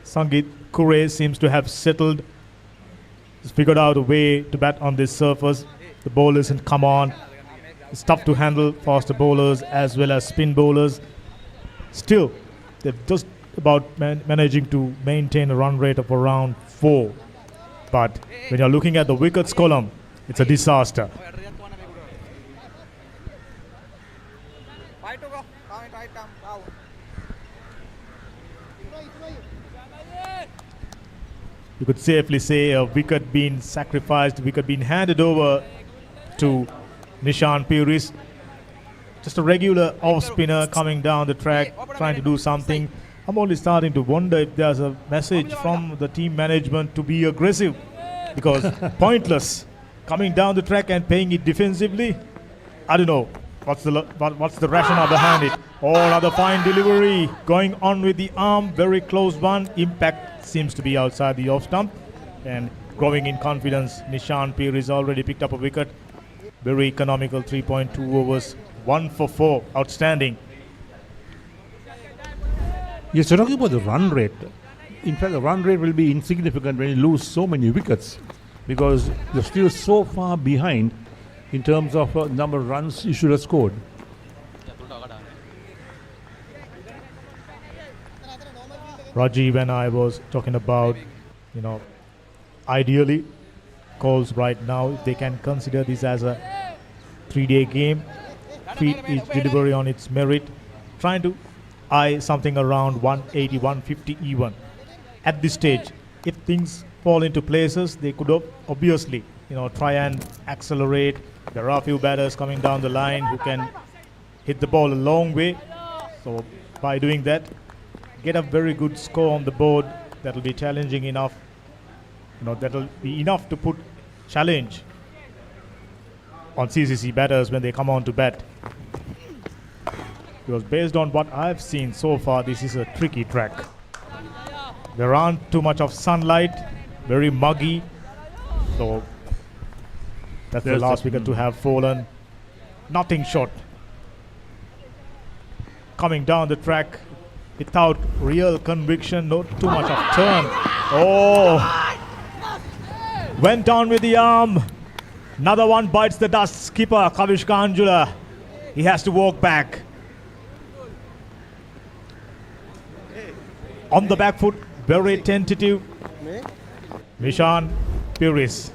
Sangeet Kure seems to have settled, has figured out a way to bat on this surface. The bowlers can come on. It's tough to handle faster bowlers as well as spin bowlers. Still, they've just about managing to maintain a run rate of around 4. But when you're looking at the wickets column, it's a disaster. You could safely say a wicket being sacrificed, wicket being handed over to Nishan Puris. Just a regular off-spinner coming down the track, trying to do something. I'm only starting to wonder if there's a message from the team management to be aggressive, because pointless coming down the track and playing it defensively. I don't know what's the rationale behind it. Another fine delivery going on with the arm, very close one. Impact seems to be outside the off stump, and growing in confidence, Nishan Puris already picked up a wicket. Very economical 3.2 overs, 1 for 4, outstanding. Yes, you're talking about the run rate. In fact, the run rate will be insignificant when you lose so many wickets, because you're still so far behind in terms of number of runs you should have scored. Rajiv and I was talking about, ideally, Colts right now, if they can consider this as a 3-day game, treat each delivery on its merit, trying to eye something around 180, 150 even. At this stage, if things fall into places, they could obviously, try and accelerate. There are a few batters coming down the line who can hit the ball a long way. So by doing that, get a very good score on the board. That will be challenging enough. That will be enough to put challenge on CCC batters when they come on to bat. Because based on what I've seen so far, this is a tricky track. There aren't too much of sunlight, very muggy. So that's the last wicket to have fallen. Nothing short. Coming down the track without real conviction, not too much of turn. Oh! Went down with the arm. Another one bites the dust. Skipper Kavishka Anjula. He has to walk back. On the back foot, very tentative. Nishan Puris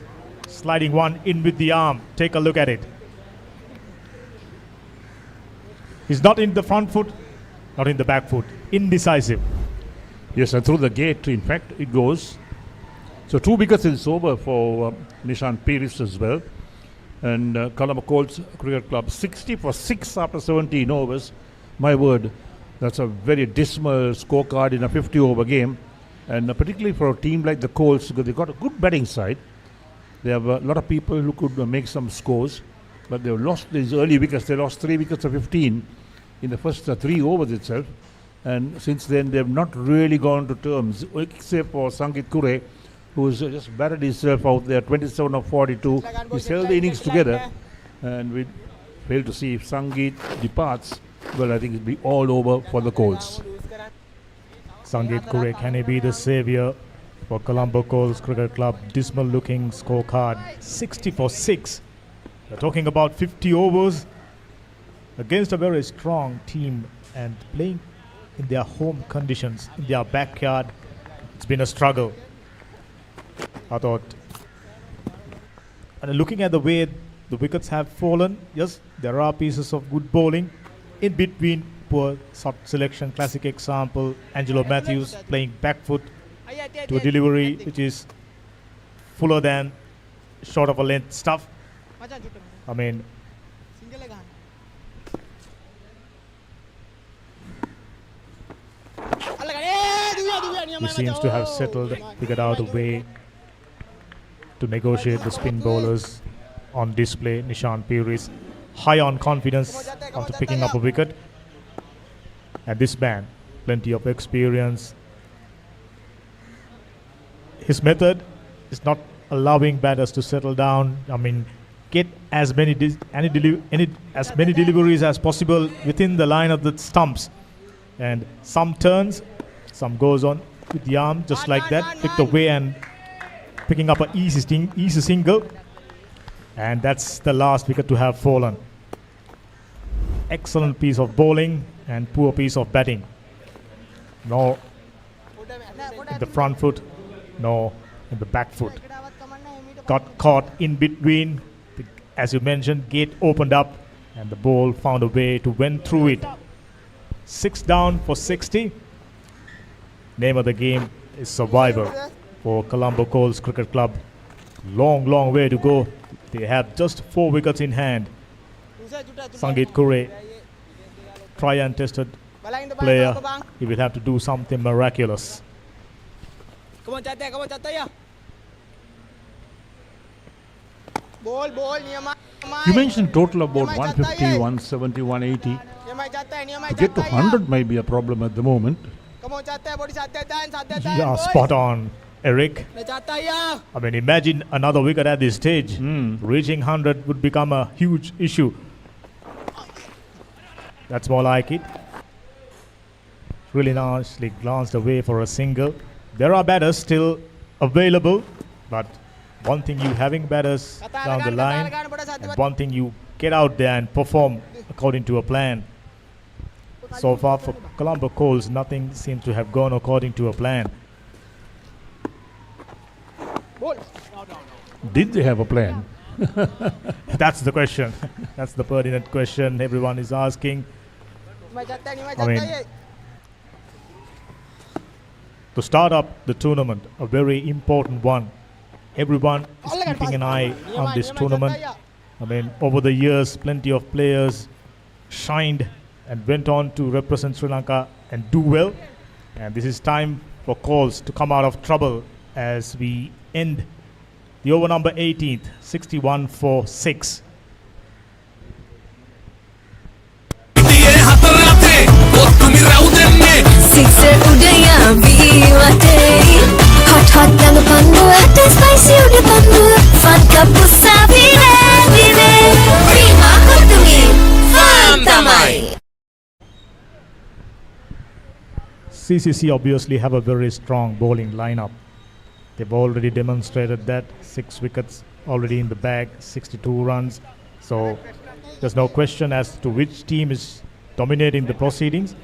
sliding one in with the arm. Take a look at it. He's not in the front foot, not in the back foot. Indecisive. Yes, and through the gate, in fact, it goes. So 2 wickets is over for Nishan Puris as well. And Colombo Colts Cricket Club 60 for 6 after 17 overs. My word, that's a very dismal scorecard in a 50-over game. And particularly for a team like the Colts, because they've got a good batting side. They have a lot of people who could make some scores. But they've lost these early wickets. They lost 3 wickets of 15 in the first 3 overs itself. And since then, they've not really gone to terms, except for Sangeet Kure, who's just batted himself out there, 27 of 42. He's held the innings together. And we fail to see if Sangeet departs. Well, I think it'll be all over for the Colts. Sangeet Kure, can he be the savior for Colombo Colts Cricket Club? Dismal looking scorecard, 60 for 6. We're talking about 50 overs against a very strong team and playing in their home conditions, in their backyard. It's been a struggle. I thought, and looking at the way the wickets have fallen, yes, there are pieces of good bowling. In between, poor selection. Classic example, Angelo Matthews playing back foot to a delivery which is fuller than short of a length stuff. I mean, he seems to have settled, figured out a way to negotiate the spin bowlers on display. Nishan Puris high on confidence after picking up a wicket. And this man, plenty of experience. His method is not allowing batters to settle down. I mean, get as many deliveries as possible within the line of the stumps. And some turns, some goes on with the arm, just like that, picked away and picking up an easy single. And that's the last wicket to have fallen. Excellent piece of bowling and poor piece of batting. No in the front foot, no in the back foot. Got caught in between. As you mentioned, gate opened up and the ball found a way to went through it. 6 down for 60. Name of the game is survival for Colombo Colts Cricket Club. Long way to go. They have just 4 wickets in hand. Sangeet Kure, try and tested player. He will have to do something miraculous. You mentioned total about 150, 170, 180. To get to 100 might be a problem at the moment. Yeah, spot on, Eric. I mean, imagine another wicket at this stage. Reaching 100 would become a huge issue. That's more like it. Really nicely glanced away for a single. There are batters still available, but one thing you having batters down the line, and one thing you get out there and perform according to a plan. So far for Colombo Colts, nothing seems to have gone according to a plan. Did they have a plan? That's the question. That's the pertinent question everyone is asking. I mean, to start up the tournament, a very important one. Everyone is keeping an eye on this tournament. I mean, over the years, plenty of players shined and went on to represent Sri Lanka and do well. And this is time for Colts to come out of trouble as we end the over number 18th, 61 for 6. Sixer udaya viwate hot hot danga pandu hot spicy uda pandu fun cup savine vive prima kotumi fun tamai. CCC obviously have a very strong bowling lineup. They've already demonstrated that. 6 wickets already in the bag, 62 runs. So there's no question as to which team is dominating the proceedings.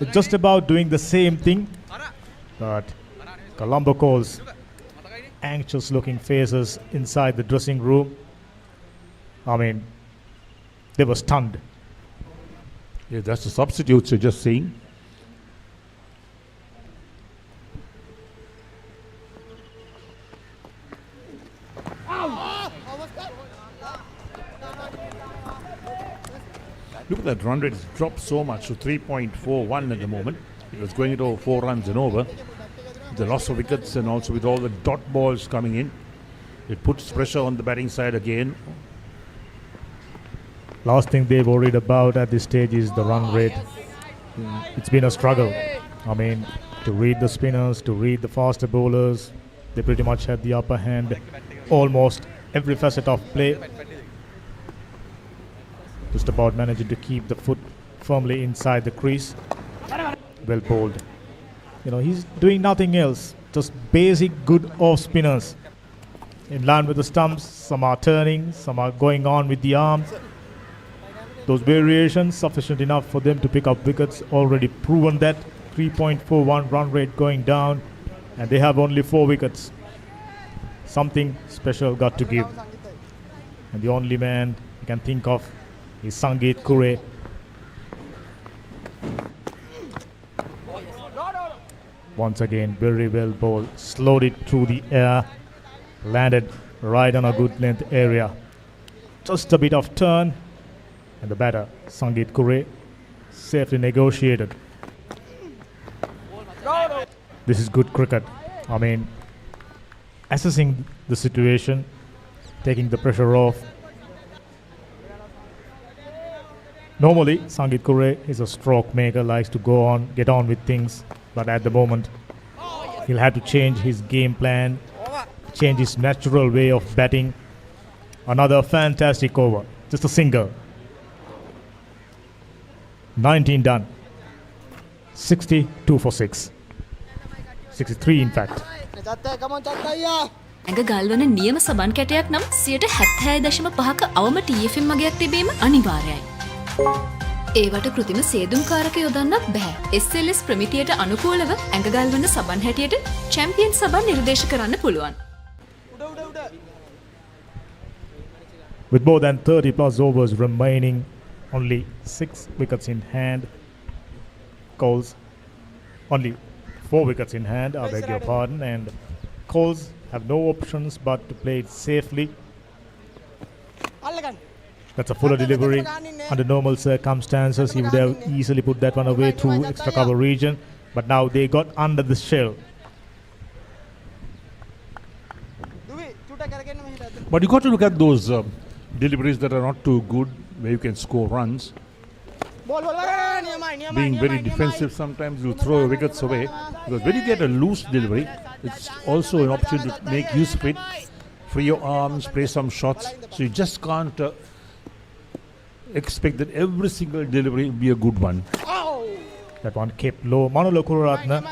It's just about doing the same thing. But Colombo Colts, anxious looking faces inside the dressing room. I mean, they were stunned. Yeah, that's the substitutes you're just seeing. Look at that run rate. It's dropped so much to 3.41 at the moment. It was going at over 4 runs and over. The loss of wickets and also with all the dot balls coming in, it puts pressure on the batting side again. Last thing they're worried about at this stage is the run rate. It's been a struggle. I mean, to read the spinners, to read the faster bowlers, they pretty much had the upper hand almost every facet of play. Just about managing to keep the foot firmly inside the crease. Well bowled. You know, he's doing nothing else. Just basic good off spinners. In line with the stumps, some are turning, some are going on with the arms. Those variations sufficient enough for them to pick up wickets. Already proven that. 3.41 run rate going down, and they have only 4 wickets. Something special got to give. And the only man you can think of is Sangeet Kure. Once again, very well bowled. Slowed it through the air. Landed right on a good length area. Just a bit of turn. And the batter, Sangeet Kure, safely negotiated. This is good cricket. I mean, assessing the situation, taking the pressure off. Normally, Sangeet Kure is a stroke maker, likes to go on, get on with things. But at the moment, he'll have to change his game plan, change his natural way of batting. Another fantastic over, just a single. 19 done. 62 for 6. 63 in fact. ඇඟ ගල්වන නියම සබන් කැටයක් නම් 76.5ක අවම TFM මගයක් තිබීම අනිවාර්යයි. ඒවට කෘතිම සේදුම්කාරක යොදන්නත් බෑ. SLS ප්‍රමිතියට අනුකූලව ඇඟ ගල්වන සබන් හැටියට චැම්පියන් සබන් නිර්දේශ කරන්න පුළුවන්. With more than 30 plus overs remaining, only 6 wickets in hand. Colts only 4 wickets in hand, I beg your pardon, and Colts have no options but to play it safely. That's a fuller delivery. Under normal circumstances, he would have easily put that one away through extra cover region, but now they got under the shell. But you got to look at those deliveries that are not too good, where you can score runs. Being very defensive, sometimes you throw your wickets away, because when you get a loose delivery, it's also an option to make use of it, free your arms, play some shots. So you just can't expect that every single delivery will be a good one. That one kept low. Manula Kururatne,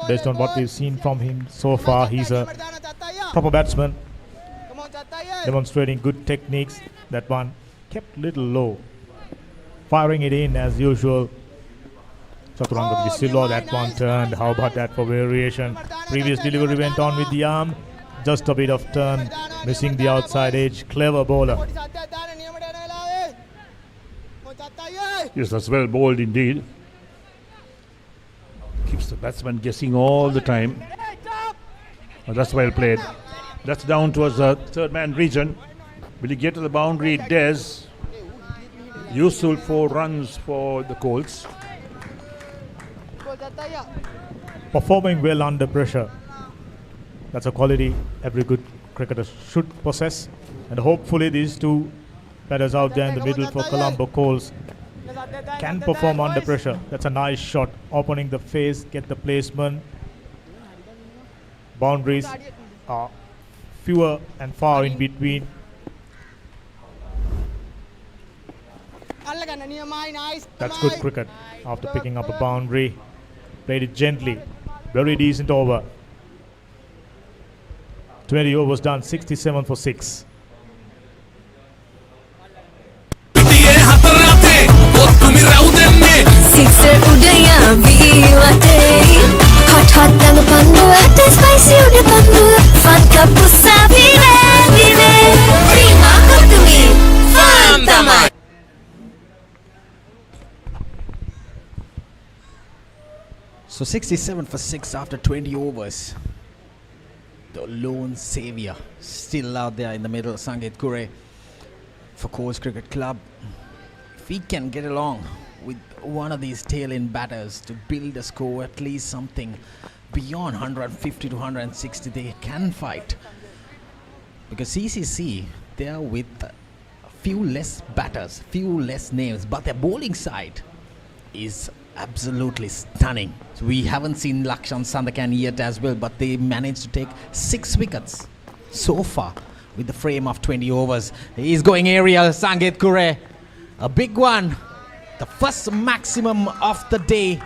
based on what we've seen from him so far, he's a proper batsman, demonstrating good techniques. That one kept little low, firing it in as usual. Chaturanga Visilo, that one turned. How about that for variation? Previous delivery went on with the arm. Just a bit of turn, missing the outside edge. Clever bowler. Yes, that's well bowled indeed. Keeps So batsman guessing all the time. Oh, that's well played. That's down towards the third man region. Will he get to the boundary? It does. Useful 4 runs for the Colts. Performing well under pressure. That's a quality every good cricketer should possess. And hopefully these two batters out there in the middle for Colombo Colts can perform under pressure. That's a nice shot. Opening the face, get the placement. Boundaries are fewer and far in between. That's good cricket after picking up a boundary. Played it gently. Very decent over. 20 overs done, 67 for 6. Sixer udaya viwate hot hot danga pandu ate spicy uda pandu fun cup usavi vive prima kutumi fun tamai. So 67 for 6 after 20 overs. The lone savior still out there in the middle, Sangeet Kure for Colts Cricket Club. If he can get along with one of these tail-end batters to build a score, at least something beyond 150 to 160, they can fight. Because CCC, they are with a few less batters, few less names, but their bowling side is absolutely stunning. So we haven't seen Lakshan Sandakan yet as well, but they managed to take 6 wickets so far with the frame of 20 overs. He's going aerial, Sangeet Kure. A big one. The first maximum of the day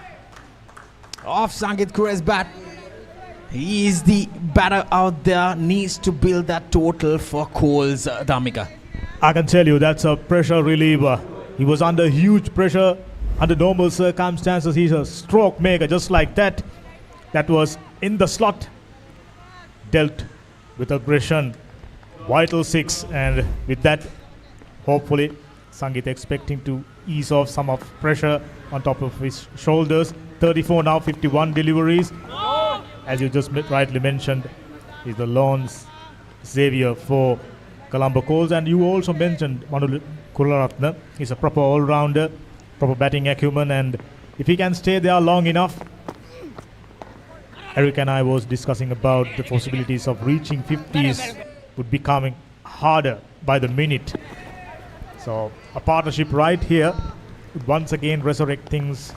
of Sangeet Kure's bat. He is the batter out there, needs to build that total for Colts, Dhamika. I can tell you that's a pressure reliever. He was under huge pressure. Under normal circumstances, he's a stroke maker just like that. That was in the slot. Dealt with aggression. Vital 6, and with that, hopefully, Sangeet expecting to ease off some of pressure on top of his shoulders. 34 now, 51 deliveries. As you just rightly mentioned, he's the lone savior for Colombo Colts. And you also mentioned Manu Kularatne. He's a proper all-rounder, proper batting acumen, and if he can stay there long enough, Eric and I was discussing about the possibilities of reaching 50s would be coming harder by the minute. So a partnership right here would once again resurrect things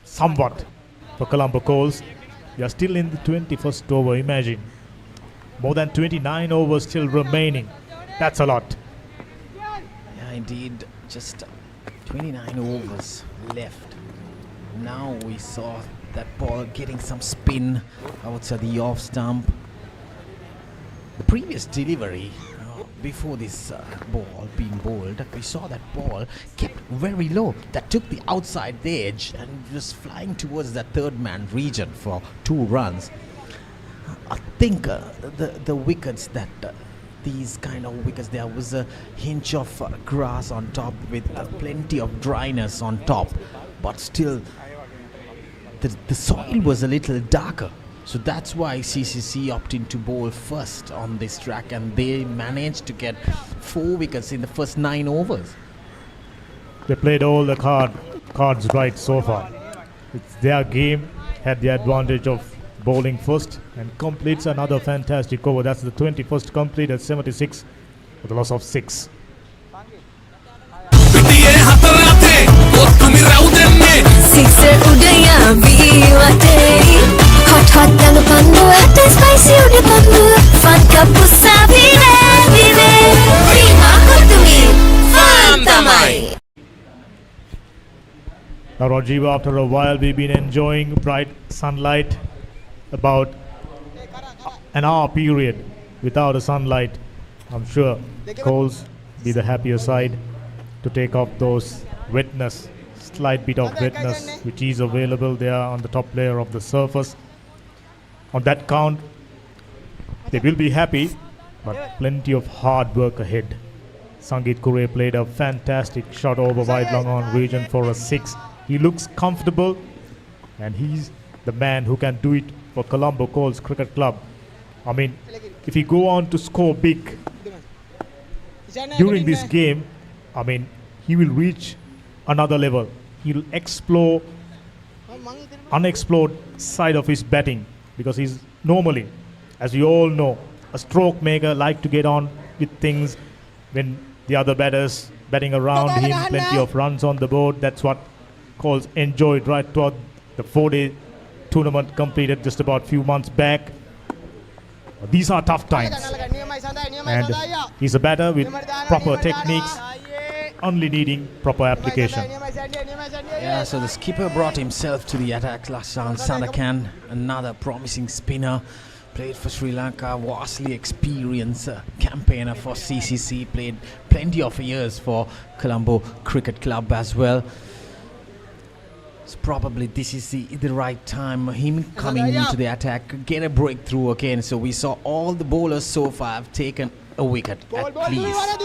somewhat for Colombo Colts. We are still in the 21st over, imagine. More than 29 overs still remaining. That's a lot. Yeah, indeed, just 29 overs left. Now we saw that ball getting some spin outside the off stump. The previous delivery before this ball being bowled, we saw that ball kept very low. That took the outside edge and was flying towards that third man region for 2 runs. I think the wickets that these kind of wickets, there was a hinge of grass on top with plenty of dryness on top, but still the soil was a little darker. So that's why CCC opted to bowl first on this track, and they managed to get 4 wickets in the first 9 overs. They played all the cards right so far. It's their game, had the advantage of bowling first, and completes another fantastic over. That's the 21st complete at 76 with a loss of 6. Sixer udaya viwate hot hot danga pandu ate spicy uda pandu fun cup usavi vive prima kutumi fun tamai. Now Rajiv, after a while we've been enjoying bright sunlight, about an hour period without the sunlight. I'm sure Colts be the happier side to take off those wetness, slight bit of wetness which is available there on the top layer of the surface. On that count, they will be happy, but plenty of hard work ahead. Sangeet Kure played a fantastic shot over wide long on region for a 6. He looks comfortable and he's the man who can do it for Colombo Colts Cricket Club. I mean, if he go on to score big during this game, I mean, he will reach another level. He'll explore unexplored side of his batting, because he's normally, as we all know, a stroke maker, like to get on with things when the other batters batting around him, plenty of runs on the board. That's what Colts enjoyed right throughout the 4-day tournament completed just about few months back. These are tough times, and he's a batter with proper techniques, only needing proper application. Yeah, so the skipper brought himself to the attack. Lashan Sandakan, another promising spinner, played for Sri Lanka, vastly experienced campaigner for CCC, played plenty of years for Colombo Cricket Club as well. So probably this is the right time, him coming into the attack, get a breakthrough again. So we saw all the bowlers so far have taken a wicket at least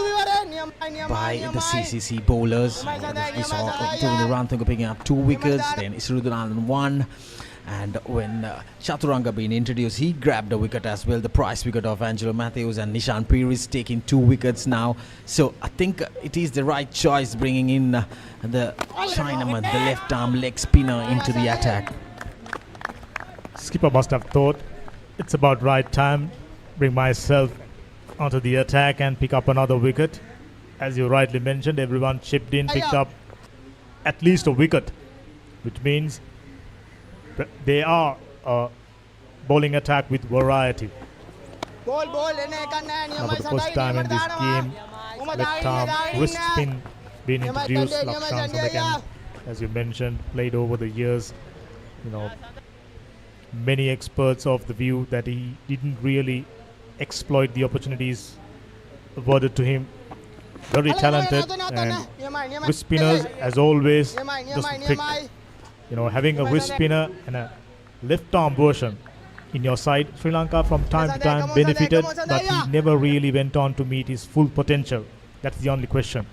by the CCC bowlers. We saw Tuvin Ranthunga picking up 2 wickets, then Isruddin 1. And when Chaturanga being introduced, he grabbed a wicket as well, the prize wicket of Angelo Matthews, and Nishan Piri taking 2 wickets now. So I think it is the right choice bringing in the Chinaman, the left arm leg spinner, into the attack. Skipper must have thought it's about right time, bring myself onto the attack and pick up another wicket. As you rightly mentioned, everyone chipped in, picked up at least a wicket, which means they are a bowling attack with variety. Now for the first time in this game, left arm wrist spin being introduced. Lakshan Sandakan, as you mentioned, played over the years. You know, many experts of the view that he didn't really exploit the opportunities awarded to him. Very talented, and wrist spinners, as always, just a trick. You know, having a wrist spinner and a left arm version in your side, Sri Lanka from time to time benefited, but he never really went on to meet his full potential. That's the only question.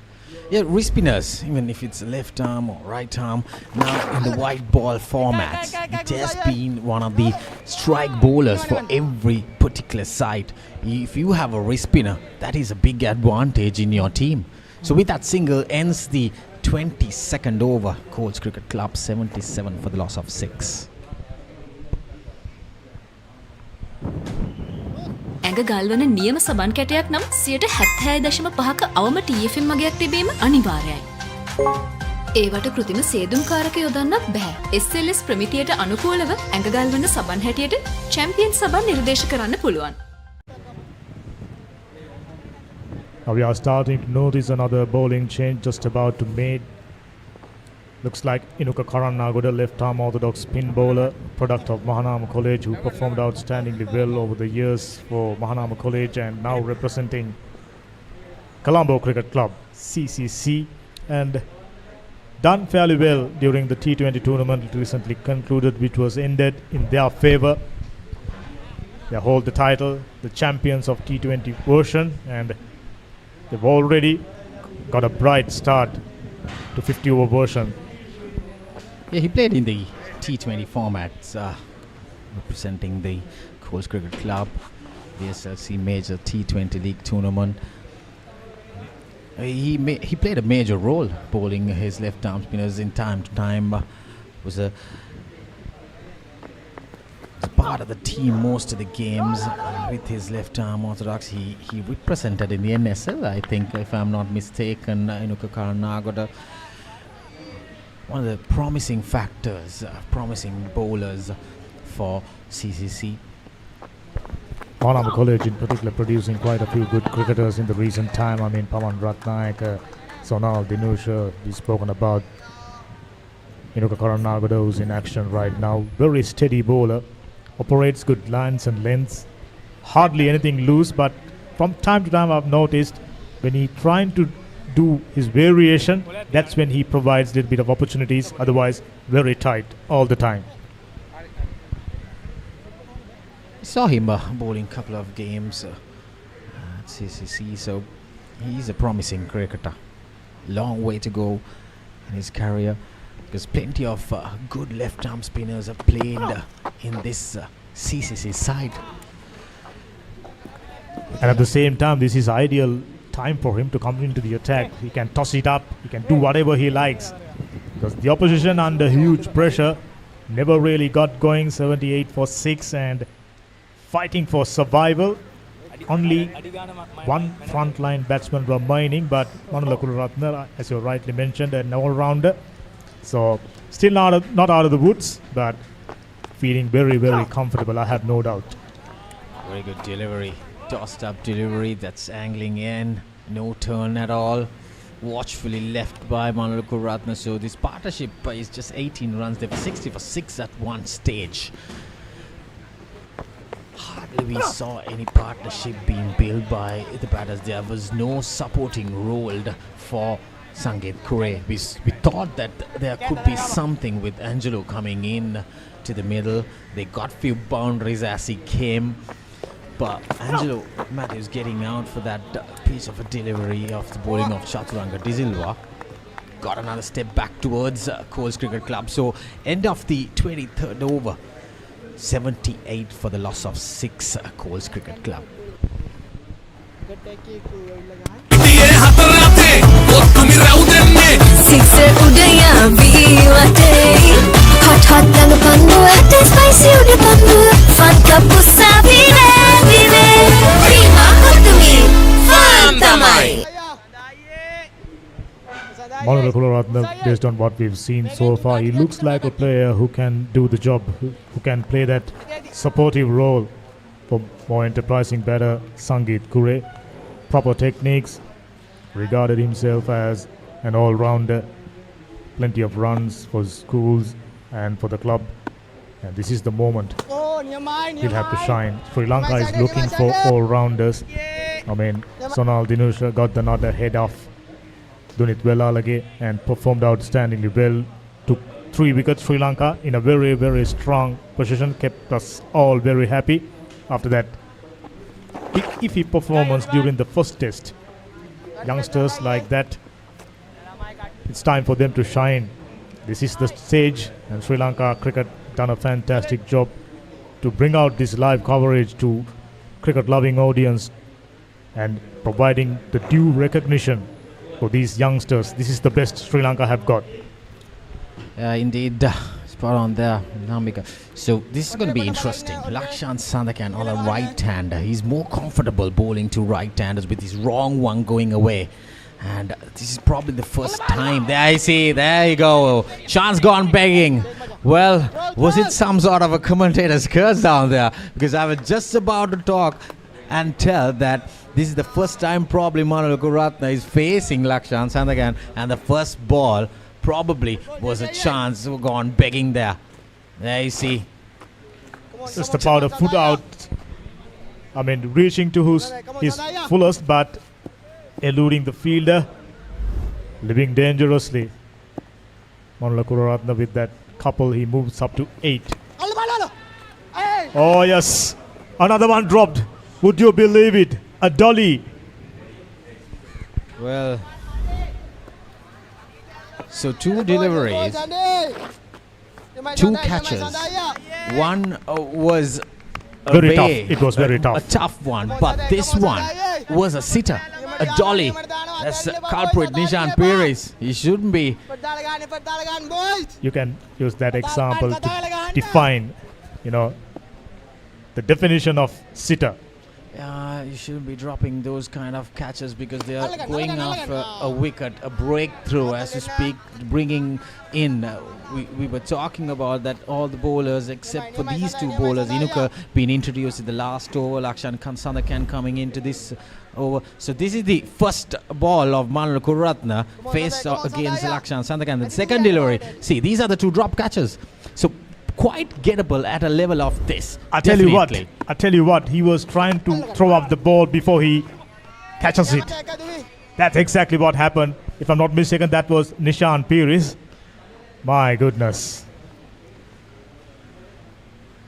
Yeah, wrist spinners, even if it's left arm or right arm, now in the white ball formats, it has been one of the strike bowlers for every particular side. If you have a wrist spinner, that is a big advantage in your team. So with that single ends the 22nd over. Colts Cricket Club 77 for the loss of 6. ඇඟ ගල්වන නියම සබන් කැටයක් නම් 76.5ක අවම TFM මගයක් තිබීම අනිවාර්යයි. ඒවට කෘතිම සේදුම්කාරක යොදන්නත් බෑ. SLS ප්‍රමිතියට අනුකූලව ඇඟ ගල්වන සබන් හැටියට චැම්පියන් සබන් නිර්දේශ කරන්න පුළුවන්. Now we are starting to notice another bowling change just about to made. Looks like Inuka Karannagoda, left-arm orthodox spin bowler, product of Mahanama College, who performed outstandingly well over the years for Mahanama College and now representing Colombo Cricket Club, CCC, and done fairly well during the T20 tournament recently concluded, which was ended in their favour. They hold the title, the champions of T20 version, and they've already got a bright start to 50-over version. Yeah, he played in the T20 formats, representing the Colts Cricket Club, the SLC Major T20 League tournament. He played a major role bowling his left-arm spinners in time to time. Was part of the team most of the games with his left-arm orthodox. He represented in the NSL, I think, if I'm not mistaken. Inuka Karannagoda, one of the promising factors, promising bowlers for CCC. Mahanama College in particular producing quite a few good cricketers in the recent time. I mean, Pawan Ratnaik, Sonal Dinusha, we've spoken about. Inuka Karannagoda, who's in action right now. Very steady bowler, operates good lines and lengths. Hardly anything loose, but from time to time I've noticed when he trying to do his variation, that's when he provides a little bit of opportunities. Otherwise, very tight all the time. Saw him bowling a couple of games at CCC, so he's a promising cricketer. Long way to go in his career. because plenty of good left-arm spinners have played in this CCC side. And at the same time, this is ideal time for him to come into the attack. He can toss it up, he can do whatever he likes. Because the opposition under huge pressure never really got going. 78 for 6 and fighting for survival. Only one frontline batsman remaining, but Manula Kularatne, as you rightly mentioned, an all-rounder. So still not out of the woods, but feeling very, very comfortable, I have no doubt. Very good delivery. Tossed up delivery, that's angling in. No turn at all. Watchfully left by Manula Kularatne. So this partnership is just 18 runs. They were 60 for 6 at one stage. Hardly we saw any partnership being built by the batters. There was no supporting role for Sangeet Kure. We thought that there could be something with Angelo coming in to the middle. They got few boundaries as he came. But Angelo Matthews getting out for that piece of a delivery of the bowling of Chaturanga Disilva. Got another step back towards Colts Cricket Club. So end of the 23rd over. 78 for the loss of 6 Colts Cricket Club. Sixer udaya viwate hot hot dang pandu ate spicy uda pandu fun cup usavire vive prima kutumi fun tamai. Manula Kularatne, based on what we've seen so far, he looks like a player who can do the job, who can play that supportive role for more enterprising batter Sangeet Kure. Proper techniques, regarded himself as an all-rounder, plenty of runs for schools and for the club, and this is the moment he'll have to shine. Sri Lanka is looking for all-rounders. I mean, Sonal Dinusha got the nod ahead of Dunit Velalage and performed outstandingly well. Took 3 wickets. Sri Lanka in a very, very strong position, kept us all very happy. After that iffy performance during the first test, youngsters like that, it's time for them to shine. This is the stage, and Sri Lanka cricket done a fantastic job to bring out this live coverage to cricket loving audience and providing the due recognition for these youngsters. This is the best Sri Lanka have got. Indeed, spot on there, Namika. So this is going to be interesting. Lakshan Sandakan on the right hand. He's more comfortable bowling to right-handers with his wrong one going away. And this is probably the first time. There I see, there you go. Chance gone begging. Well, was it some sort of a commentator's curse down there? Because I was just about to talk and tell that this is the first time probably Manula Kularatne is facing Lakshan Sandakan, and the first ball probably was a chance gone begging there. There you see. Just about a foot out. I mean, reaching to his fullest, but eluding the fielder, living dangerously. Manula Kularatne with that couple, he moves up to 8. Oh yes, another one dropped. Would you believe it? A dolly. Well, so 2 deliveries, 2 catches. One was Very tough. away, It was very tough. a tough one, but this one was a sitter, a dolly. That's culprit Nishan Pires. He shouldn't be. You can use that example to define, the definition of sitter. You shouldn't be dropping those kind of catches because they are going after a wicket, a breakthrough, as to speak, bringing in. We were talking about that all the bowlers except for these 2 bowlers, Inuka being introduced in the last over, Lakshan Sandakan coming into this over. So this is the first ball of Manula Kularatne faced against Lakshan Sandakan. The second delivery, see, these are the 2 drop catches. So quite gettable at a level of this. I tell you what, he was trying to throw up the ball before he catches it. That's exactly what happened. If I'm not mistaken, that was Nishan Pires. My goodness.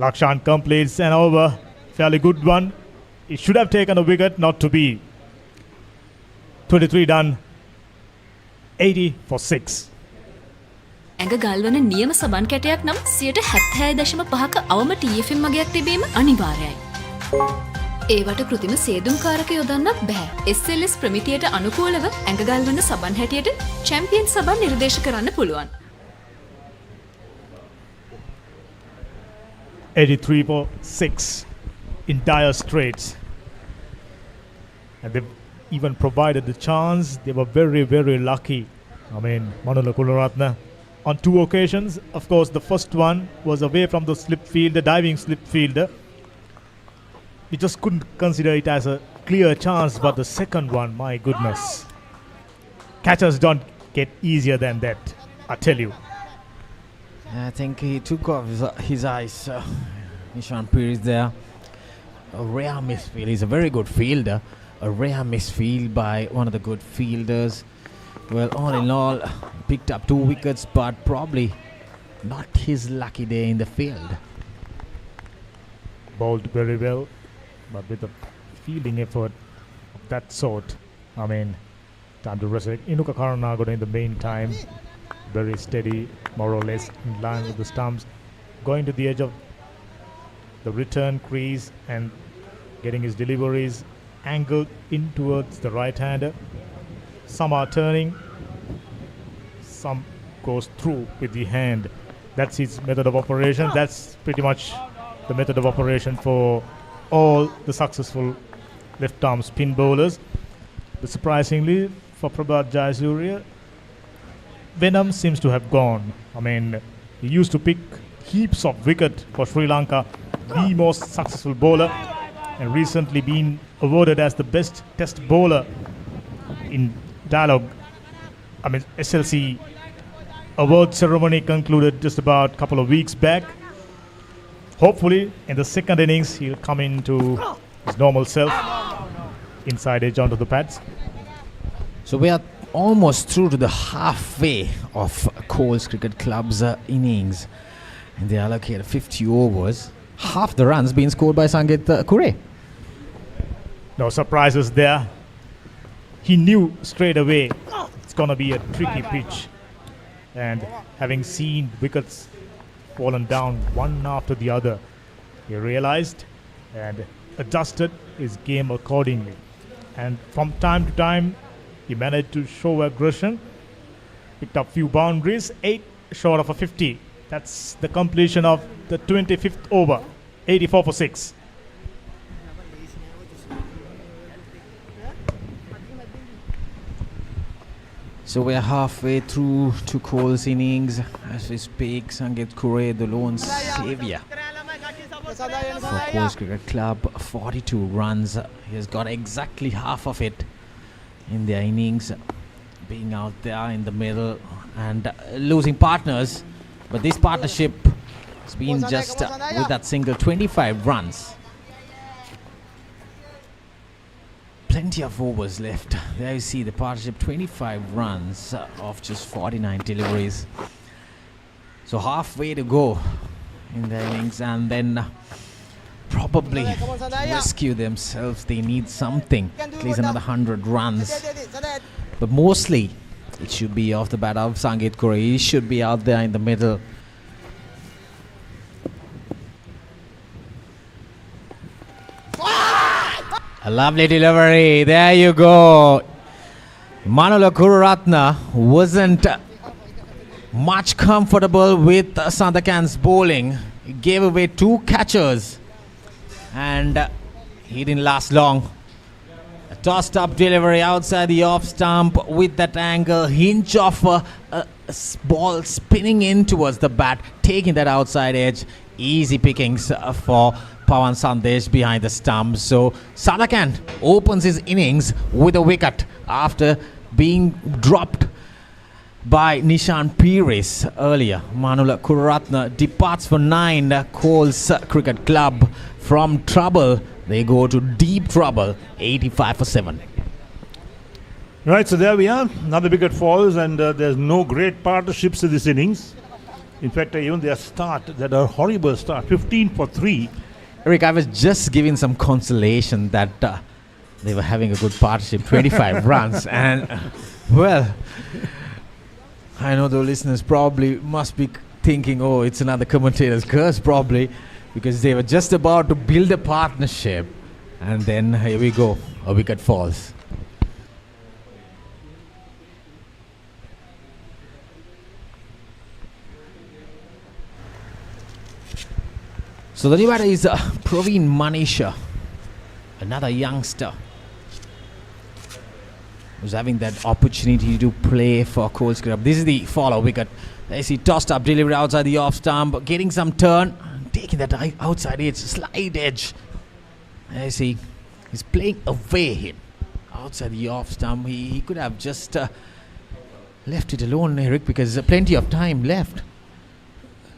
Lakshan completes an over. Fairly good one. He should have taken a wicket, not to be. 23 done. 80 for 6. ඇඟ ගල්වන නියම සබන් කැටයක් නම් 76.5ක අවම TFM මගයක් තිබීම අනිවාර්යයි. ඒවට කෘතිම සේදුම්කාරක යොදන්නත් බෑ. SLS ප්‍රමිතියට අනුකූලව ඇඟ ගල්වන සබන් හැටියට චැම්පියන් සබන් නිර්දේශ කරන්න පුළුවන්. 83 for 6 in dire straits. And they even provided the chance. They were very, very lucky. I mean, Manula Kularatna on 2 occasions. Of course, the first one was away from the slip fielder, diving slip fielder. We just couldn't consider it as a clear chance, but the second one, my goodness. Catchers don't get easier than that, I tell you. I think he took off his eyes. Nishan Pires there. A rare misfield. He's a very good fielder. A rare misfield by one of the good fielders. Well, all in all, picked up 2 wickets, but probably not his lucky day in the field. Bowled very well, but with a fielding effort of that sort, I mean, time to resurrect. Inuka Karanagoda in the meantime, very steady, more or less in line with the stumps, going to the edge of the return crease and getting his deliveries angled in towards the right-hander. Some are turning, some goes through with the hand. That's his method of operation. That's pretty much the method of operation for all the successful left-arm spin bowlers. But surprisingly, for Prabhat Jayasuriya, venom seems to have gone. I mean, he used to pick heaps of wicket for Sri Lanka, the most successful bowler, and recently been awarded as the best test bowler in dialogue. I mean, SLC award ceremony concluded just about a couple of weeks back. Hopefully, in the second innings, he'll come into his normal self, inside edge onto the pads. So we are almost through to the halfway of Colts Cricket Club's innings, and they allocated 50 overs. Half the runs being scored by Sangeet Kure. No surprises there. He knew straight away it's going to be a tricky pitch, and having seen wickets fallen down one after the other, he realized and adjusted his game accordingly. And from time to time, he managed to show aggression, picked up few boundaries, 8 short of a 50. That's the completion of the 25th over, 84 for 6. So we're halfway through to Cole's innings as we speak. Sangeet Kure, the lone savior for Colts Cricket Club, 42 runs. He has got exactly half of it in their innings, being out there in the middle and losing partners. But this partnership has been just with that single 25 runs. Plenty of overs left. There you see the partnership, 25 runs of just 49 deliveries. So halfway to go in their innings, and then probably rescue themselves. They need something, at least another 100 runs. But mostly it should be off the bat of Sangeet Kure. He should be out there in the middle. A lovely delivery. There you go. Manula Kururatna wasn't much comfortable with Sandakan's bowling. He gave away 2 catchers and he didn't last long. A tossed up delivery outside the off stump with that angle, hinge of a ball spinning in towards the bat, taking that outside edge. Easy pickings for Pawan Sandesh behind the stump. So Sandakan opens his innings with a wicket after being dropped by Nishan Pires earlier. Manula Kururatna departs for 9. Colts Cricket Club from trouble. They go to deep trouble, 85 for 7. Right, so there we are. Another wicket falls, and there's no great partnerships in this innings. In fact, even their start, that a horrible start, 15 for 3. Eric, I was just giving some consolation that they were having a good partnership, 25 runs. And, well, I know the listeners probably must be thinking, oh, it's another commentator's curse, probably, because they were just about to build a partnership, and then here we go, a wicket falls. So the new batter is Praveen Manisha, another youngster who's having that opportunity to play for Colts Cricket. This is the follow wicket. There he tossed up, delivery outside the off stump, getting some turn, taking that outside edge, slide edge. There you see, he's playing away him outside the off stump. He could have just left it alone, Eric, because there's plenty of time left.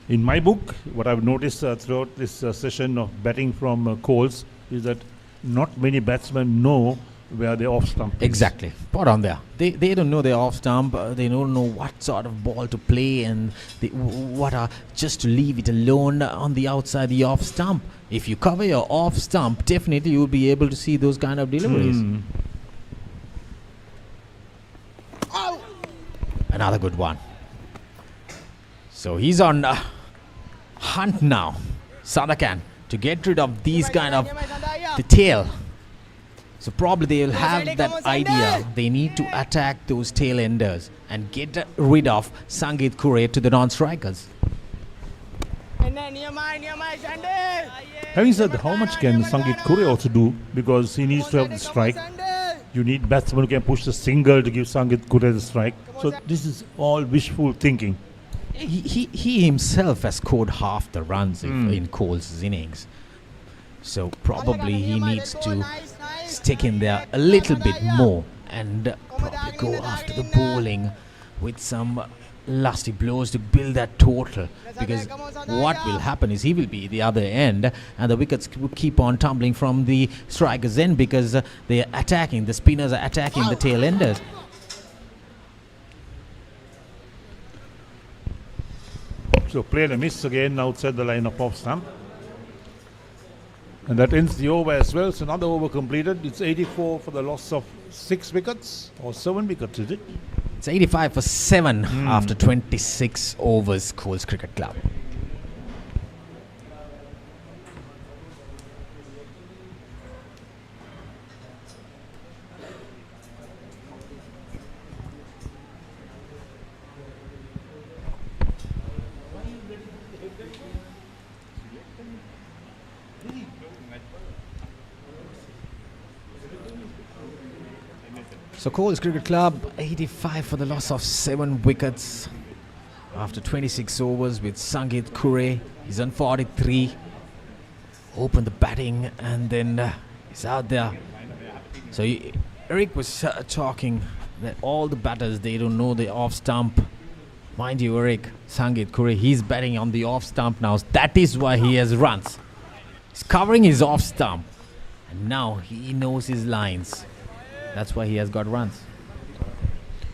In my book, what I've noticed throughout this session of batting from Colts is that not many batsmen know where the off stump is. Exactly. Spot on there. They don't know their off stump. They don't know what sort of ball to play and just to leave it alone on the outside the off stump. If you cover your off stump, definitely you'll be able to see those kind of deliveries. Another good one. So he's on hunt now, Sadakan, to get rid of these kind of the tail. So probably they will have that idea. They need to attack those tail enders and get rid of Sangeet Kure to the non-strikers. Having said that, how much can Sangeet Kure also do? Because he needs to have the strike. You need batsmen who can push the single to give Sangeet Kure the strike. So this is all wishful thinking. He himself has scored half the runs in Cole's innings. So probably he needs to stick in there a little bit more and probably go after the bowling with some lusty blows to build that total, because what will happen is he will be the other end and the wickets will keep on tumbling from the strikers' end because they are attacking, the spinners are attacking the tail enders. So played a miss again outside the line of off stump. And that ends the over as well. So another over completed. It's 84 for the loss of 6 wickets or 7 wickets, is it? It's 85 for 7 after 26 overs, Colts Cricket Club. So Colts Cricket Club, 85 for the loss of 7 wickets after 26 overs with Sangeet Kure. He's on 43. Opened the batting and then he's out there. So Eric was talking that all the batters, they don't know the off stump. Mind you, Eric, Sangeet Kure, he's batting on the off stump now. That is why he has runs. He's covering his off stump. And now he knows his lines. That's why he has got runs.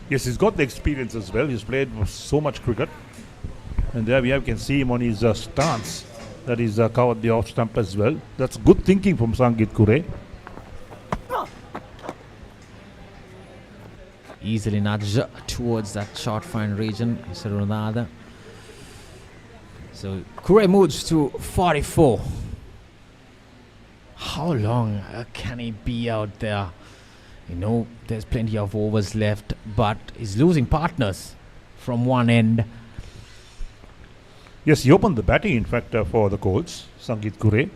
Yes, he's got the experience as well. He's played so much cricket. And there we can see him on his stance. That is covered the off stump as well. That's good thinking from Sangeet Kure. Easily nudged towards that short fine region. So Kure moves to 44. How long can he be out there? You know, there's plenty of overs left, but he's losing partners from one end. Yes, he opened the batting, in fact, for the Colts, Sangeet Kure.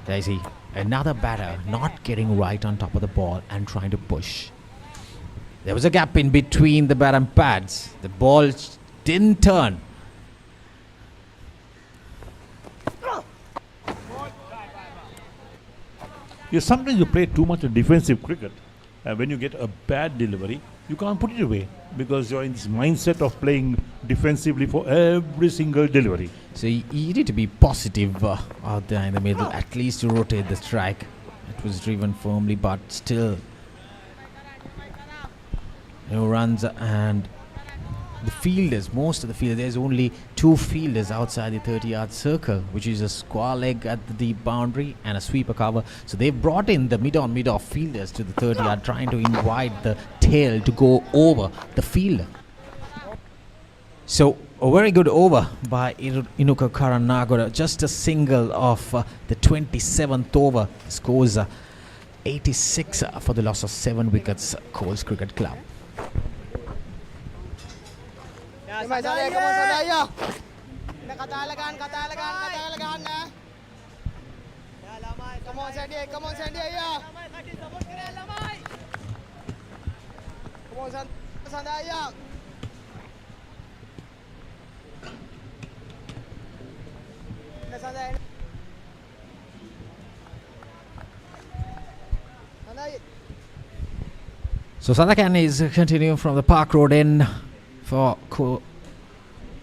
There you see, another batter not getting right on top of the ball and trying to push. There was a gap in between the bat and pads. The ball didn't turn. Yes, sometimes you play too much of defensive cricket, and when you get a bad delivery, you can't put it away because you're in this mindset of playing defensively for every single delivery. So you need to be positive out there in the middle, at least to rotate the strike. It was driven firmly, but still no runs, and the fielders, most of the fielders, there's only 2 fielders outside the 30-yard circle, which is a square leg at the deep boundary and a sweeper cover. So they've brought in the mid-off fielders to the 30-yard, trying to invite the tail to go over the fielder. So a very good over by Inuka Karanagora. Just a single of the 27th over. Scores 86 for the loss of 7 wickets. Colts Cricket Club. So Sandakan is continuing from the Park Road end for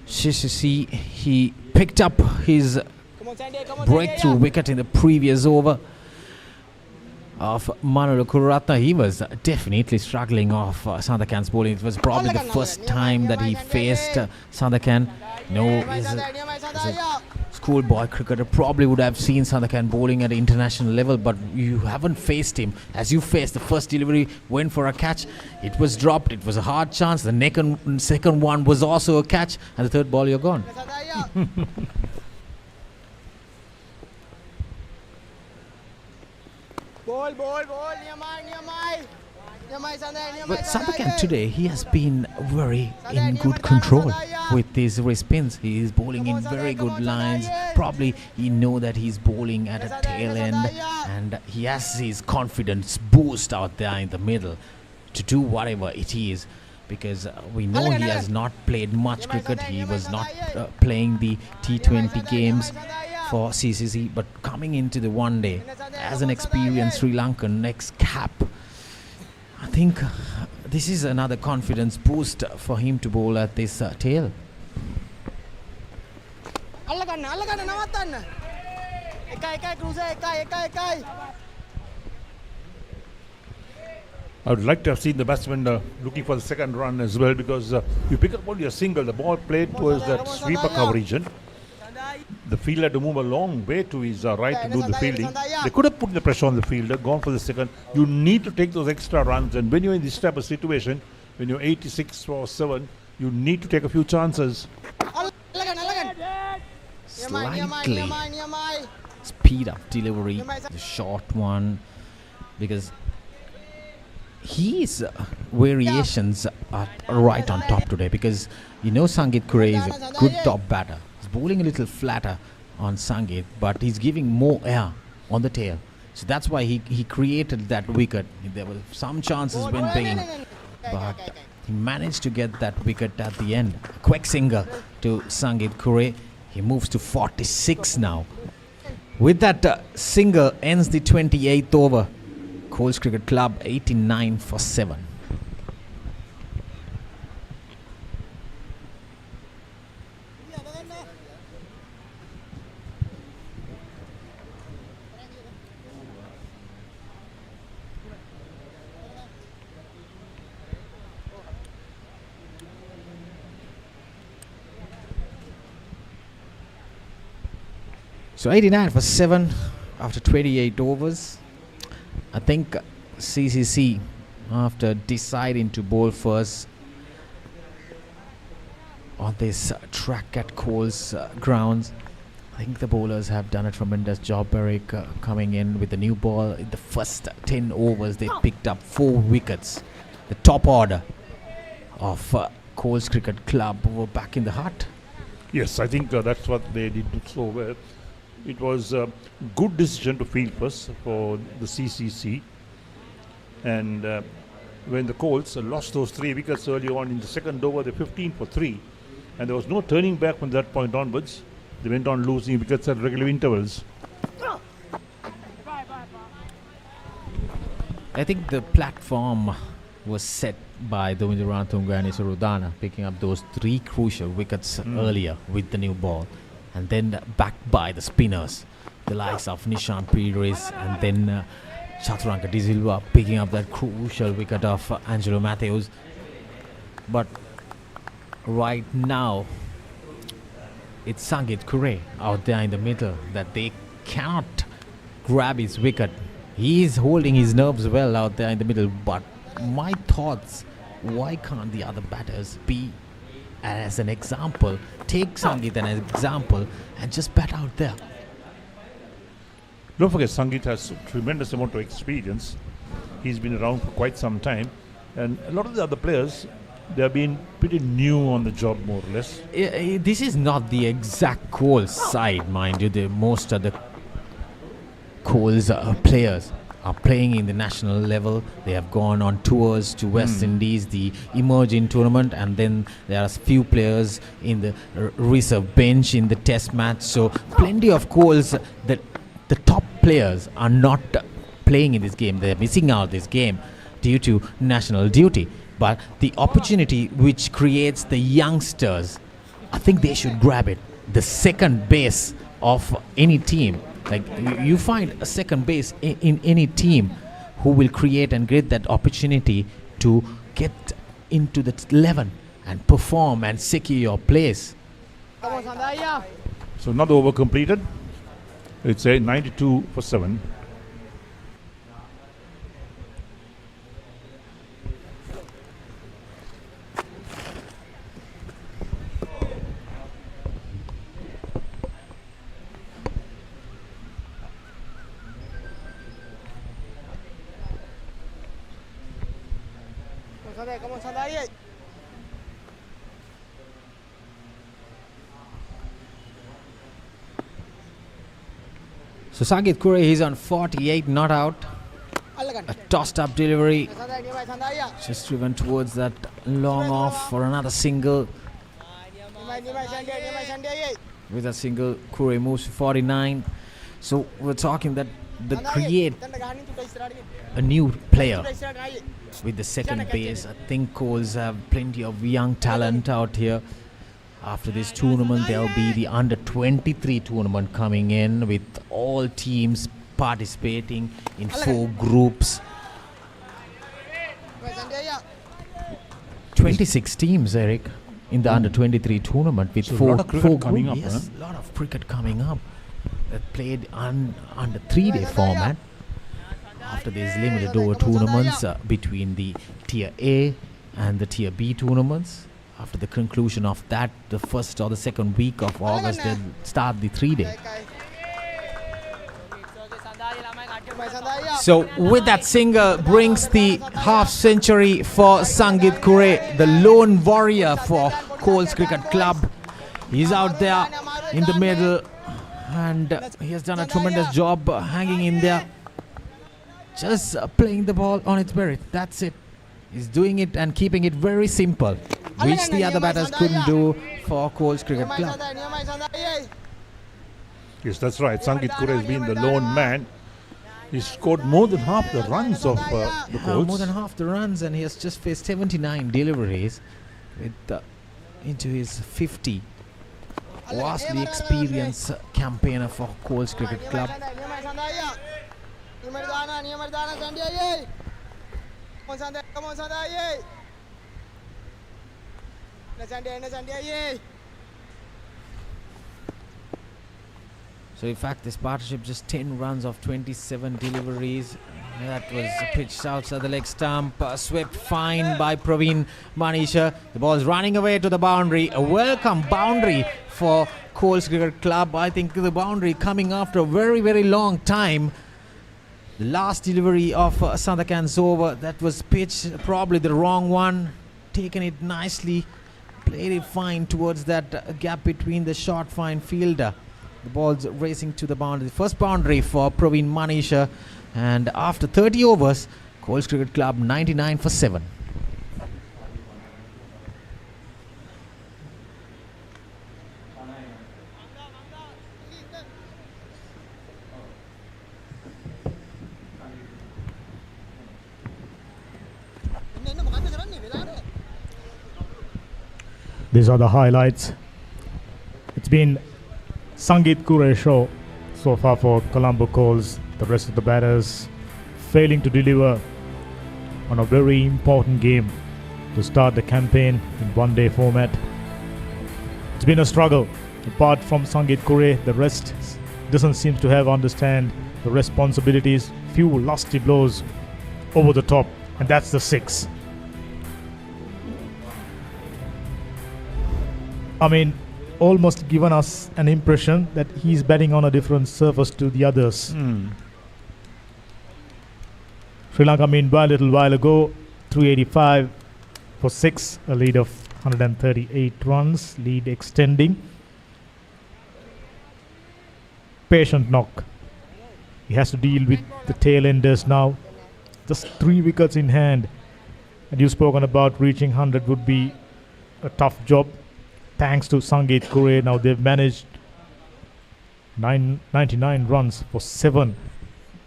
CCC. He picked up his breakthrough wicket in the previous over of Manu Kuratna. He was definitely struggling off Sandakan's bowling. It was probably the first time that he faced Sandakan. He's a schoolboy cricketer, probably would have seen Sandakan bowling at international level, but you haven't faced him. As you faced, the first delivery went for a catch. It was dropped. It was a hard chance. The second one was also a catch, and the third ball, you're gone. But Sandakan today, he has been very in good control with his wrist spins. He is bowling in very good lines. Probably he know that he's bowling at a tail end, and he has his confidence boost out there in the middle to do whatever it is, because we know he has not played much cricket. He was not playing the T20 games for CCC, but coming into the one day as an experienced Sri Lankan ex-cap, I think this is another confidence boost for him to bowl at this tail. I would like to have seen the batsman looking for the second run as well, because you pick up only a single. The ball played towards that sweeper cover region. The fielder had to move a long way to his right to do the fielding. They could have put the pressure on the fielder, gone for the second. You need to take those extra runs, and when you're in this type of situation, when you're 86 for 7, you need to take a few chances. Slightly speed up delivery, the short one, because his variations are right on top today, because Sangeet Kure is a good top batter. He's bowling a little flatter on Sangeet, but he's giving more air on the tail. So that's why he created that wicket. There were some chances when playing, but he managed to get that wicket at the end. A quick single to Sangeet Kure. He moves to 46 now. With that single ends the 28th over. Colts Cricket Club 89 for 7. So 89 for 7 after 28 overs. I think CCC, after deciding to bowl first on this track at Coles grounds, I think the bowlers have done a tremendous job. Eric coming in with the new ball. In the first 10 overs, they picked up 4 wickets. The top order of Coles Cricket Club were back in the hut. Yes, I think that's what they did so well. It was a good decision to field first for the CCC. And when the Colts lost those 3 wickets early on in the second over, they 15 for 3. And there was no turning back from that point onwards. They went on losing wickets at regular intervals. I think the platform was set by Dominduran Tunga and Isurudana, picking up those 3 crucial wickets earlier with the new ball. And then backed by the spinners, the likes of Nishan Pires, and then Chaturanga De Silva picking up that crucial wicket of Angelo Matthews. But right now it's Sangeet Kure out there in the middle that they cannot grab his wicket. He is holding his nerves well out there in the middle, but my thoughts, why can't the other batters be as an example, take Sangeet as an example and just bat out there? Don't forget, Sangeet has tremendous amount of experience. He's been around for quite some time, and a lot of the other players, they have been pretty new on the job, more or less. This is not the exact Colts side, mind you. Most of the Colts players are playing in the national level. They have gone on tours to West Indies, the emerging tournament, and then there are few players in the reserve bench in the test match. So plenty of Colts, the top players are not playing in this game. They are missing out this game due to national duty. But the opportunity which creates the youngsters, I think they should grab it. The second base of any team, like you find a second base in any team who will create and get that opportunity to get into the 11 and perform and secure your place. So another over completed. It's a 92 for 7. So Sangeet Kure, he's on 48, not out. A tossed up delivery, just driven towards that long off for another single. With a single, Kure moves to 49. So we're talking that they create a new player with the second base. I think Colts have plenty of young talent out here. After this tournament, there will be the under 23 tournament coming in with all teams participating in 4 groups. 26 teams, Eric, in the under 23 tournament with So four lot of cricket groups. coming up, Yes, a lot of cricket coming up. That played under 3-day format. After these limited over tournaments between the Tier A and the Tier B tournaments. After the conclusion of that, the first or the second week of August, they'll start the 3-day. So with that single brings the half century for Sangeet Kure, the lone warrior for Colts Cricket Club. He's out there in the middle and he has done a tremendous job hanging in there. Just playing the ball on its merit. That's it. He's doing it and keeping it very simple, which the other batters couldn't do for Colts Cricket Club. Yes, that's right. Sangeet Kure has been the lone man. He scored more than half the runs of the Colts. More than half the runs, and he has just faced 79 deliveries with into his 50. Vastly experienced campaigner for Colts Cricket Club. So in fact this partnership just 10 runs of 27 deliveries. That was pitched outside the leg stump, swept fine by Praveen Manisha. The ball is running away to the boundary. A welcome boundary for Colts Cricket Club. I think the boundary coming after a very, very long time. The last delivery of Sandakan's over, that was pitched, probably the wrong one. Taken it nicely, played it fine towards that gap between the short fine fielder. The ball's racing to the boundary. The first boundary for Praveen Manisha. And after 30 overs, Colts Cricket Club 99 for 7. These are the highlights. It's been Sangeet Kure show so far for Colombo Colts. The rest of the batters failing to deliver on a very important game to start the campaign in one-day format. It's been a struggle. Apart from Sangeet Kure, the rest doesn't seem to have understand the responsibilities. Few lusty blows over the top, and that's the 6. I mean, almost given us an impression that he's batting on a different surface to the others. Sri Lanka, meanwhile, a little while ago, 385 for 6, a lead of 138 runs, lead extending. Patient knock. He has to deal with the tail enders now. Just 3 wickets in hand. And you've spoken about reaching 100 would be a tough job. Thanks to Sangeet Kure, now they've managed 99 runs for 7.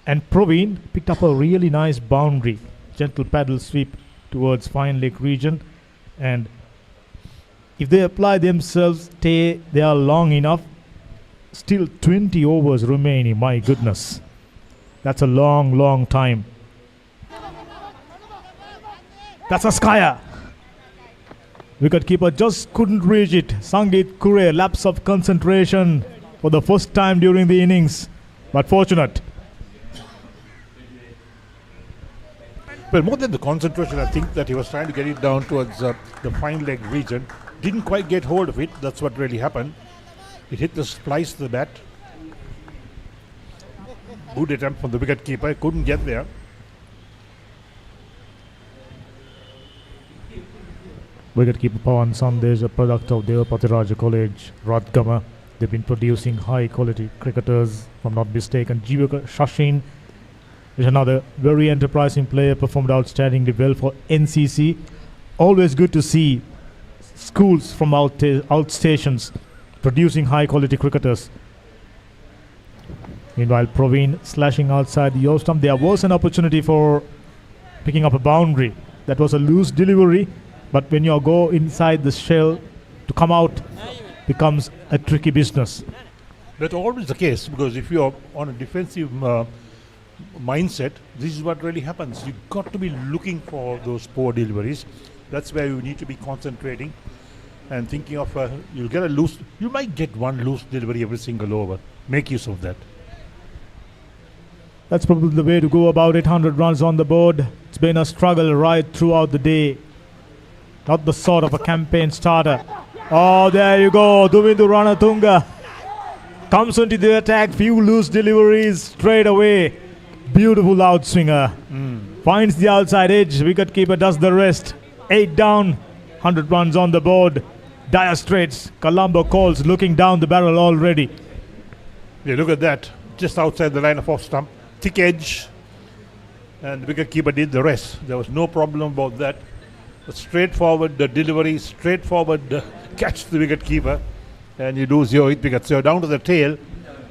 And Praveen picked up a really nice boundary. Gentle paddle sweep towards fine leg region. And if they apply themselves, they are long enough. Still 20 overs remaining, my goodness. That's a long, long time. That's a skyer. Wicketkeeper just couldn't reach it. Sangeet Kure, lapse of concentration for the first time during the innings. But fortunate. Well, more than the concentration, I think that he was trying to get it down towards the fine leg region. Didn't quite get hold of it. That's what really happened. It hit the splice of the bat. Good attempt from the wicketkeeper. Couldn't get there. Wicketkeeper Pawan Sandesh, a product of Devapati Raja College, Radgama. They've been producing high quality cricketers, if I'm not mistaken. Jivaka Shashin is another very enterprising player, performed outstandingly well for NCC. Always good to see schools from outstations producing high quality cricketers. Meanwhile, Praveen slashing outside the off stump. There was an opportunity for picking up a boundary. That was a loose delivery, but when you go inside the shell, to come out becomes a tricky business. That's always the case, because if you're on a defensive mindset, this is what really happens. You've got to be looking for those poor deliveries. That's where you need to be concentrating and thinking of you'll get a loose. You might get one loose delivery every single over. Make use of that. That's probably the way to go about it. 100 runs on the board. It's been a struggle right throughout the day. Not the sort of a campaign starter. Oh, there you go. Duvindu Ranatunga comes into the attack. Few loose deliveries straight away. Beautiful outswinger. Finds the outside edge. Wicketkeeper does the rest. 8 down. 100 runs on the board. Dire straits. Colombo calls, looking down the barrel already. Yeah, look at that. Just outside the line of off stump. Thick edge. And the wicketkeeper did the rest. There was no problem about that. Straightforward the delivery, straightforward catch the wicketkeeper, and you lose your 8 wickets. So you're down to the tail,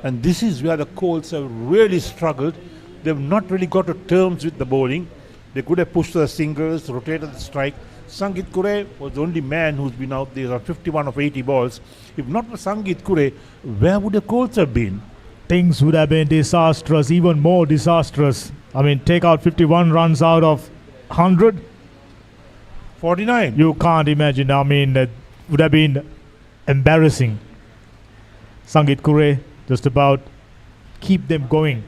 and this is where the Colts have really struggled. They've not really got to terms with the bowling. They could have pushed the singles, rotated the strike. Sangeet Kure was the only man who's been out there on 51 of 80 balls. If not for Sangeet Kure, where would the Colts have been? Things would have been disastrous, even more disastrous. I mean, take out 51 runs out of 100. 49. You can't imagine. I mean, that would have been embarrassing. Sangeet Kure just about keep them going,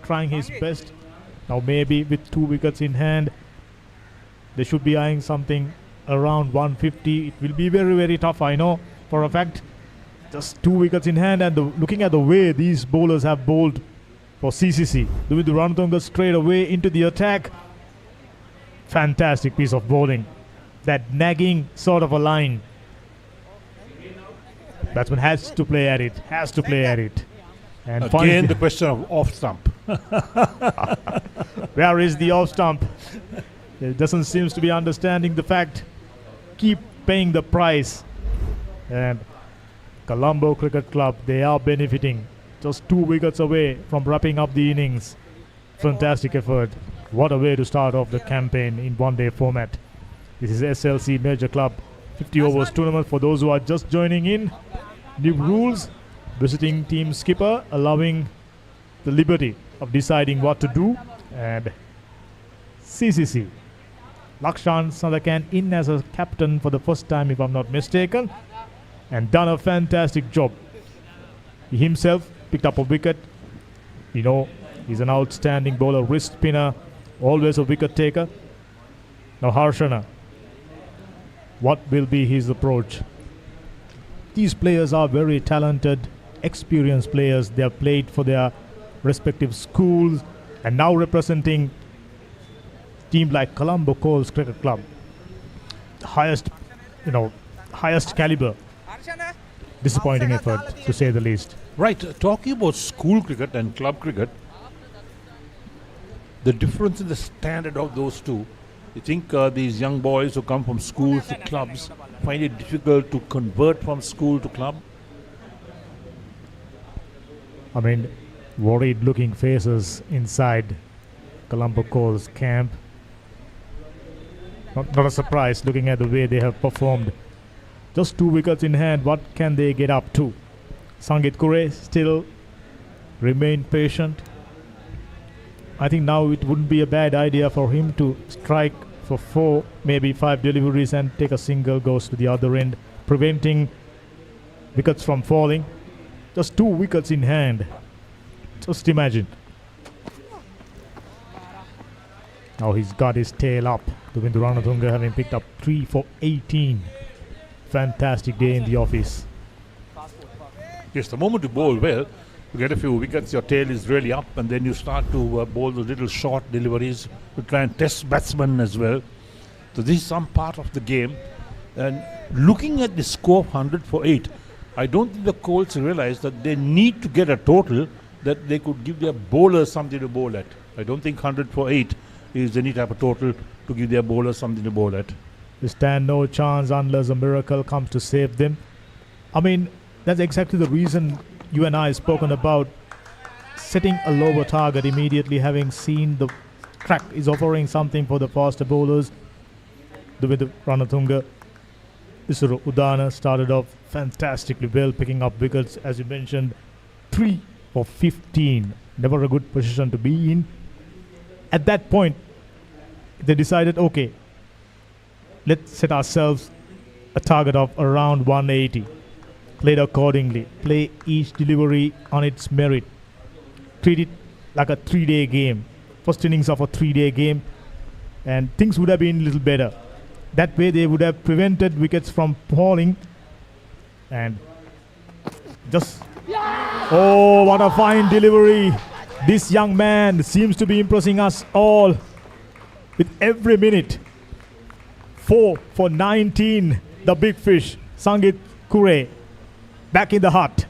trying his best. Now maybe with 2 wickets in hand, they should be eyeing something around 150. It will be very, very tough, I know for a fact. Just 2 wickets in hand, and looking at the way these bowlers have bowled for CCC. With the Ranatunga straight away into the attack. Fantastic piece of bowling. That nagging sort of a line. Batsman has to play at it. Has to play at it. And again, the question of off stump. Where is the off stump? It doesn't seem to be understanding the fact. Keep paying the price. And Colombo Cricket Club, they are benefiting. Just 2 wickets away from wrapping up the innings. Fantastic effort. What a way to start off the campaign in one-day format. This is SLC Major Club 50 overs tournament for those who are just joining in. New rules, visiting team skipper allowing the liberty of deciding what to do. And CCC, Lakshan Sadakan in as a captain for the first time, if I'm not mistaken. and done a fantastic job. He himself picked up a wicket. You know, he's an outstanding bowler, wrist spinner, always a wicket taker. Now Harshana, what will be his approach? These players are very talented, experienced players. They have played for their respective schools and now representing team like Colombo Colts Cricket Club. Highest caliber. Disappointing effort, to say the least. Right, talking about school cricket and club cricket, the difference in the standard of those two, you think these young boys who come from schools to clubs find it difficult to convert from school to club? I mean, worried looking faces inside Colombo Colts camp. Not a surprise looking at the way they have performed. Just 2 wickets in hand, what can they get up to? Sangit Kure still remain patient. I think now it wouldn't be a bad idea for him to strike for 4, maybe 5 deliveries and take a single goes to the other end, preventing wickets from falling. Just 2 wickets in hand. Just imagine. Now he's got his tail up. Dubindu Ranatunga having picked up 3 for 18. Fantastic day in the office. Yes, the moment you bowl well, you get a few wickets, your tail is really up, and then you start to bowl the little short deliveries to try and test batsmen as well. So this is some part of the game. And looking at the score of 100 for 8, I don't think the Colts realize that they need to get a total that they could give their bowlers something to bowl at. I don't think 100 for 8 is any type of total to give their bowlers something to bowl at. They stand no chance unless a miracle comes to save them. I mean, that's exactly the reason you and I have spoken about setting a lower target immediately, having seen the track is offering something for the faster bowlers. With the Ranatunga, Isuru Udana started off fantastically well, picking up wickets, as you mentioned, 3 for 15. Never a good position to be in. At that point, they decided, okay, let's set ourselves a target of around 180. Played accordingly. Play each delivery on its merit. Treat it like a 3-day game. First innings of a 3-day game. And things would have been a little better. That way they would have prevented wickets from falling. And just... Oh, what a fine delivery. This young man seems to be impressing us all with every minute. 4 for 19. The big fish. Sangit Kure. Back in the hut.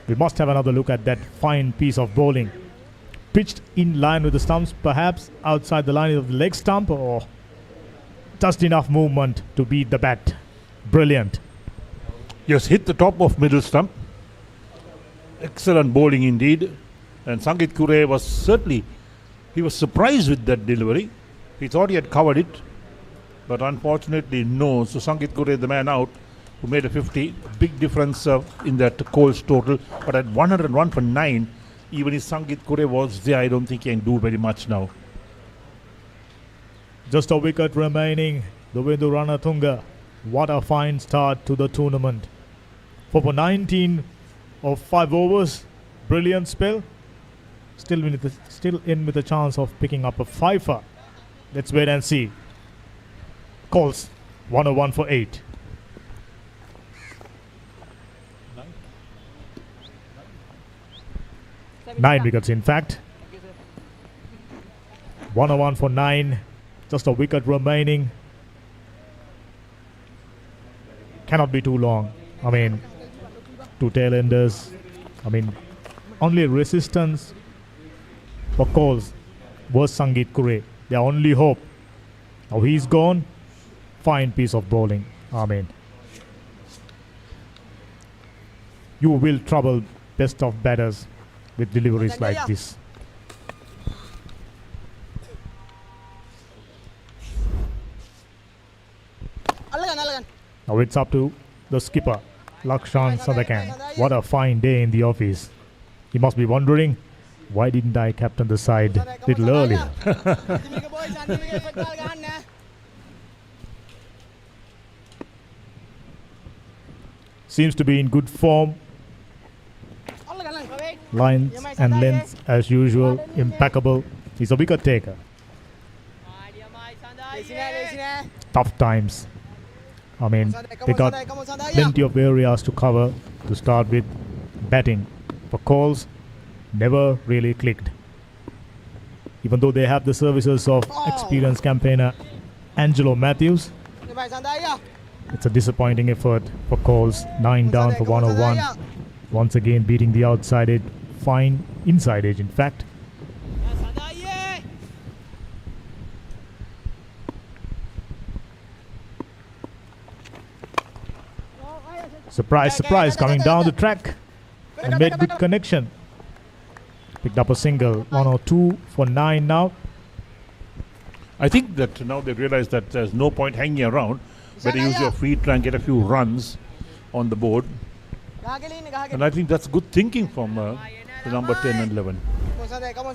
We must have another look at that fine piece of bowling. Pitched in line with the stumps, perhaps outside the line of the leg stump, or just enough movement to beat the bat. Brilliant. Yes, hit the top of middle stump. Excellent bowling indeed. And Sangit Kure was certainly, he was surprised with that delivery. He thought he had covered it, but unfortunately no. So Sangit Kure, the man out, who made a 50, big difference in that Colts total. But at 101 for 9, even if Sangit Kure was there, I don't think he can do very much now. Just a wicket remaining. Dubindu Ranatunga. What a fine start to the tournament. 4 for 19 of 5 overs. Brilliant spell. Still in with a chance of picking up a fifer. Let's wait and see. Colts 101 for 8. 9 wickets in fact. 101 for 9. Just a wicket remaining. Cannot be too long. I mean, 2 tail-enders. I mean, only resistance for Colts was Sangit Kure. Their only hope. Now he's gone. Fine piece of bowling. I mean, you will trouble best of batters with deliveries like this. Now it's up to the skipper, Lakshan Sadakan. What a fine day in the office. He must be wondering, why didn't I captain the side a little earlier? seems to be in good form. Lines and lengths as usual, impeccable. He's a wicket taker. Tough times. I mean, they got plenty of areas to cover to start with. Batting for Colts never really clicked. Even though they have the services of experienced campaigner Angelo Matthews, it's a disappointing effort for Colts. 9 down for 101. Once again beating the outside edge, fine inside edge in fact. Surprise, surprise, coming down the track and made good connection. Picked up a single, 102 for 9 now. I think that now they realize that there's no point hanging around. Better use your feet, try and get a few runs on the board. And I think that's good thinking from the number 10 and 11.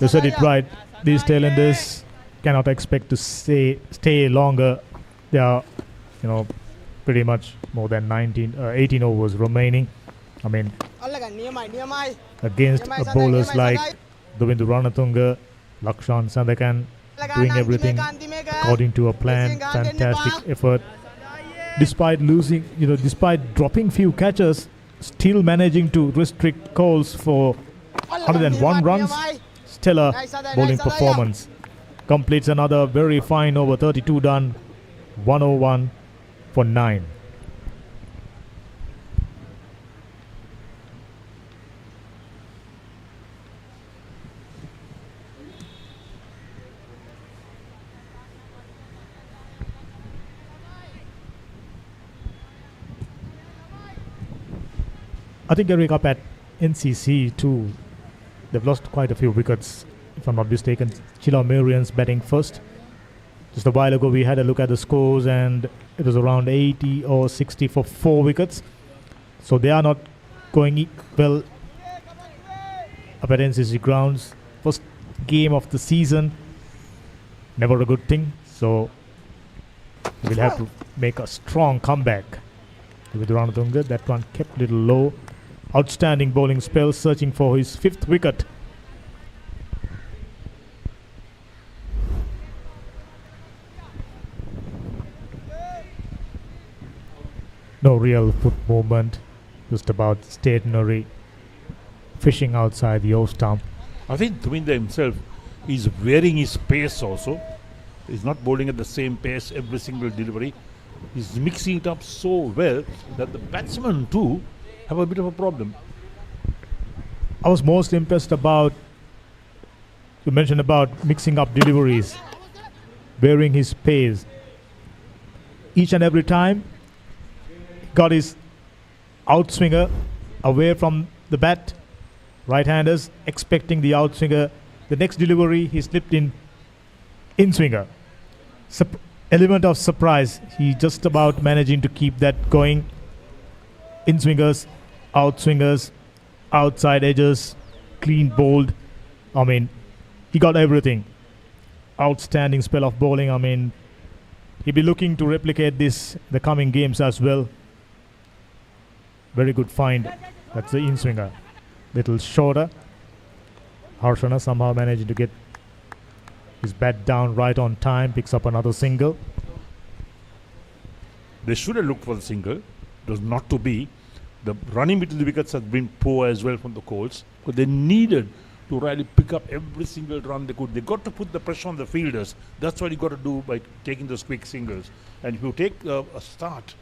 You said it right. These tailenders cannot expect to stay longer. They are, pretty much more than 18 overs remaining. I mean, against bowlers like Devindu Ranatunga, Lakshan Sandakan, doing everything according to a plan. Fantastic effort. Despite losing, despite dropping few catches, still managing to restrict Colts for 101 runs. Stellar bowling performance. Completes another very fine over, 32 done, 101 for 9. I think getting up at NCC too, they've lost quite a few wickets, if I'm not mistaken. Chila Marian's batting first. Just a while ago we had a look at the scores and it was around 80 or 60 for 4 wickets. So they are not going well up at NCC grounds. First game of the season, never a good thing. So we'll have to make a strong comeback with Ranatunga. That one kept a little low. Outstanding bowling spell, searching for his 5th wicket. No real foot movement, just about stationary, fishing outside the off stump. I think Devindu himself is varying his pace also. He's not bowling at the same pace every single delivery. He's mixing it up so well that the batsmen too have a bit of a problem. I was most impressed about, you mentioned about mixing up deliveries, varying his pace. Each and every time, he got his outswinger away from the bat. Right-handers expecting the outswinger. The next delivery, he slipped in swinger. Element of surprise. He just about managing to keep that going. In swingers, outswingers, outside edges, clean bowled. I mean, he got everything. Outstanding spell of bowling. I mean, he'll be looking to replicate this the coming games as well. Very good find. That's the in swinger. Little shorter. Harshana somehow managing to get his bat down right on time. Picks up another single. They should have looked for the single. It was not to be. The running between the wickets has been poor as well from the Colts, because they needed to really pick up every single run they could. They got to put the pressure on the fielders. That's what you got to do by taking those quick singles. And if you take a start,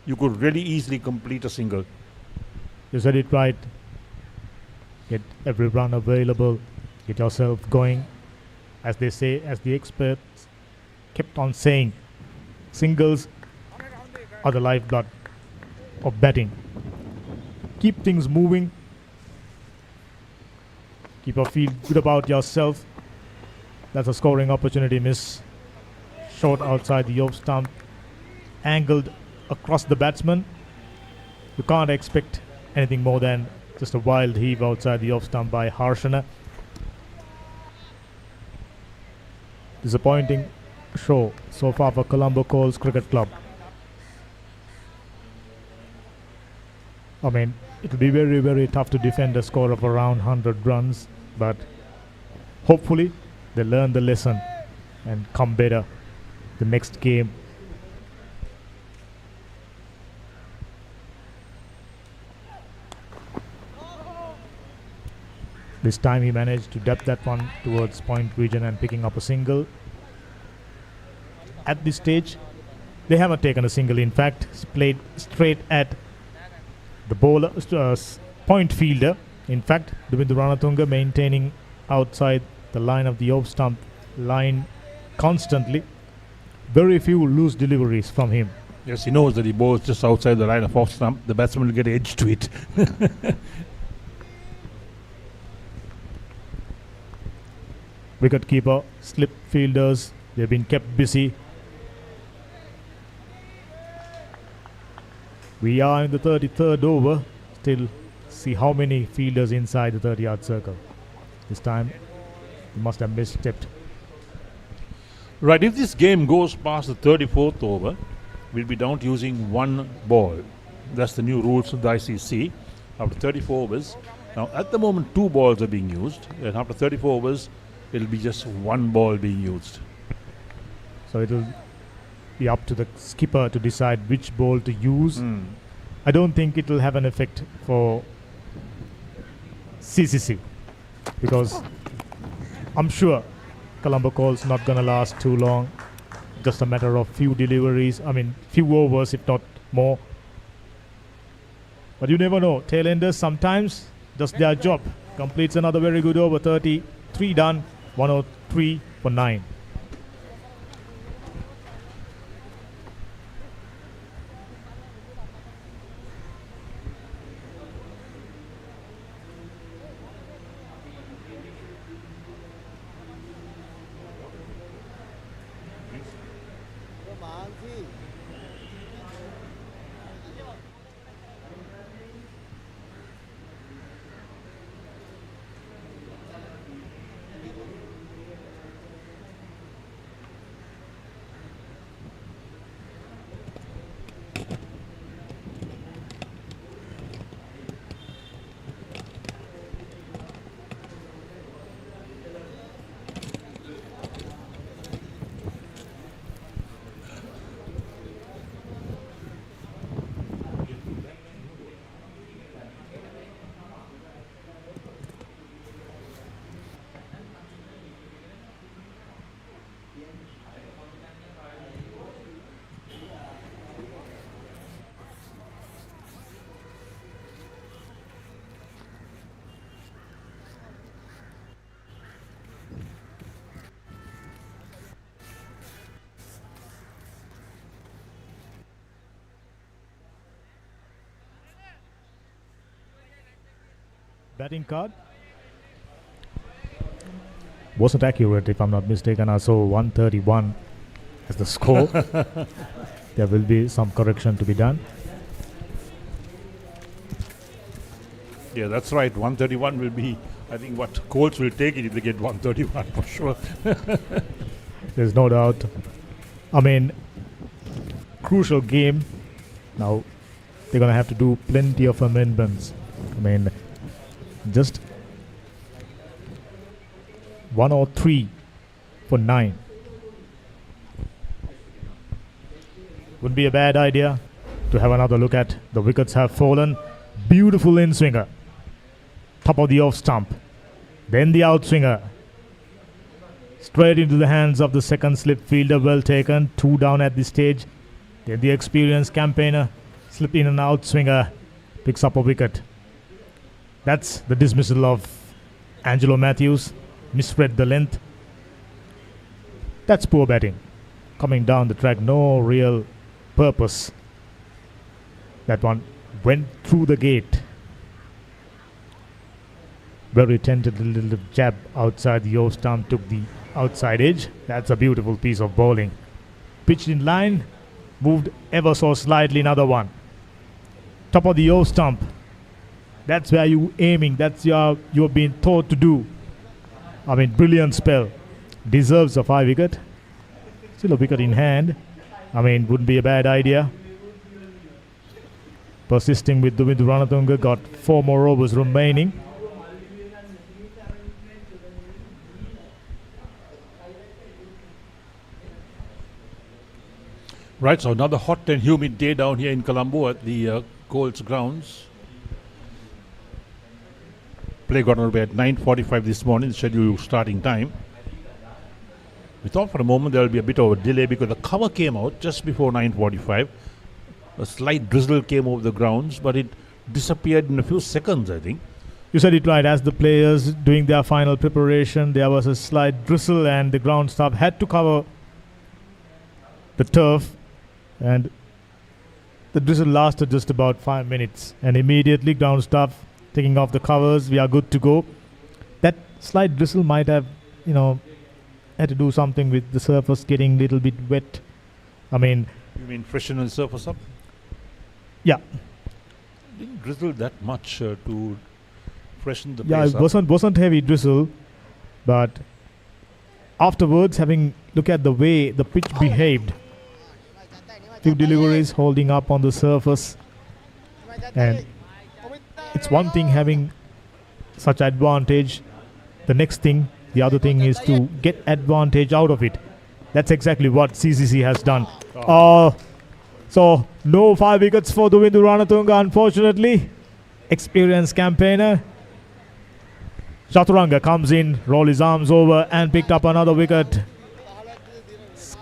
you could really easily complete a single. You said it right. Get every run available. Get yourself going. As they say, as the experts kept on saying, singles are the lifeblood of batting. Keep things moving. Keep your feel good about yourself. That's a scoring opportunity miss. Short outside the off stump. Angled across the batsman. You can't expect anything more than just a wild heave outside the off stump by Harshana. Disappointing show so far for Colombo Colts Cricket Club. I mean, it will be very, very tough to defend a score of around 100 runs, but hopefully they learn the lesson and come better the next game. This time he managed to depth that one towards point region and picking up a single. At this stage, they haven't taken a single. In fact, it's played straight at the bowler, point fielder. In fact, Dumindu Ranatunga maintaining outside the line of the off stump line constantly. Very few loose deliveries from him. Yes, he knows that he bowls just outside the line of off stump. The batsman will get edge to it. Wicket-keeper, slip fielders, they've been kept busy. We are in the 33rd over. Still see how many fielders inside the 30-yard circle. This time, he must have misstepped. Right, if this game goes past the 34th over, we'll be down to using one ball. That's the new rules of the ICC. After 34 overs. Now, at the moment, 2 balls are being used. And after 34 overs, it'll be just 1 ball being used. So it'll be up to the skipper to decide which ball to use. I don't think it will have an effect for CCC because I'm sure Colombo Colts not going to last too long. Just a matter of few deliveries. I mean, few overs, if not more. But you never know. Tailenders sometimes just their job. Completes another very good over. 33 done. 103 for 9. Batting card wasn't accurate, if I'm not mistaken. I saw 131 as the score. There will be some correction to be done. Yeah, that's right. 131 will be, I think, what Colts will take it if they get 131 for sure. There's no doubt. I mean, crucial game. Now, they're going to have to do plenty of amendments. I mean, just 103 for 9. Would be a bad idea to have another look at. The wickets have fallen. Beautiful in swinger. Top of the off stump. Then the out swinger. Straight into the hands of the second slip fielder. Well taken. 2 down at this stage. Then the experienced campaigner. Slip in and out swinger. Picks up a wicket. That's the dismissal of Angelo Matthews. Misread the length. That's poor batting. Coming down the track, no real purpose. That one went through the gate. Very tentative little jab outside the off stump, took the outside edge. That's a beautiful piece of bowling. Pitched in line, moved ever so slightly, another one. Top of the off stump. That's where you're aiming. That's you're being taught to do. I mean, brilliant spell. Deserves a 5 wicket. Still a wicket in hand. I mean, wouldn't be a bad idea. persisting with Duvindu Ranatunga. Got 4 more overs remaining. Right, so another hot and humid day down here in Colombo at the Colts grounds. Play got underway at 9:45 this morning, scheduled starting time. We thought for a moment there will be a bit of a delay because the cover came out just before 9:45. A slight drizzle came over the grounds, but it disappeared in a few seconds, I think. You said it right. As the players doing their final preparation, there was a slight drizzle and the ground staff had to cover the turf, and the drizzle lasted just about 5 minutes, and immediately ground staff taking off the covers. We are good to go. That slight drizzle might have, had to do something with the surface getting a little bit wet. You mean freshen the surface up? Yeah. Didn't drizzle that much to freshen the Yeah, place it up. wasn't heavy drizzle, but afterwards, having look at the way the pitch behaved, few deliveries holding up on the surface, and it's one thing having such advantage. The other thing is to get advantage out of it. That's exactly what CCC has done. So no 5 wickets for Duvindu Ranatunga, unfortunately. Experienced campaigner. Chaturanga comes in, roll his arms over and picked up another wicket.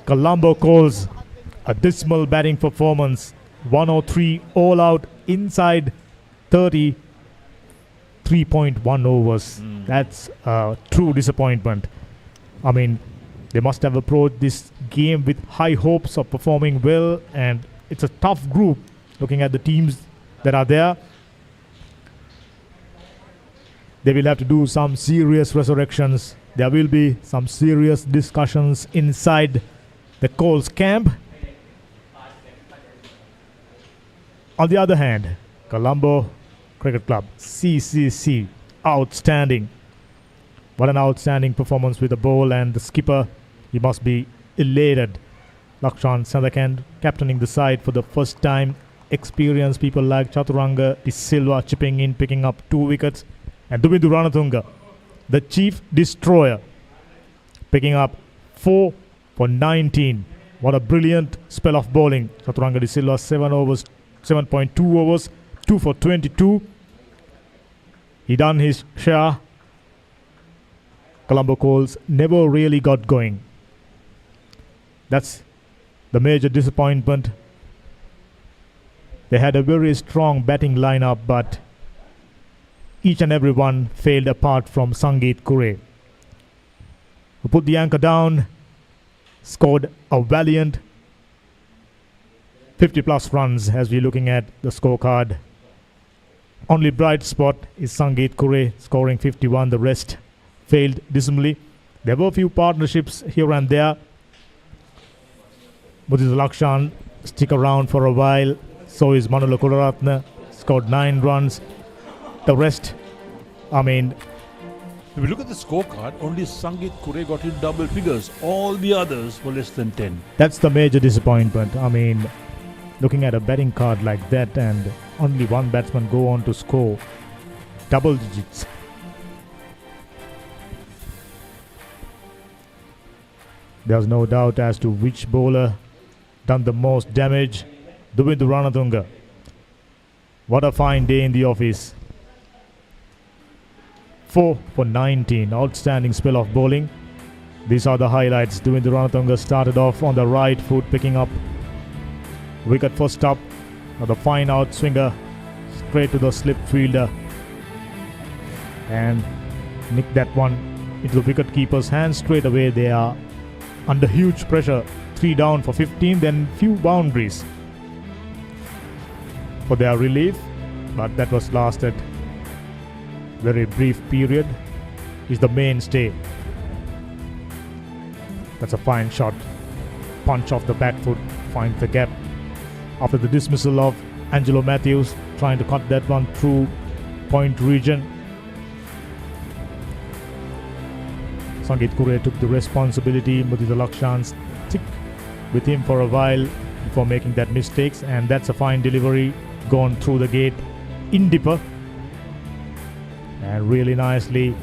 Colombo calls a dismal batting performance. 103 all out inside 30. 3.1 overs. That's a true disappointment. They must have approached this game with high hopes of performing well, and it's a tough group looking at the teams that are there. They will have to do some serious resurrections. There will be some serious discussions inside the Colts camp. On the other hand, Colombo Cricket Club, CCC, outstanding. What an outstanding performance with the ball, and the skipper, he must be elated. Lakshan Sandakand captaining the side for the first time. Experienced people like Chaturanga De Silva chipping in, picking up 2 wickets. And Duvindu Ranatunga, the chief destroyer, picking up 4 for 19. What a brilliant spell of bowling. Chaturanga De Silva, 7.2 overs, 2 for 22. He done his share. Colombo Colts never really got going. That's the major disappointment. They had a very strong batting lineup, but each and every one failed apart from Sangeet Kure, who put the anchor down, scored a valiant 50 plus runs as we're looking at the scorecard. Only bright spot is Sangeet Kure scoring 51. The rest failed dismally. There were a few partnerships here and there. Mudita Lakshan stick around for a while. So is Manula Kularatna, scored 9 runs. The rest, If you look at the scorecard, only Sangeet Kure got in double figures. All the others were less than 10. that's the major disappointment. Looking at a betting card like that and only one batsman go on to score double digits. There's no doubt as to which bowler done the most damage. Duvindu Ranatunga. What a fine day in the office. 4 for 19. Outstanding spell of bowling. These are the highlights. Duvindu Ranatunga started off on the right foot, picking up wicket first up. The fine outswinger straight to the slip fielder and nicked that one into the wicket keeper's hands straight away. They are under huge pressure. 3 down for 15, then few boundaries for their relief, but that was lasted very brief period. Is the mainstay. That's a fine shot. Punch off the back foot, finds the gap. After the dismissal of Angelo Matthews, trying to cut that one through point region. Sangeet Kure took the responsibility. Mudita Lakshan stick with him for a while before making that mistakes, and that's a fine delivery gone through the gate in dipper and really nicely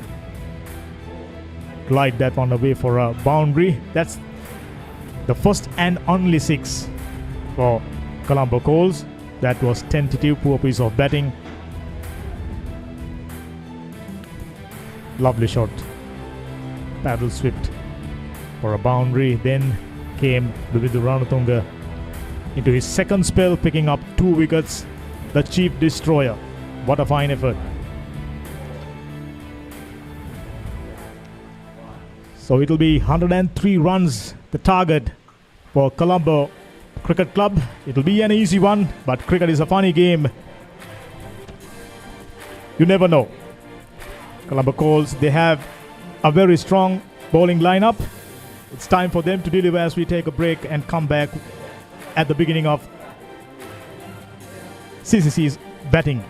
glide that one away for a boundary. That's the first and only 6 for Colombo Colts. That was tentative, poor piece of batting. Lovely shot. Paddle swept for a boundary. Then came Vividu Ranatunga into his second spell, picking up 2 wickets. The chief destroyer. What a fine effort. So it'll be 103 runs, the target for Colombo Cricket Club. It'll be an easy one, but cricket is a funny game. You never know. Colombo Colts, they have a very strong bowling lineup. It's time for them to deliver as we take a break and come back at the beginning of CCC's batting.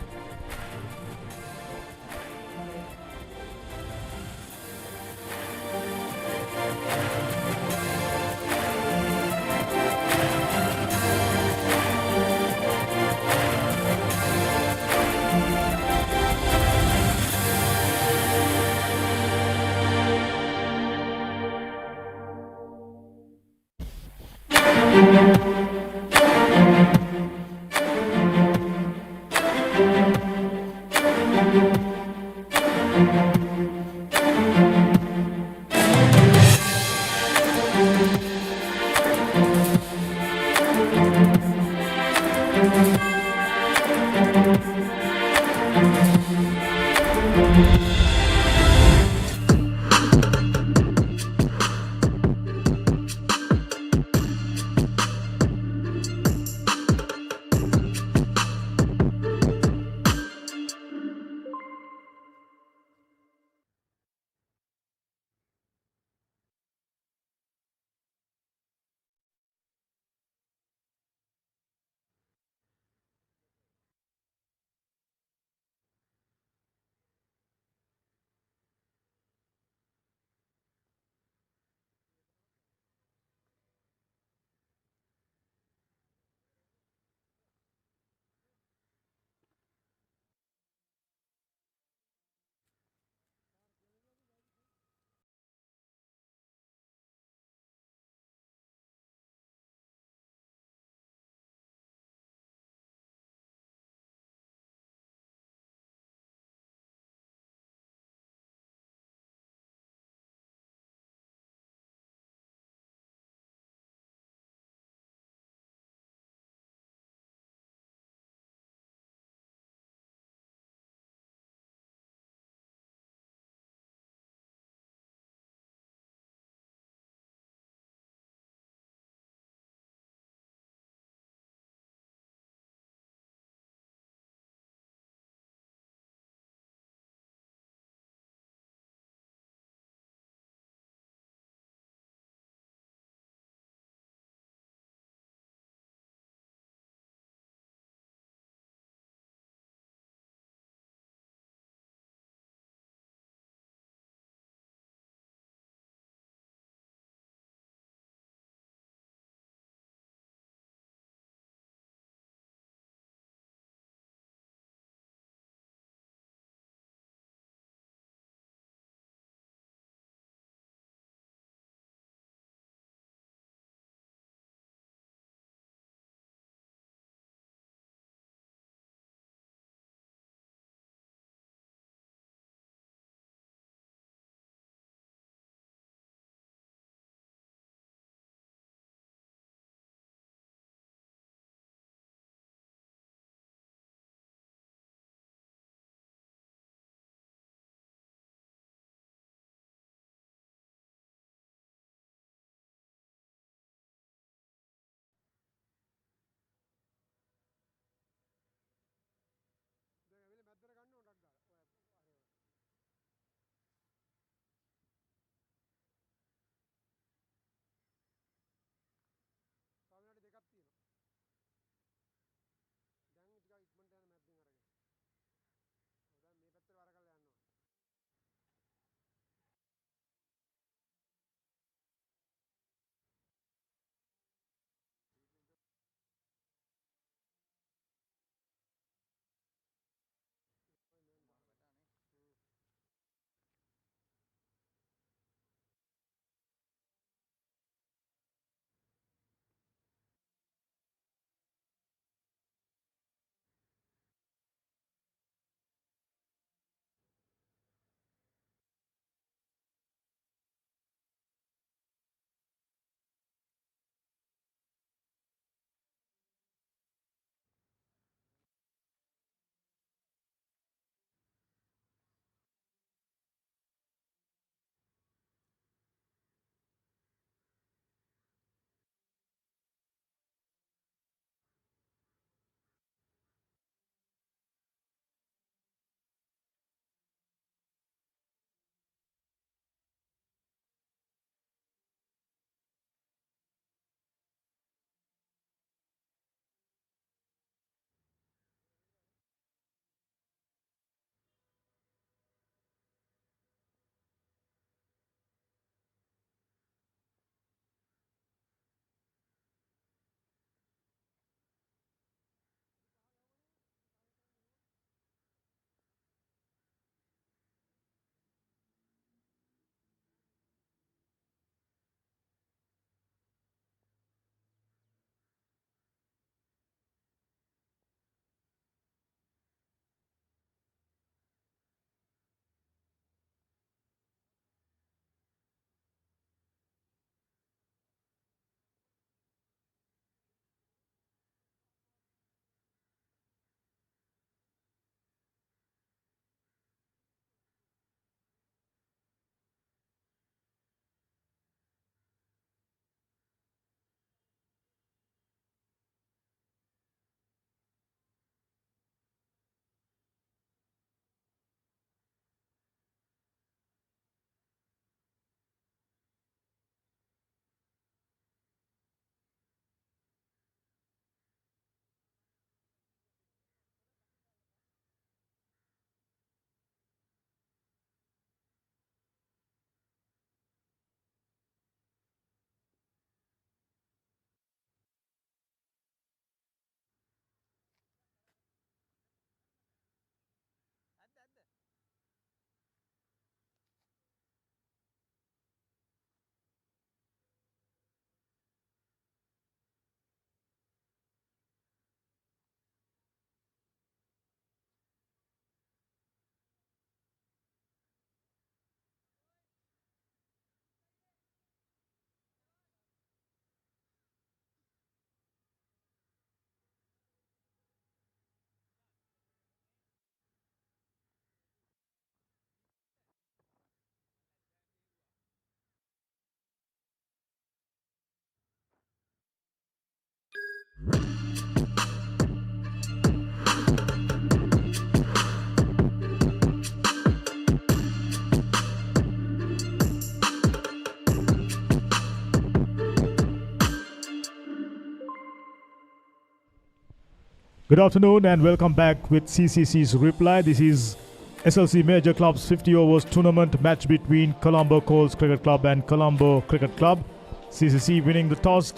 Good afternoon and welcome back with CCC's reply. This is SLC Major Clubs 50 overs tournament match between Colombo Colts Cricket Club and Colombo Cricket Club. CCC winning the toss.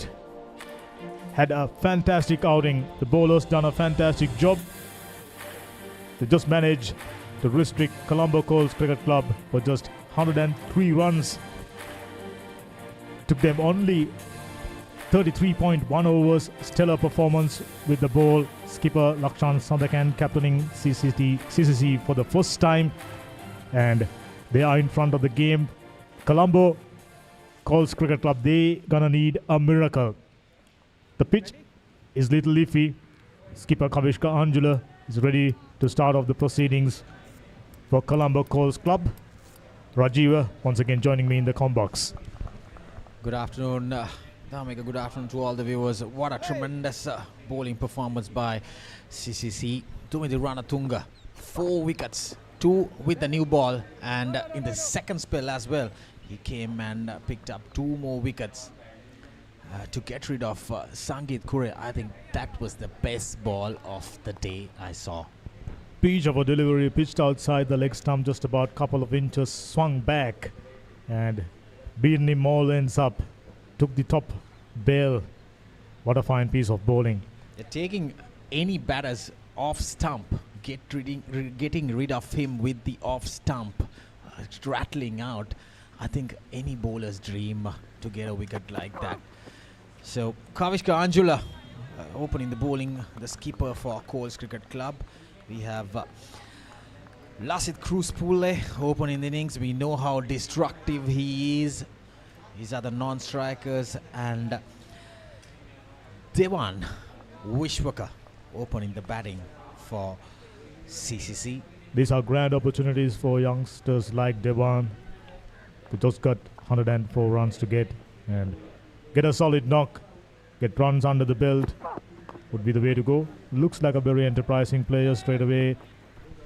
Had a fantastic outing. The bowlers done a fantastic job. They just managed to restrict Colombo Colts Cricket Club for just 103 runs. Took them only 33.1 overs. Stellar performance with the ball. Skipper Lakshan Sandakan captaining CCC for the first time. And they are in front of the game. Colombo Colts Cricket Club, they gonna need a miracle. The pitch is little leafy. Skipper Kavishka Anjula is ready to start off the proceedings for Colombo Colts Club. Rajiva once again joining me in the comm box. Good afternoon, Dhamika. Good afternoon to all the viewers. What a tremendous bowling performance by CCC. Tumidi Ranatunga, 4 wickets, 2 with the new ball, and in the second spell as well, he came and picked up 2 more wickets to get rid of Sangeet Kure. I think that was the best ball of the day I saw. Pitch of a delivery pitched outside the leg stump, just about couple of inches, swung back, and Birni Mall ends up, took the top bail. What a fine piece of bowling. They're taking any batters off stump, getting rid of him with the off stump, rattling out. I think any bowler's dream to get a wicket like that. So Kavishka Anjula opening the bowling, the skipper for Colts Cricket Club. We have Lasit Cruz-Pule opening the innings. We know how destructive he is. These are the non-strikers. And Devan Wishwaka opening the batting for CCC. These are grand opportunities for youngsters like Devan. They just got 104 runs to get and get a solid knock, get runs under the belt would be the way to go. Looks like a very enterprising player straight away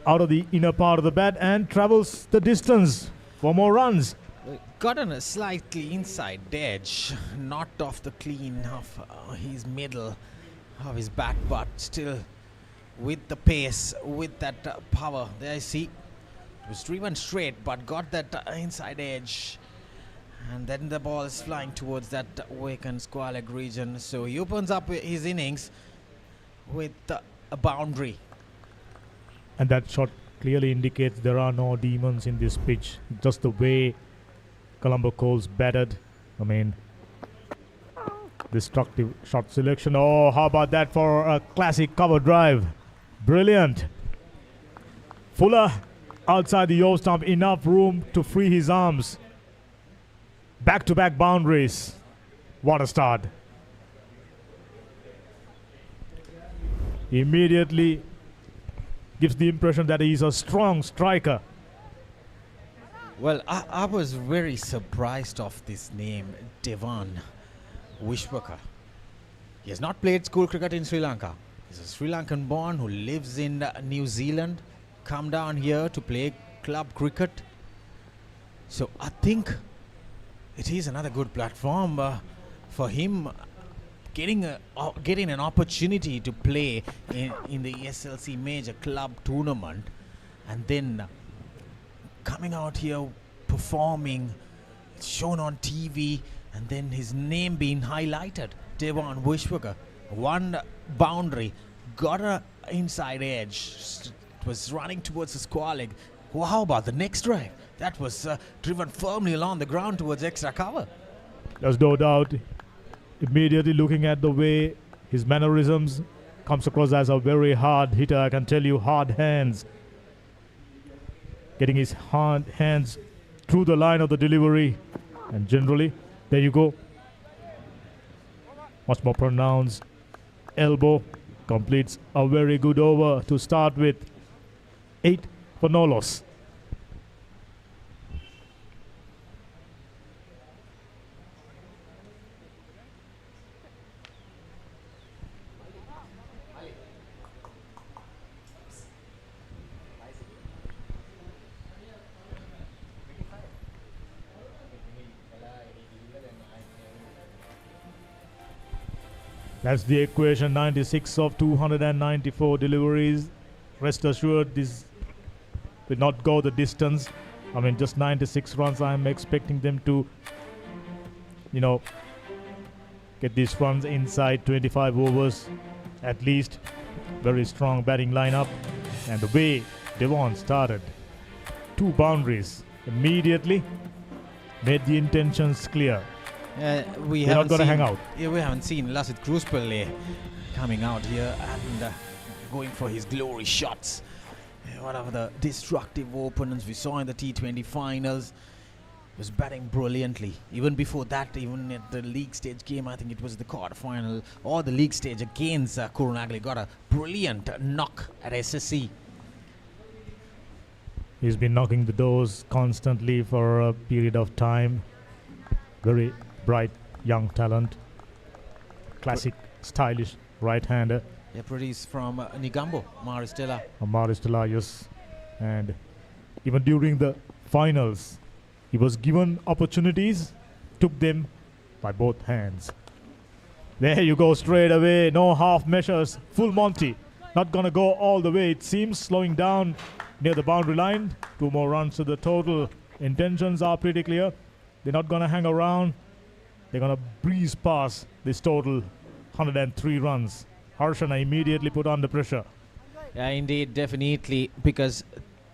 out of the inner part of the bat and travels the distance for more runs. Got on a slightly inside edge, knocked off the clean of his middle of his bat, but still with the pace, with that power. There I see it was driven straight but got that inside edge, and then the ball is flying towards that vacant square leg region. So he opens up his innings with a boundary. And that shot clearly indicates there are no demons in this pitch. Just the way Colombo Colts batted. I mean, destructive shot selection. Oh, how about that for a classic cover drive? Brilliant. Fuller outside the off stump, enough room to free his arms. Back-to-back boundaries. What a start. Immediately gives the impression that he's a strong striker. Well, I was very surprised of this name, Devan Wishwaka. He has not played school cricket in Sri Lanka. He's a Sri Lankan born who lives in New Zealand, come down here to play club cricket. So I think it is another good platform for him getting an opportunity to play in the SLC Major Club Tournament, and then coming out here, performing, shown on TV, and then his name being highlighted. Devan Wishwaka, one boundary, got a inside edge, was running towards the square leg. Well, how about the next drive? That was driven firmly along the ground towards extra cover. There's no doubt. Immediately looking at the way his mannerisms, comes across as a very hard hitter. I can tell you, hard hands. Getting his hard hands through the line of the delivery. And generally, there you go. Much more pronounced elbow. Completes a very good over to start with. 8 for no loss. That's the equation. 96 of 294 deliveries. Rest assured, this will not go the distance. I mean, just 96 runs. I'm expecting them to, get these runs inside 25 overs at least. Very strong batting lineup. And the way Devon started, 2 boundaries immediately, made the intentions clear. We're not going to hang out. Yeah, we haven't seen Lasith Cruzpelle coming out here and going for his glory shots. One of the destructive opponents we saw in the T20 finals was batting brilliantly. Even before that, even at the league stage game, I think it was the quarter final or the league stage against Kurunagli, got a brilliant knock at SSC. He's been knocking the doors constantly for a period of time. Very bright young talent. Classic, stylish right-hander. Yeah, produced from Nigambo, Maristella. Maristella, yes. And even during the finals, he was given opportunities, took them by both hands. There you go, straight away. No half measures. Full Monty. Not going to go all the way, it seems. Slowing down near the boundary line. 2 more runs to the total. Intentions are pretty clear. They're not going to hang around. They're going to breeze past this total 103 runs. Harshana immediately put under pressure. Yeah, indeed, definitely, because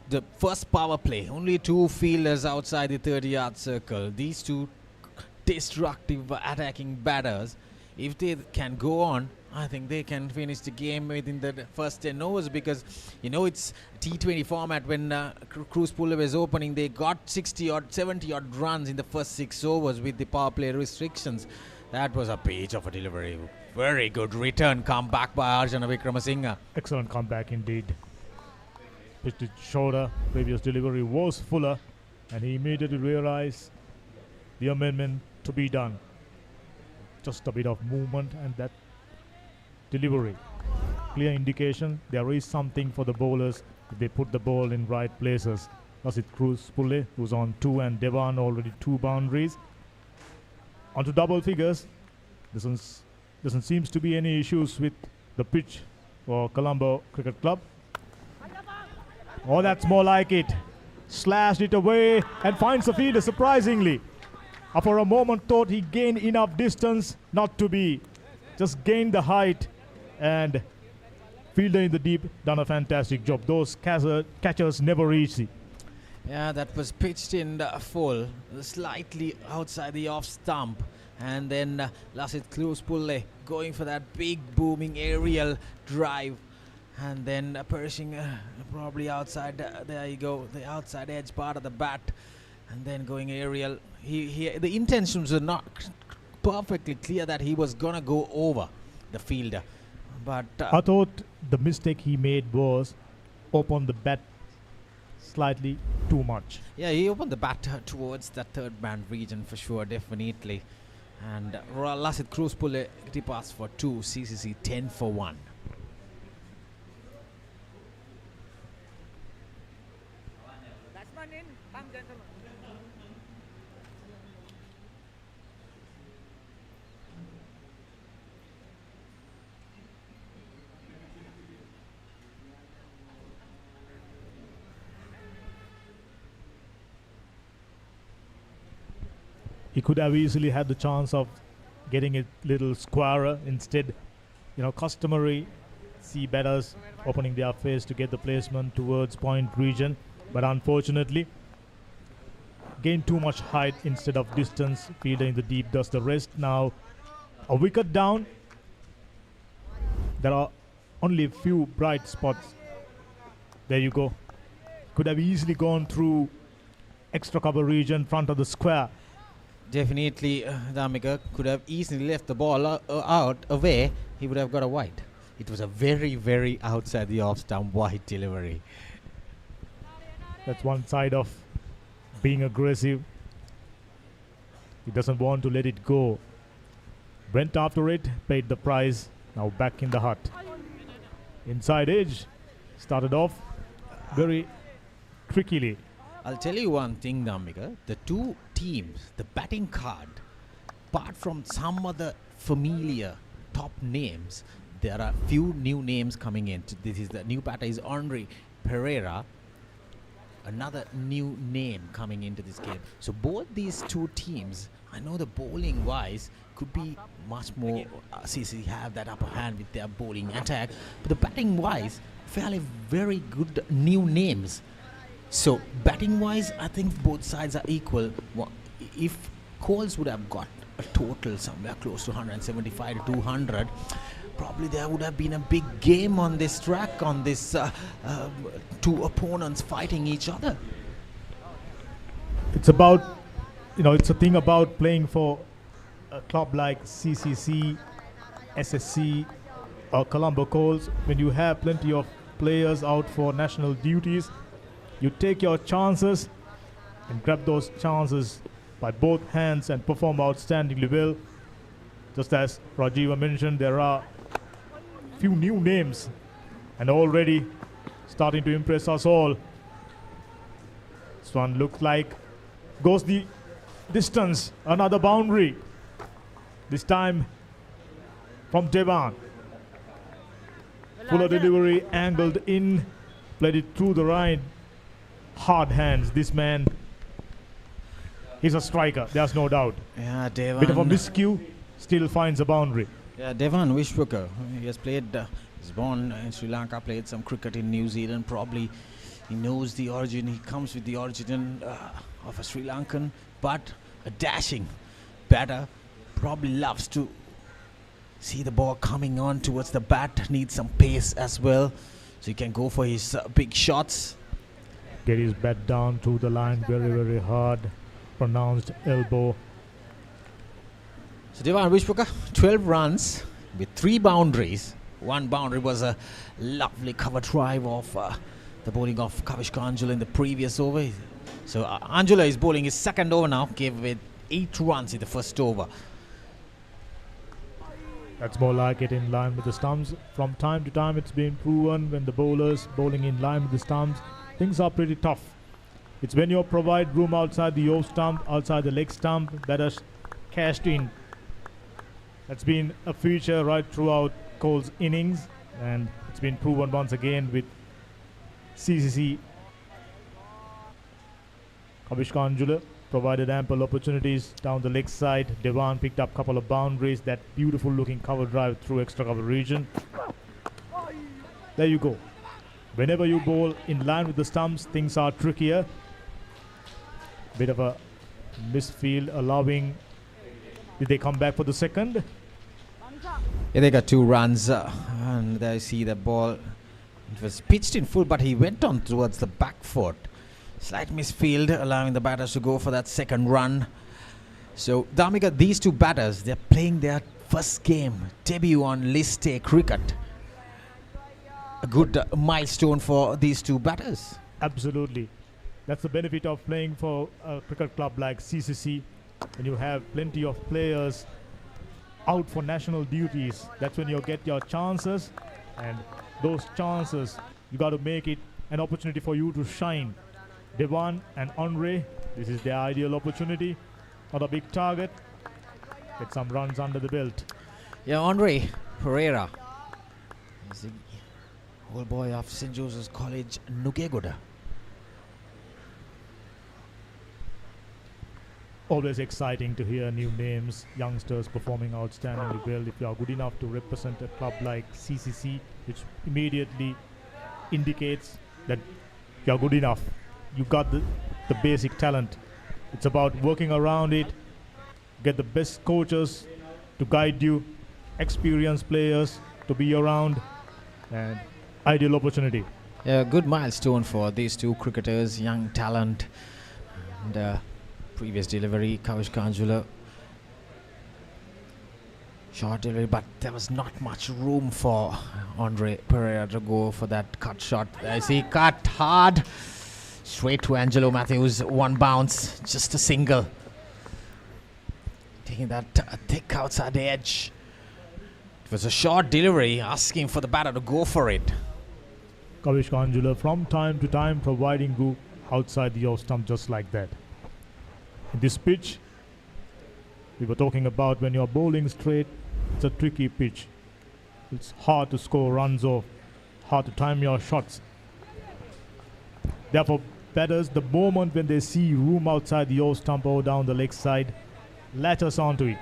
the first power play, only 2 fielders outside the 30-yard circle. These 2 destructive attacking batters, if they can go on, I think they can finish the game within the first 10 overs, because it's T20 format. When Cruzpelle was opening, they got 60 or 70 odd runs in the first 6 overs with the power play restrictions. That was a page of a delivery. Very good return comeback by Arjuna Wickramasinghe. Excellent comeback indeed. Pitched it shorter. Previous delivery was fuller, and he immediately realized the amendment to be done. Just a bit of movement and that delivery. Clear indication there is something for the bowlers if they put the ball in right places. Lasith Cruzpelle, who's on 2, and Devan already 2 boundaries. Onto double figures. Doesn't seems to be any issues with the pitch for Colombo Cricket Club. Oh, that's more like it. Slashed it away and finds the fielder surprisingly. For a moment thought he gained enough distance, not to be. Just gained the height, and fielder in the deep done a fantastic job. Those catchers never easy. Yeah, that was pitched in the full, slightly outside the off stump. And then Lasith Cruzpelle going for that big booming aerial drive. And then Pershing probably outside, there you go, the outside edge part of the bat. And then going aerial. The intentions were not perfectly clear that he was going to go over the fielder. But I thought the mistake he made was open the bat slightly too much. Yeah, he opened the bat towards the third band region for sure, definitely. And Lasith Cruzpelle departs for 2, CCC 10 for 1. He could have easily had the chance of getting it little squarer. Instead, customary see batters opening their face to get the placement towards point region, but unfortunately gained too much height instead of distance. Fielder in the deep does the rest. Now a wicket down. There are only a few bright spots. There you go. Could have easily gone through extra cover region, front of the square. Definitely, Dhammika could have easily left the ball away. He would have got a wide. It was a very, very outside the off stump wide delivery. That's one side of being aggressive. He doesn't want to let it go. Went after it, paid the price. Now back in the hut. Inside edge. Started off very trickily. I'll tell you one thing, Dhammika. The 2 teams, the batting card, apart from some other familiar top names, there are few new names coming in. This is the new batter is Andre Pereira, another new name coming into this game. So both these two teams, I know the bowling wise could be much more CCC have that upper hand with their bowling attack, but the batting wise fairly very good new names. So batting wise, I think both sides are equal. If Colts would have got a total somewhere close to 175 to 200, probably there would have been a big game on this track, on this two opponents fighting each other. It's about, it's a thing about playing for a club like CCC, SSC, or Colombo Colts. When you have plenty of players out for national duties, you take your chances and grab those chances by both hands and perform outstandingly well. Just as Rajiva mentioned, there are few new names and already starting to impress us all. This one looks like goes the distance, another boundary. This time from Devan. Fuller delivery, angled in, played it through the right. Hard hands, this man. He's a striker, there's no doubt. Yeah, Devan. Bit of a miscue, still finds a boundary. Yeah, Devan Wishwaker. He has played, he's born in Sri Lanka, played some cricket in New Zealand. Probably he knows the origin, he comes with the origin of a Sri Lankan, but a dashing batter. Probably loves to see the ball coming on towards the bat, needs some pace as well. So he can go for his big shots. Get his bat down to the line, very, very hard. Pronounced elbow. So Devan Wishwaker, 12 runs with 3 boundaries. One boundary was a lovely cover drive of the bowling of Kavishka Anjula in the previous over. So Anjula is bowling his second over now, gave it 8 runs in the first over. That's more like it, in line with the stumps. From time to time it's been proven when the bowlers bowling in line with the stumps, things are pretty tough. It's when you provide room outside the off stump, outside the leg stump, that is cashed in. That's been a feature right throughout Cole's innings, and it's been proven once again with CCC. Kavishka Anjula provided ample opportunities down the leg side. Devan picked up a couple of boundaries, that beautiful looking cover drive through extra cover region. There you go. Whenever you bowl in line with the stumps, things are trickier. Bit of a misfield, allowing. Did they come back for the second? Yeah, they got 2 runs, and there you see the ball. It was pitched in full, but he went on towards the back foot. Slight misfield, allowing the batters to go for that second run. So Dhamika, these 2 batters, they're playing their first game, debut on List A cricket. A good milestone for these 2 batters. Absolutely. That's the benefit of playing for a cricket club like CCC. When you have plenty of players out for national duties, that's when you get your chances, and those chances, you got to make it an opportunity for you to shine. Devan and Andre, this is their ideal opportunity. Not a big target. Get some runs under the belt. Yeah, Andre Pereira. He's the old boy of St. Joseph's College, Nugegoda. Always exciting to hear new names, youngsters performing outstandingly well. If you are good enough to represent a club like CCC, which immediately indicates that you are good enough. You got the basic talent. It's about working around it, get the best coaches to guide you, experienced players to be around, and ideal opportunity. Yeah, good milestone for these 2 cricketers, young talent. And previous delivery, Kavishka Anjula. Short delivery, but there was not much room for Andre Pereira to go for that cut shot. I see cut hard. Straight to Angelo Matthews, 1 bounce, just a single. Taking that thick outside edge. It was a short delivery, asking for the batter to go for it. Kavishka Anjula from time to time providing room outside the off stump just like that. In this pitch, we were talking about when you're bowling straight, It's a tricky pitch. It's hard to score runs off, hard to time your shots. Therefore, batters, the moment when they see room outside the off stump or down the leg side, latches onto it.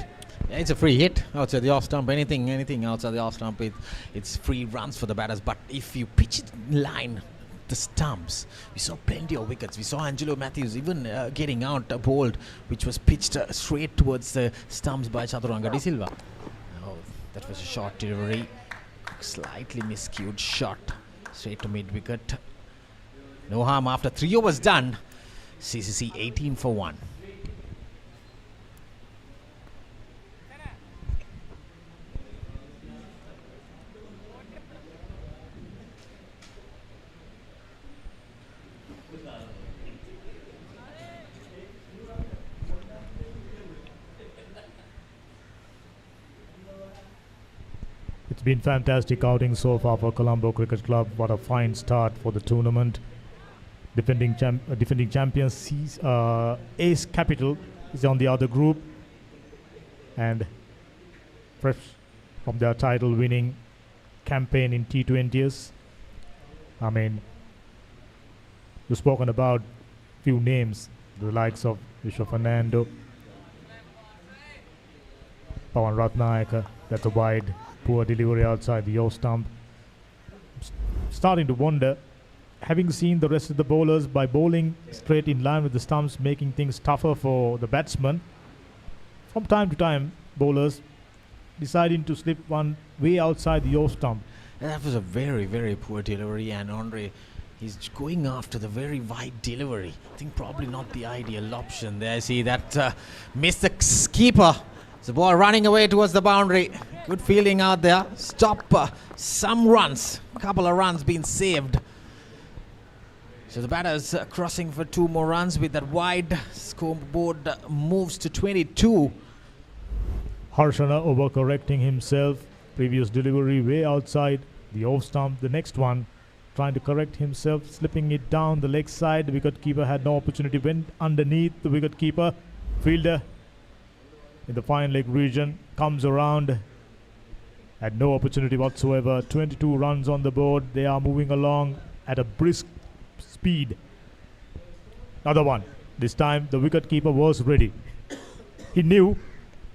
Yeah, it's a free hit outside the off stump. Anything outside the off stump, it's free runs for the batters. But if you pitch it in line, the stumps, we saw plenty of wickets. We saw Angelo Matthews even getting out bowled, which was pitched straight towards the stumps by Chaturanga De Silva. Oh, that was a short delivery, slightly miscued shot, straight to mid wicket. No harm after 3 overs done. CCC 18 for 1. It's been fantastic outing so far for Colombo Cricket Club. What a fine start for the tournament. Defending champions Ace Capital is on the other group, and fresh from their title winning campaign in T20s. I mean, you've spoken about few names, the likes of Vishwa Fernando, Pawan Ratnayaka. That's a wide, poor delivery outside the off stump. Starting to wonder, having seen the rest of the bowlers by bowling straight in line with the stumps, making things tougher for the batsman, from time to time, bowlers deciding to slip one way outside the off stump. That was a very, very poor delivery, and Andre, he's going after the very wide delivery. I think probably not the ideal option there. See that missed the keeper. The ball running away towards the boundary. Good fielding out there. Stop some runs. A couple of runs being saved. So the batters crossing for 2 more runs with that wide. Scoreboard moves to 22. Harshana overcorrecting himself. Previous delivery way outside the off stump. The next one trying to correct himself, slipping it down the leg side. The wicketkeeper had no opportunity. Went underneath the wicketkeeper. Fielder in the fine leg region comes around. Had no opportunity whatsoever. 22 runs on the board. They are moving along at a brisk speed. Another one. This time the wicketkeeper was ready. He knew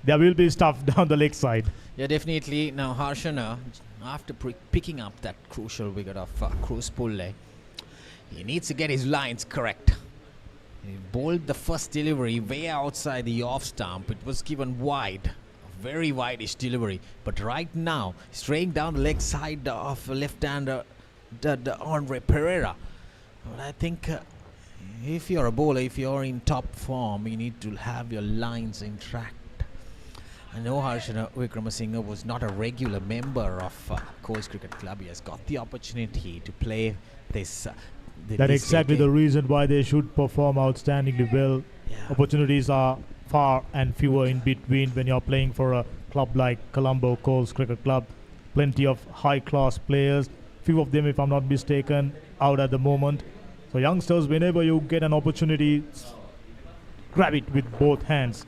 there will be stuff down the leg side. Yeah, definitely. Now Harshana, after picking up that crucial wicket of Cruz Pulle, he needs to get his lines correct. He bowled the first delivery way outside the off stump. It was given wide, a very wide-ish delivery. But right now, straying down the leg side of left-hander Andre Pereira. But I think if you're a bowler, if you're in top form, you need to have your lines intact. I know Harshana Wickramasinghe was not a regular member of Colts Cricket Club. He has got the opportunity to play this. That's exactly the reason why they should perform outstandingly well. Yeah. Opportunities are far and fewer in between when you're playing for a club like Colombo Colts Cricket Club. Plenty of high-class players. Few of them, if I'm not mistaken, out at the moment. So youngsters, whenever you get an opportunity, grab it with both hands.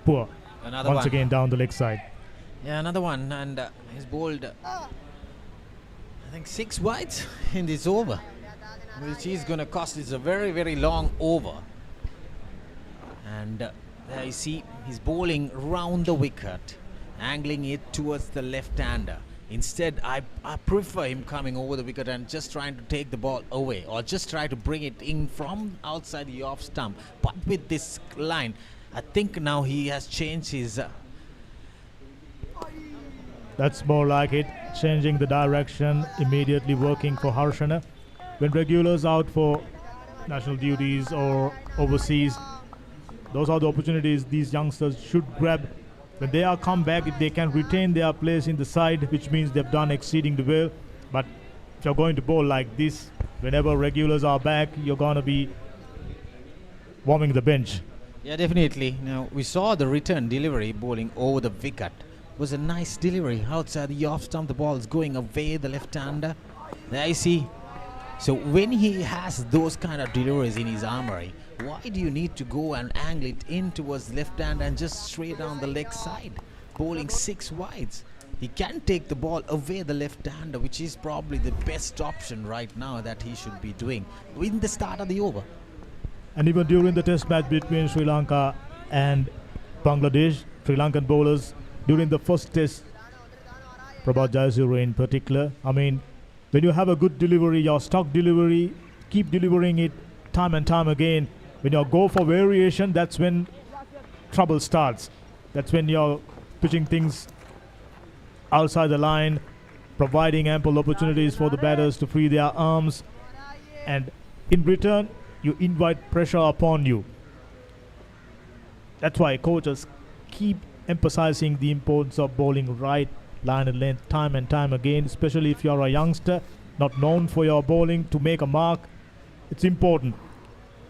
Poor. Another Once one. again down the leg side. Yeah, another one, and he's bowled, I think 6 wides in this over, which is going to cost. It's a very, very long over. And there you see, he's bowling round the wicket, angling it towards the left-hander. Instead, I prefer him coming over the wicket and just trying to take the ball away, or just try to bring it in from outside the off stump. But with this line, I think now he has changed his... That's more like it. Changing the direction, immediately working for Harshana. When regulars out for national duties or overseas, those are the opportunities these youngsters should grab. When they are come back, if they can retain their place in the side, which means they've done exceedingly well. But if you're going to bowl like this, whenever regulars are back, you're going to be warming the bench. Yeah, definitely. Now, we saw the return delivery bowling over the wicket. It was a nice delivery outside the off stump. The ball is going away, the left-hander. There you see. So when he has those kind of deliveries in his armory, why do you need to go and angle it in towards left hand and just straight down the leg side? bowling 6 wides. He can take the ball away the left-hander, which is probably the best option right now that he should be doing in the start of the over. And even during the test match between Sri Lanka and Bangladesh, Sri Lankan bowlers during the first test, Prabhat Jayasuriya in particular, I mean, when you have a good delivery, your stock delivery, keep delivering it time and time again. When you go for variation, that's when trouble starts. That's when you're pitching things outside the line, providing ample opportunities for the batters to free their arms, and in return, you invite pressure upon you. That's why coaches keep emphasizing the importance of bowling right line and length time and time again, especially if you're a youngster, not known for your bowling, to make a mark. It's important.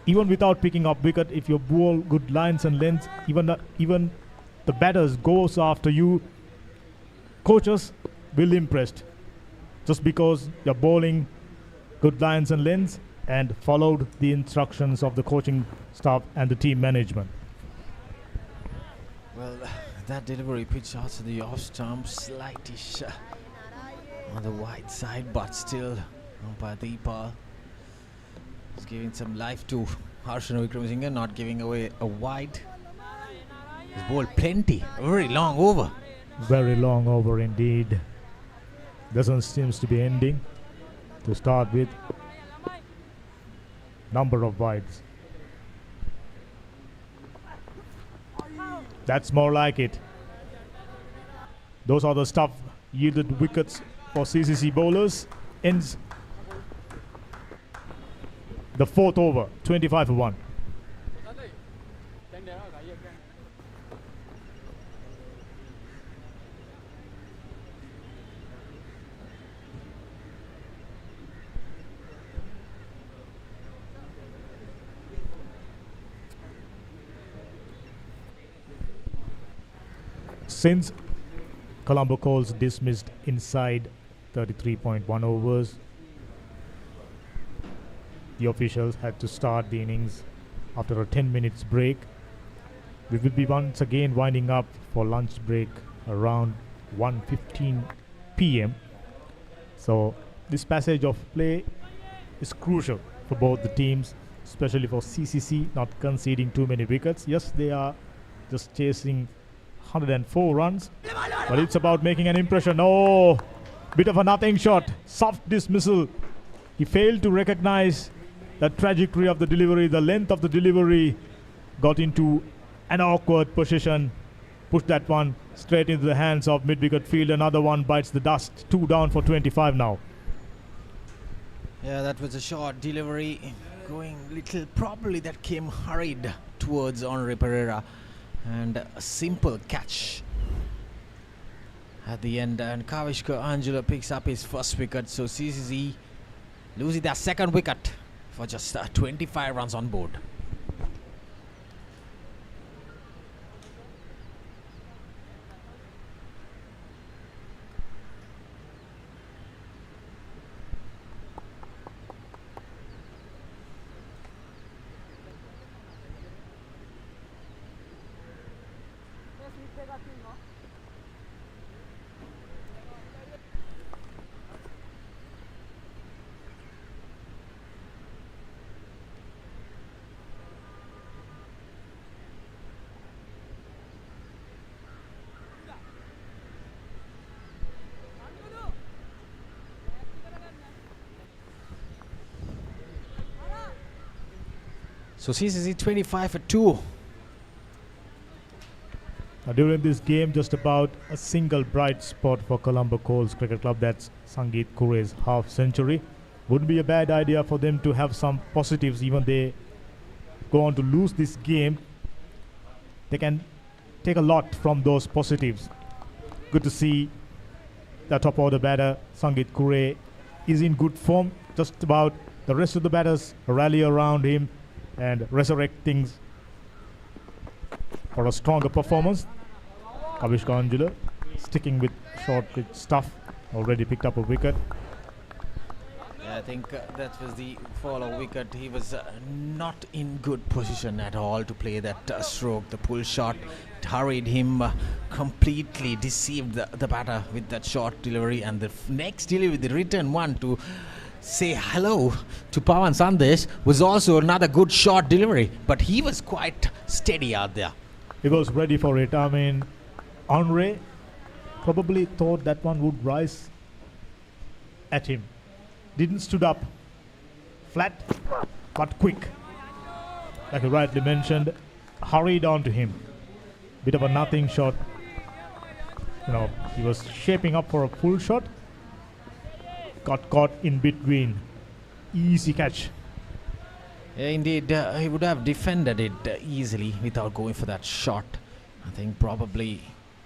Even without picking up wicket, if you bowl good lines and lengths, even the batters goes after you, coaches will impress just because you're bowling good lines and lengths and followed the instructions of the coaching staff and the team management. Well, that delivery pitch out to the off stump, slightish on the wide side, but still umpire Deepal is giving some life to Harshana Wickramasinghe, not giving away a wide. He's bowled plenty, a very long over. Very long over indeed. Doesn't seems to be ending. To start with, number of wides. That's more like it. Those are the stuff yielded wickets for CCC bowlers. Ends the 4th over, 25 for 1. Since Colombo Colts dismissed inside 33.1 overs, the officials had to start the innings after a 10 minutes break. We will be once again winding up for lunch break around 1:15 p.m. So this passage of play is crucial for both the teams, especially for CCC not conceding too many wickets. Yes, they are just chasing 104 runs, but it's about making an impression. Oh, bit of a nothing shot, soft dismissal. He failed to recognize the trajectory of the delivery, the length of the delivery, got into an awkward position, pushed that one straight into the hands of mid-wicket field. Another one bites the dust. 2 down for 25 now. Yeah, that was a short delivery, going little, probably that came hurried towards Henri Pereira, and a simple catch at the end, and Kavishka Angela picks up his first wicket. So CCC losing their second wicket for just 25 runs on board. So CCC 25 for 2. During this game, just about a single bright spot for Colombo Colts Cricket Club. That's Sangeet Kure's half century. Wouldn't be a bad idea for them to have some positives. Even they go on to lose this game, they can take a lot from those positives. Good to see the top order batter Sangeet Kure is in good form. Just about the rest of the batters rally around him and resurrect things for a stronger performance. Kavishka Angela sticking with short pitch stuff, already picked up a wicket. I think that was the follow wicket. He was not in good position at all to play that stroke. The pull shot hurried him, completely deceived the batter with that short delivery, and the next delivery, the return one to say hello to Pawan Sandesh, was also another good short delivery, but he was quite steady out there. He was ready for it. I mean, Henry probably thought that one would rise at him. Didn't stood up flat, but quick. Like you rightly mentioned, hurried on to him. Bit of a nothing shot. You know, he was shaping up for a full shot. Got caught in between. Easy catch. Yeah, indeed, he would have defended it easily without going for that shot. I think probably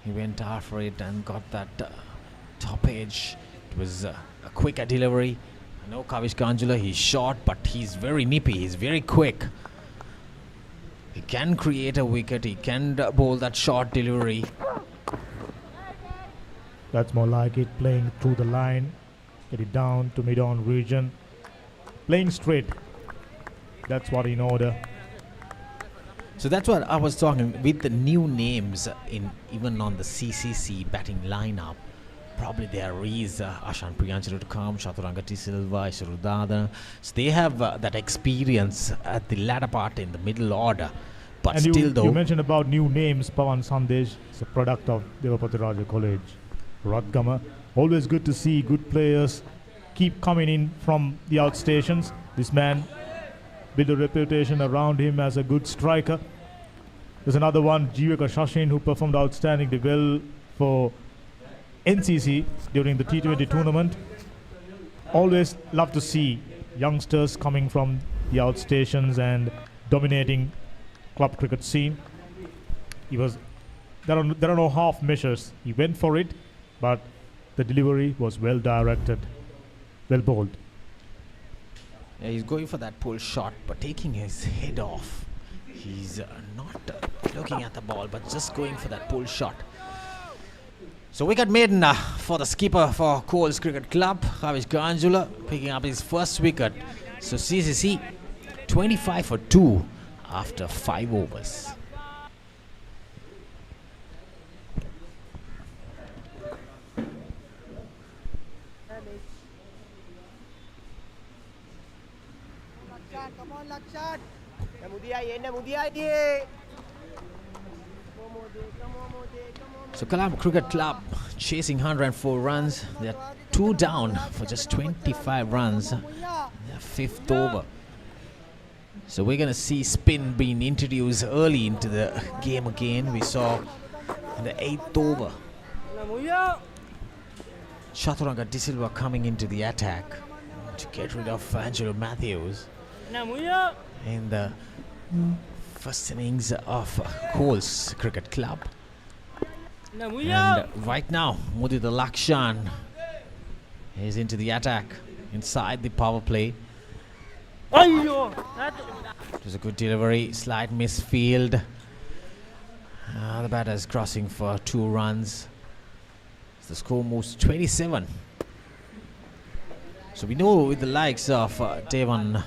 he went after it and got that top edge. It was a quicker delivery. I know Kavish Ganjula, he's short, but he's very nippy, he's very quick. He can create a wicket, he can bowl that short delivery. That's more like it, playing through the line, get it down to mid-on region, playing straight. That's what in order. So that's what I was talking with the new names in even on the CCC batting lineup. Probably there is Ashan Priyancharu to come, Chaturanga T. Silva, Isharu Dada. So they have that experience at the latter part in the middle order. But and still you mentioned about new names. Pawan Sandesh is a product of Devapati Raja College, Radgama. Always good to see good players keep coming in from the outstations. This man built a reputation around him as a good striker. There's another one, Jivaka Shashin, who performed outstandingly well for NCC during the T20 tournament. Always love to see youngsters coming from the outstations and dominating club cricket scene. There are no half measures. He went for it, but the delivery was well directed, well bowled. Yeah, he's going for that pull shot, but taking his head off. He's not looking at the ball, but just going for that pull shot. So wicket maiden for the skipper for Colts Cricket Club, Kavish Ganjula, picking up his first wicket. So CCC 25 for 2 after 5 overs. Come on, Lakshat. So Colombo Cricket Club chasing 104 runs. They're 2 down for just 25 runs. Their 5th over. So we're going to see spin being introduced early into the game again. We saw in the 8th over Chaturanga De Silva coming into the attack to get rid of Angelo Matthews in the first innings of Colts Cricket Club. And right now, Mudita Lakshan is into the attack inside the power play. It was a good delivery, slight misfield. The batter is crossing for 2 runs. The score moves to 27. So we know with the likes of Devan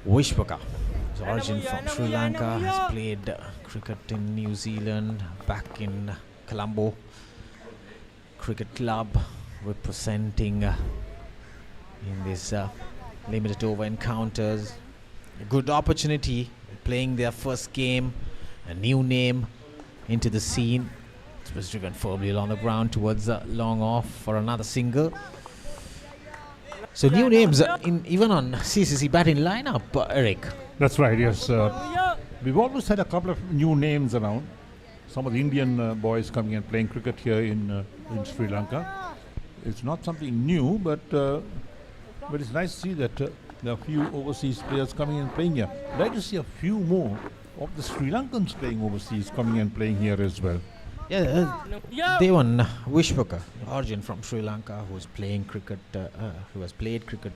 Wishwaka, his origin from Sri Lanka, has played cricket in New Zealand, back in Colombo Cricket Club, representing in this limited over encounters. A good opportunity, playing their first game, a new name into the scene. It was driven firmly along the ground towards long off for another single. So new names even on CCC batting lineup, Eric. That's right, yes. We've always had a couple of new names around. Some of the Indian boys coming and playing cricket here in Sri Lanka. It's not something new, but it's nice to see that there are a few overseas players coming and playing here. I'd like to see a few more of the Sri Lankans playing overseas coming and playing here as well. Yeah, Devan Wishwaka, origin from Sri Lanka, who's playing cricket, who has played cricket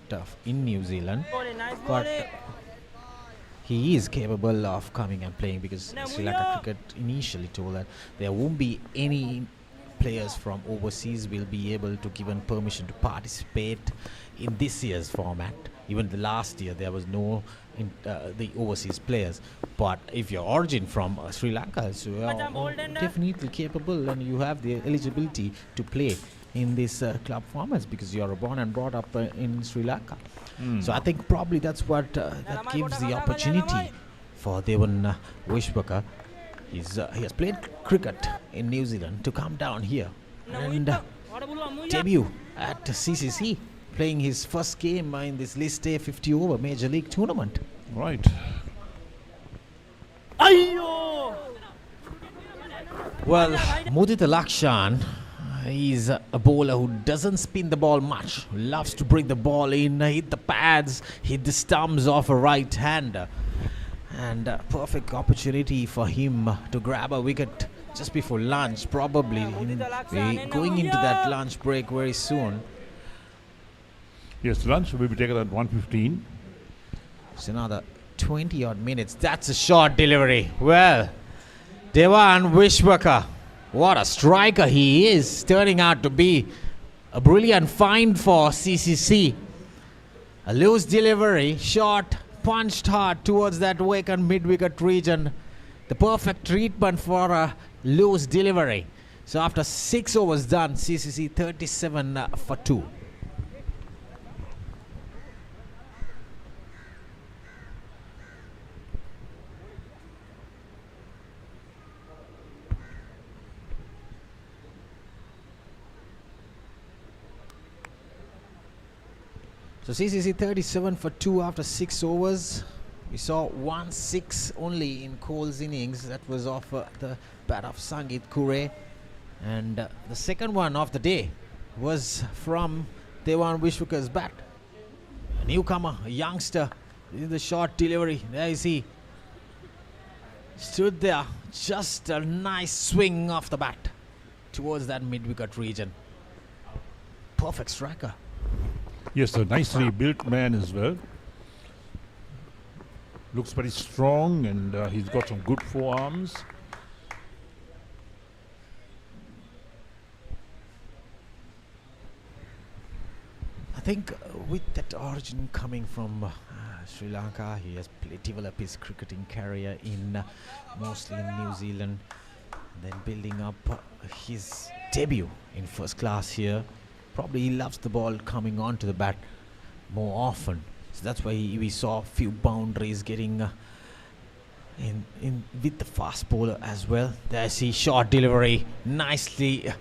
in New Zealand, but he is capable of coming and playing, because Sri Lanka cricket initially told that there won't be any players from overseas will be able to given permission to participate in this year's format. Even the last year there was no the overseas players, but if you're origin from Sri Lanka, so you are definitely capable and you have the eligibility to play in this club formats because you are born and brought up in Sri Lanka. So I think probably that's what that gives the opportunity for Devan Wishwaka. He has played cricket in New Zealand to come down here and debut at CCC, playing his first game in this List A 50 over Major League tournament. Right. Well, Mudita Lakshan is a bowler who doesn't spin the ball much, loves to bring the ball in, hit the pads, hit the stumps of a right hander, and a perfect opportunity for him to grab a wicket just before lunch, probably going into that lunch break very soon. Yes, lunch will be taken at 1:15. It's another 20 odd minutes. That's a short delivery. Well, Devan Wishwaka, what a striker he is, turning out to be a brilliant find for CCC. A loose delivery, short, punched hard towards that vacant mid-wicket region. The perfect treatment for a loose delivery. So after 6 overs done, CCC 37 for 2. So CCC 37 for 2 after 6 overs. We saw 1-6 only in Cole's innings. That was off the bat of Sangeet Kure. And the second one of the day was from Devan Wishwaka's bat. A newcomer, a youngster, in the short delivery. There you see. Stood there. Just a nice swing off the bat towards that mid-wicket region. Perfect striker. Yes, a nicely built man as well. Looks very strong and he's got some good forearms. I think with that origin coming from Sri Lanka, he has developed his cricketing career in mostly in New Zealand, then building up his debut in first class here. Probably he loves the ball coming onto the bat more often. So that's why we saw a few boundaries getting in with the fast bowler as well. There's the short delivery, nicely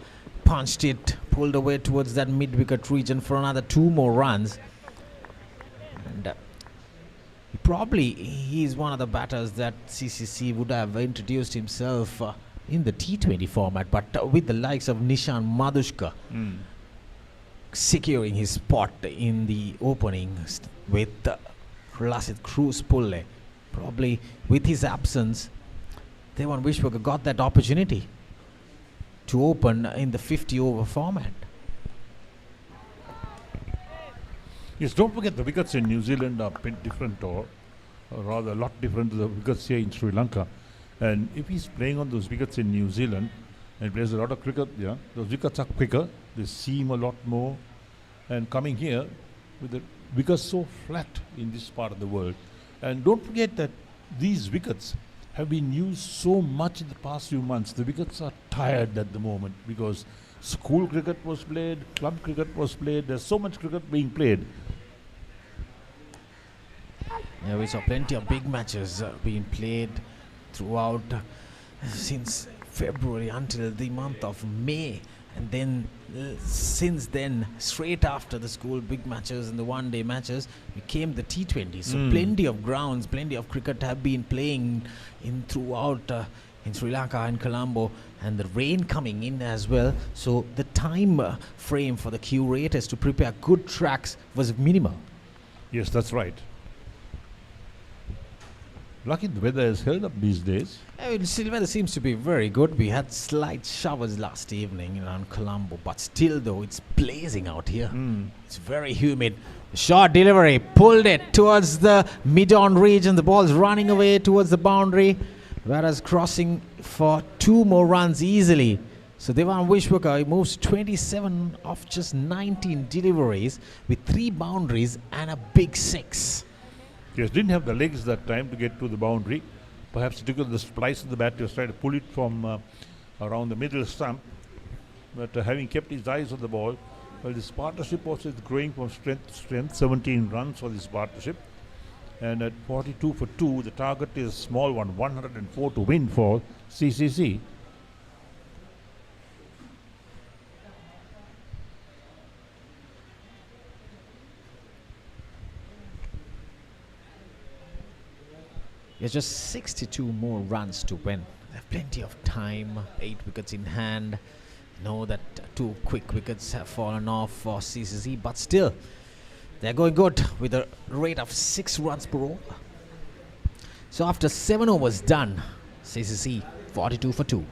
punched it, pulled away towards that mid-wicket region for another 2 more runs. And he's one of the batters that CCC would have introduced himself in the T20 format, but with the likes of Nishan Madhushka securing his spot in the opening with Lasit Cruz Pulle. Probably with his absence, Devan Wishwaka got that opportunity to open in the 50 over format. Yes, don't forget the wickets in New Zealand are different, or rather a lot different to the wickets here in Sri Lanka. And if he's playing on those wickets in New Zealand and plays a lot of cricket, yeah, those wickets are quicker, they seam a lot more. And coming here with the wickets so flat in this part of the world. And don't forget that these wickets have been used so much in the past few months. The wickets are tired at the moment because school cricket was played, club cricket was played, there's so much cricket being played. Yeah, we saw plenty of big matches being played throughout since February until the month of May. And then since then, straight after the school big matches and the one-day matches, became the T20. So plenty of grounds, plenty of cricket have been playing in throughout in Sri Lanka and Colombo, and the rain coming in as well. So the time frame for the curators to prepare good tracks was minimal. Yes, that's right. Lucky the weather has held up these days. Still, weather seems to be very good. We had slight showers last evening around Colombo, but still though, it's blazing out here. It's very humid. Short delivery, pulled it towards the mid-on region. The ball's running away towards the boundary, whereas crossing for 2 more runs easily. So Devan Vishwakar, he moves 27 of just 19 deliveries with 3 boundaries and a big 6. Yes, didn't have the legs that time to get to the boundary. Perhaps he took the splice of the bat, was trying to pull it from around the middle stump. But having kept his eyes on the ball, well, this partnership also is growing from strength to strength. 17 runs for this partnership. And at 42 for 2, the target is a small one, 104 to win for CCC. There's just 62 more runs to win. They have plenty of time, 8 wickets in hand. Know that 2 quick wickets have fallen off for CCC, but still, they're going good with a rate of 6 runs per over. So after 7 overs done, CCC 42 for 2.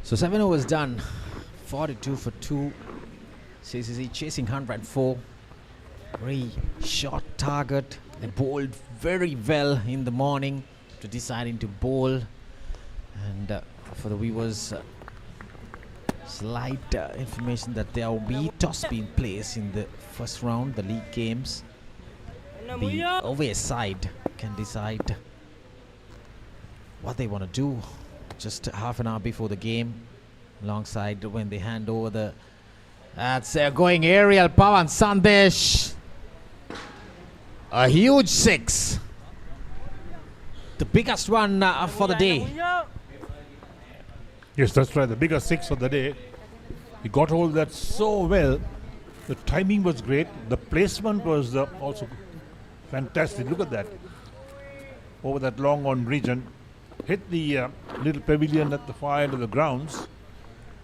So 7 overs done, 42 for 2. CCC chasing 104. Very short target. They bowled very well in the morning to deciding to bowl. And for the viewers, slight information that there will be toss being placed in the first round, the league games. The away side can decide what they want to do just half an hour before the game, alongside when they hand over the... That's going aerial, Pawan Sandesh. A huge 6. The biggest one for the day. Yes, that's right, the biggest 6 of the day. He got hold of that so well. The timing was great. The placement was also fantastic. Look at that. Over that long on region. Hit the little pavilion at the far end of the grounds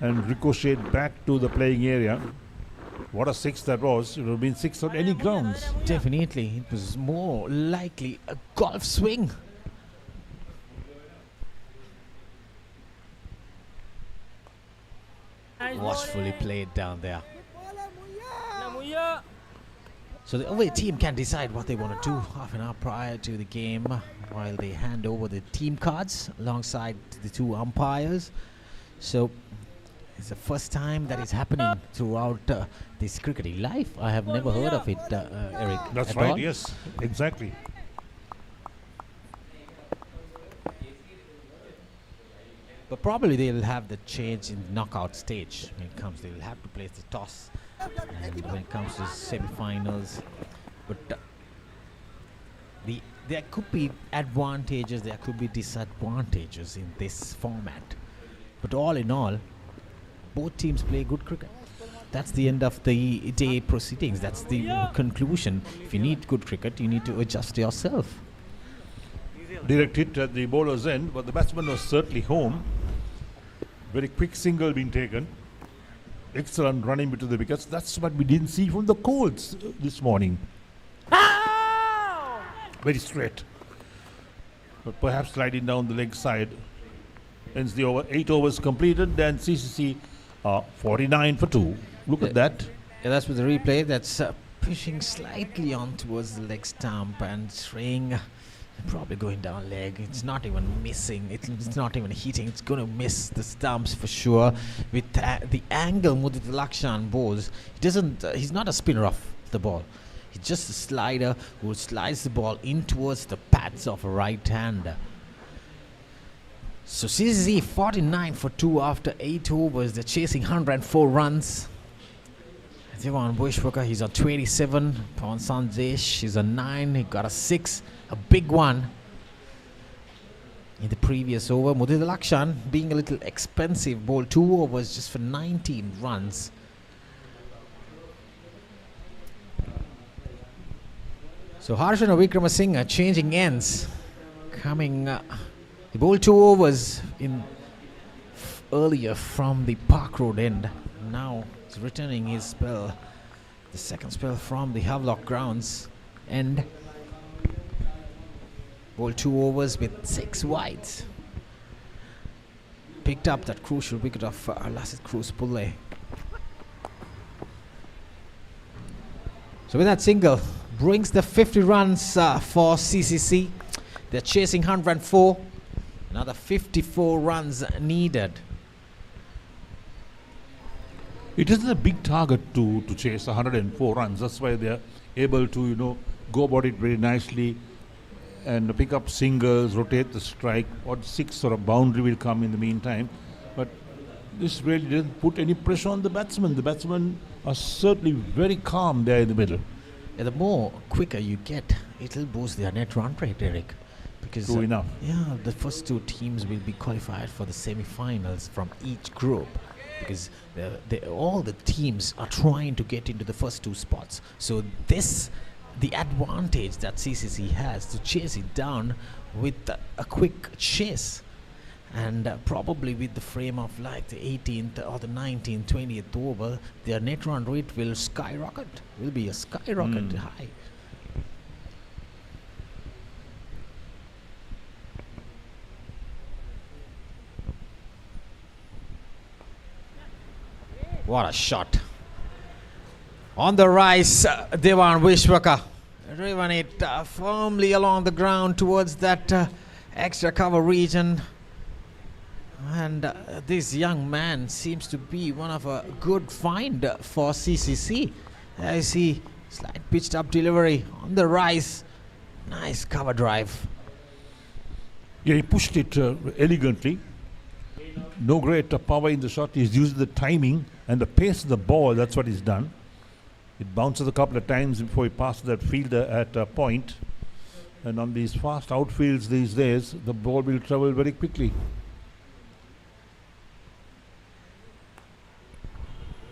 and ricocheted back to the playing area. What a 6 that was. It would have been 6 on any grounds. Definitely. It was more likely a golf swing. Watchfully played down there. So the away team can decide what they want to do half an hour prior to the game, while they hand over the team cards alongside the 2 umpires. So it's the first time that is happening throughout this cricketing life. I have never heard of it, Eric. That's right, yes, exactly. But probably they'll have the change in the knockout stage. When it comes, they'll have to place the toss. And when it comes to semi-finals, but there could be advantages, there could be disadvantages in this format. But all in all, both teams play good cricket. That's the end of the day proceedings. That's the conclusion. If you need good cricket, you need to adjust yourself. Direct hit at the bowler's end, but the batsman was certainly home. Very quick single being taken. Excellent running between the wickets. That's what we didn't see from the Colts this morning. Very straight. But perhaps sliding down the leg side. Ends the over. 8 overs completed. Then CCC 49 for 2. Look at that. Yeah, that's with the replay. That's pushing slightly on towards the leg stump and straying. Probably going down leg. It's not even missing. It's not even hitting. It's going to miss the stumps for sure. With the angle Mudit Lakshan bowls, he's not a spinner of the ball. He's just a slider who slides the ball in towards the pads of a right hander. So CCC 49 for 2 after 8 overs. They're chasing 104 runs. Devan Vishwakar, he's on 27. Pawan Sandesh, he's on 9. He got a 6. A big one in the previous over. Mudit Lakshan being a little expensive, bowled 2 overs just for 19 runs. So Harshana Wickramasinghe changing ends. coming. He bowled 2 overs in earlier from the Park Road end. Now he's returning his spell, the second spell from the Havelock grounds end. Bowled 2 overs with 6 wides. Picked up that crucial wicket of Lassit Cruz Pulle. So with that single, brings the 50 runs for CCC. They're chasing 104. Another 54 runs needed. It isn't a big target to chase 104 runs. That's why they're able to, go about it very nicely and pick up singles, rotate the strike, or 6 or a boundary will come in the meantime. But this really didn't put any pressure on the batsmen. The batsmen are certainly very calm there in the middle. The more quicker you get, it'll boost their net run rate, Eric. Because True enough. Yeah, the first 2 teams will be qualified for the semi-finals from each group. Because all the teams are trying to get into the first 2 spots. So the advantage that CCC has to chase it down with a quick chase, and probably with the frame of like the 18th or the 19th, 20th over, their net run rate will skyrocket. Will be a skyrocket high. What a shot. On the rise, Devan Vishwaka driven it firmly along the ground towards that extra cover region. And this young man seems to be one of a good find for CCC. I see slight pitched up delivery on the rise. Nice cover drive. Yeah, he pushed it elegantly. No great power in the shot. He's using the timing and the pace of the ball. That's what he's done. It bounces a couple of times before he passes that fielder at a point. And on these fast outfields these days, the ball will travel very quickly.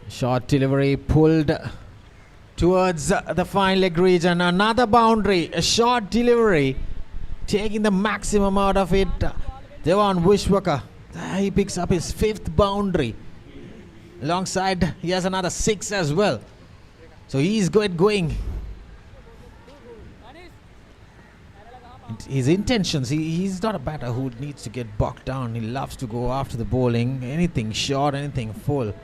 Short delivery pulled towards the fine leg region. Another boundary. A short delivery, taking the maximum out of it. Devan Vishwaka. He picks up his 5th boundary. Alongside, he has another 6 as well. So he's going. His intentions, he's not a batter who needs to get bogged down. He loves to go after the bowling. Anything short, anything full,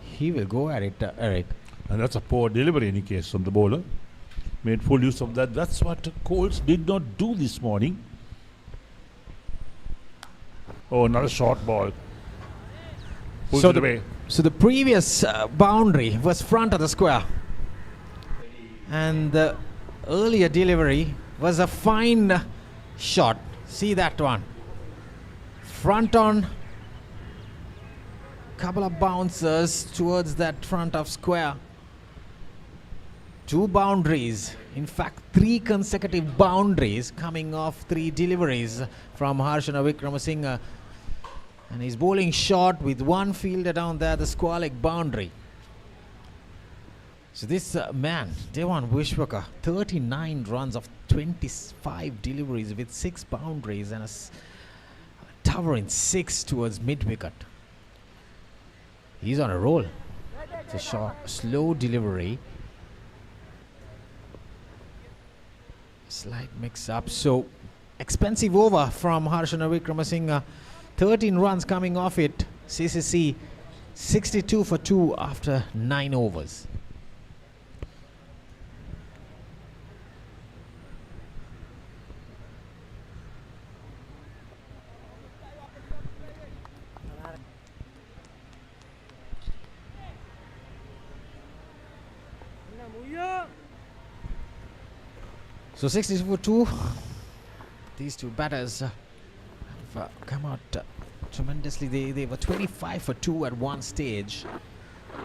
he will go at it, Eric. And that's a poor delivery in any case from the bowler. Made full use of that. That's what Colts did not do this morning. Oh, another short ball. Pulls it away. So the previous boundary was front of the square. And the earlier delivery was a fine shot. See that one. Front on. Couple of bouncers towards that front of square. 2 boundaries. In fact, 3 consecutive boundaries coming off 3 deliveries from Harshana Wickramasinghe. And he's bowling short with 1 fielder down there, the square leg boundary. So this man, Devan Vishwaka, 39 runs of 25 deliveries with 6 boundaries and a towering 6 towards mid-wicket. He's on a roll. It's a short, slow delivery. Slight mix-up. So expensive over from Harshana Wickramasinghe. 13 runs coming off it. CCC 62 for 2 after 9 overs. So 62 for 2. These 2 batters have come out tremendously. They were 25 for 2 at one stage.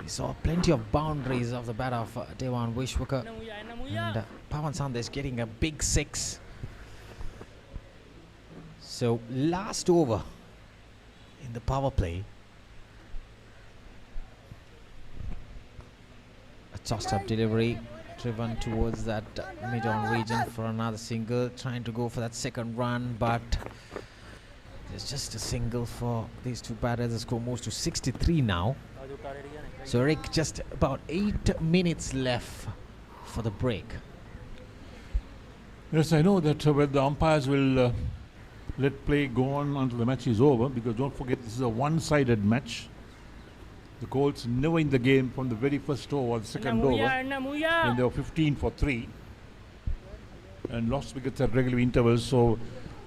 We saw plenty of boundaries of the batter of Devan Vishwaka. And Pawan Sandesh getting a big 6. So last over in the power play. A tossed up delivery driven towards that mid-on region for another single, trying to go for that second run, but there's just a single for these two batters. The score moves to 63 now. So Rick, just about 8 minutes left for the break. Yes, I know that when the umpires will let play go on until the match is over, because don't forget this is a one-sided match. The Colts never in the game from the very first over or the second over, and they were 15 for 3 and lost wickets at regular intervals. So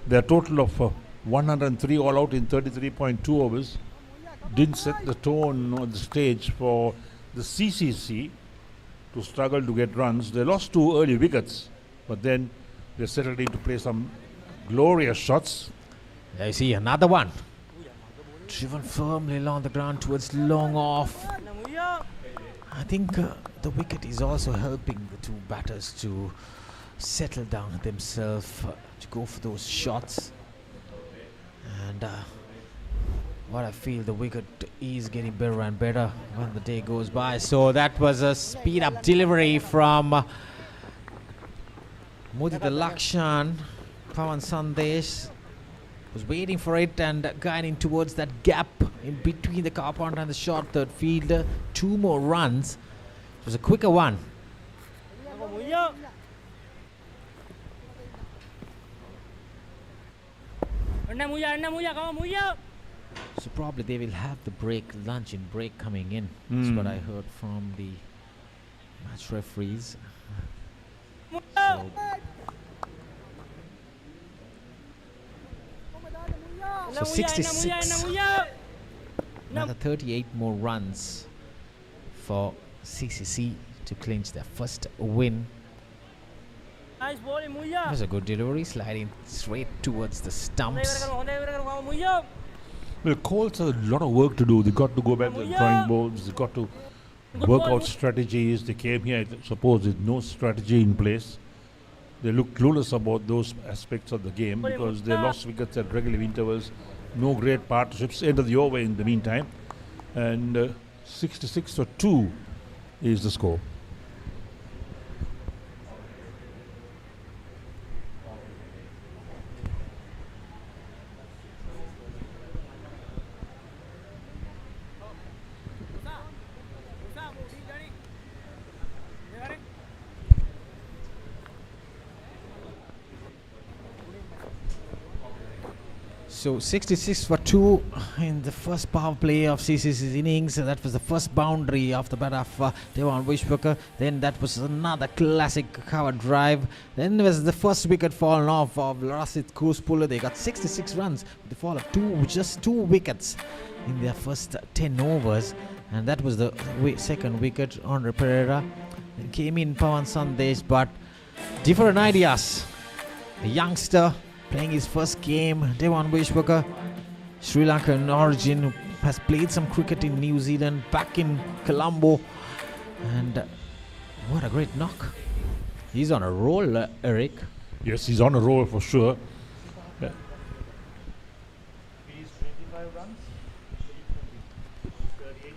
their total of 103 all out in 33.2 overs didn't set the tone on the stage for the CCC to struggle to get runs. They lost 2 early wickets, but then they settled in to play some glorious shots. There you see another one. Driven firmly along the ground towards long off. I think the wicket is also helping the two batters to settle down themselves, to go for those shots. And what I feel, the wicket is getting better and better when the day goes by. So that was a speed up delivery from Mudita Lakshan. Pawan Sandesh was waiting for it and guiding towards that gap in between the car pond and the short third fielder. 2 more runs. It was a quicker one. So probably they will have the break, lunch and break coming in. That's what I heard from the match referees. So 66. Another 38 more runs for CCC to clinch their first win. That was a good delivery, sliding straight towards the stumps. Well, Colts have a lot of work to do. They got to go back to the drawing boards. They got to work out strategies. They came here, I suppose, with no strategy in place. They look clueless about those aspects of the game because they lost wickets at regular intervals. No great partnerships. End of the over in the meantime. And 66 for 2 is the score. So 66 for 2 in the first power play of CCC's innings. That was the first boundary of the bat of Devan Wishwaker. Then that was another classic cover drive. Then there was the first wicket fallen off of Rasit Kuspula. They got 66 runs with the fall of just 2 wickets in their first 10 overs. And that was the second wicket. Andre Pereira. Then came in Pawan Sandesh, but different ideas. The youngster playing his first game, Devan Wishwaker, Sri Lankan origin, has played some cricket in New Zealand, back in Colombo, and what a great knock. He's on a roll, Eric. Yes, he's on a roll for sure. He's 25 runs. 38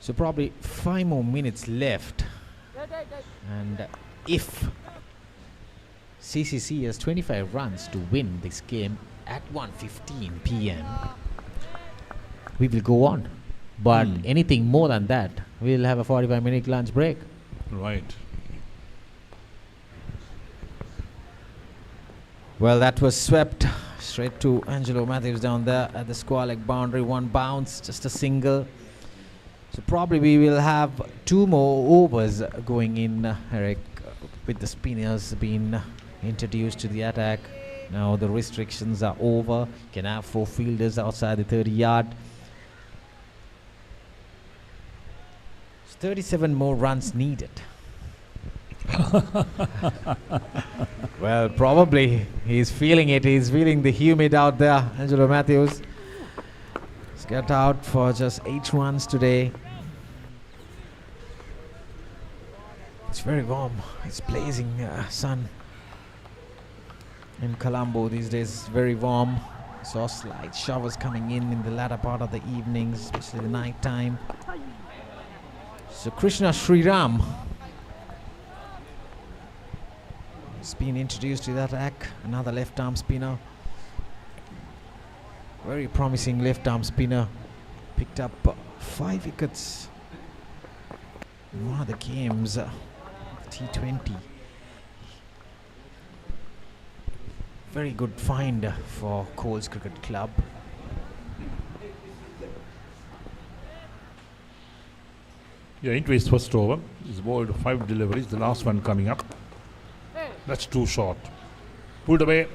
So probably 5 more minutes left, and if CCC has 25 runs to win this game at 1:15 p.m., we will go on. But anything more than that, we'll have a 45-minute lunch break. Right. Well, that was swept straight to Angelo Matthews down there at the square leg boundary. 1 bounce, just a single. So probably we will have 2 more overs going in, Eric, with the spinners being introduced to the attack. Now the restrictions are over. You can have 4 fielders outside the 30-yard. 37 more runs needed. Well, probably he's feeling it. He's feeling the humid out there, Angelo Matthews. He's got out for just 8 runs today. It's very warm. It's blazing sun in Colombo these days. It's very warm. Saw slight showers coming in the latter part of the evenings, especially the night time. So Krishna Sriram has been introduced to that attack. Another left arm spinner. Very promising left arm spinner. Picked up 5 wickets in one of the games. T20. Very good find for Colts Cricket Club. Yeah, into his first over. He's bowled 5 deliveries, the last one coming up. That's too short. Pulled away.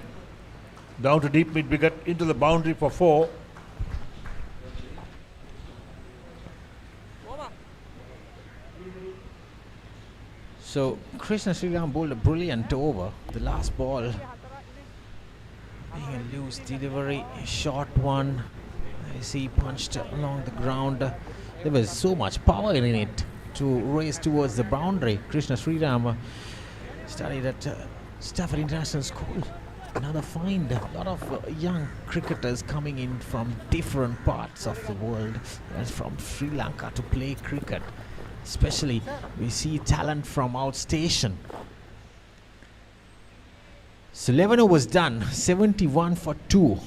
Down to deep mid wicket, into the boundary for 4. So Krishna Sriram bowled a brilliant over. The last ball being a loose delivery, a short one. I see punched along the ground. There was so much power in it to race towards the boundary. Krishna Sriram studied at Stafford International School. Another find. A lot of young cricketers coming in from different parts of the world and from Sri Lanka to play cricket. Especially we see talent from outstation. So 11 overs done, 71 for 2.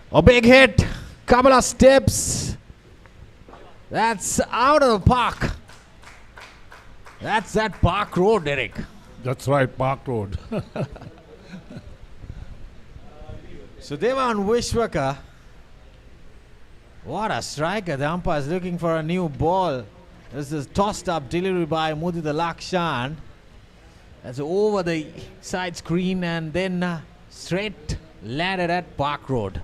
A big hit, couple of steps. That's out of the park. That's that Park Road, Derek. That's right, Park Road. So Devan Vishwaka, what a striker. The umpire is looking for a new ball. This is tossed up delivery by Mudita Lakshan. That's over the side screen and then straight landed at Park Road.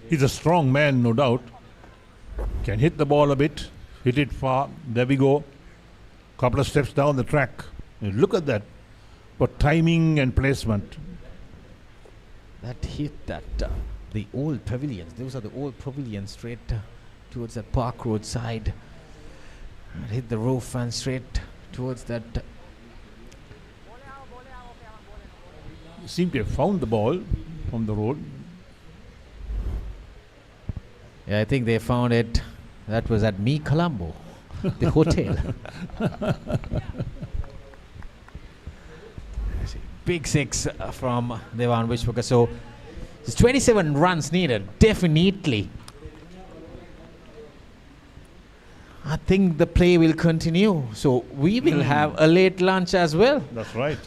He's a strong man, no doubt. Can hit the ball a bit, hit it far. There we go. Couple of steps down the track. And look at that. But timing and placement. That hit that the old pavilions. Those are the old pavilions straight towards that Park Road side. It hit the roof and straight towards that. Seem to have found the ball from the road. Yeah, I think they found it. That was at Me Colombo, the hotel. Big 6 from Devan Vishwaka. So it's 27 runs needed, definitely. I think the play will continue. So we will have a late lunch as well. That's right.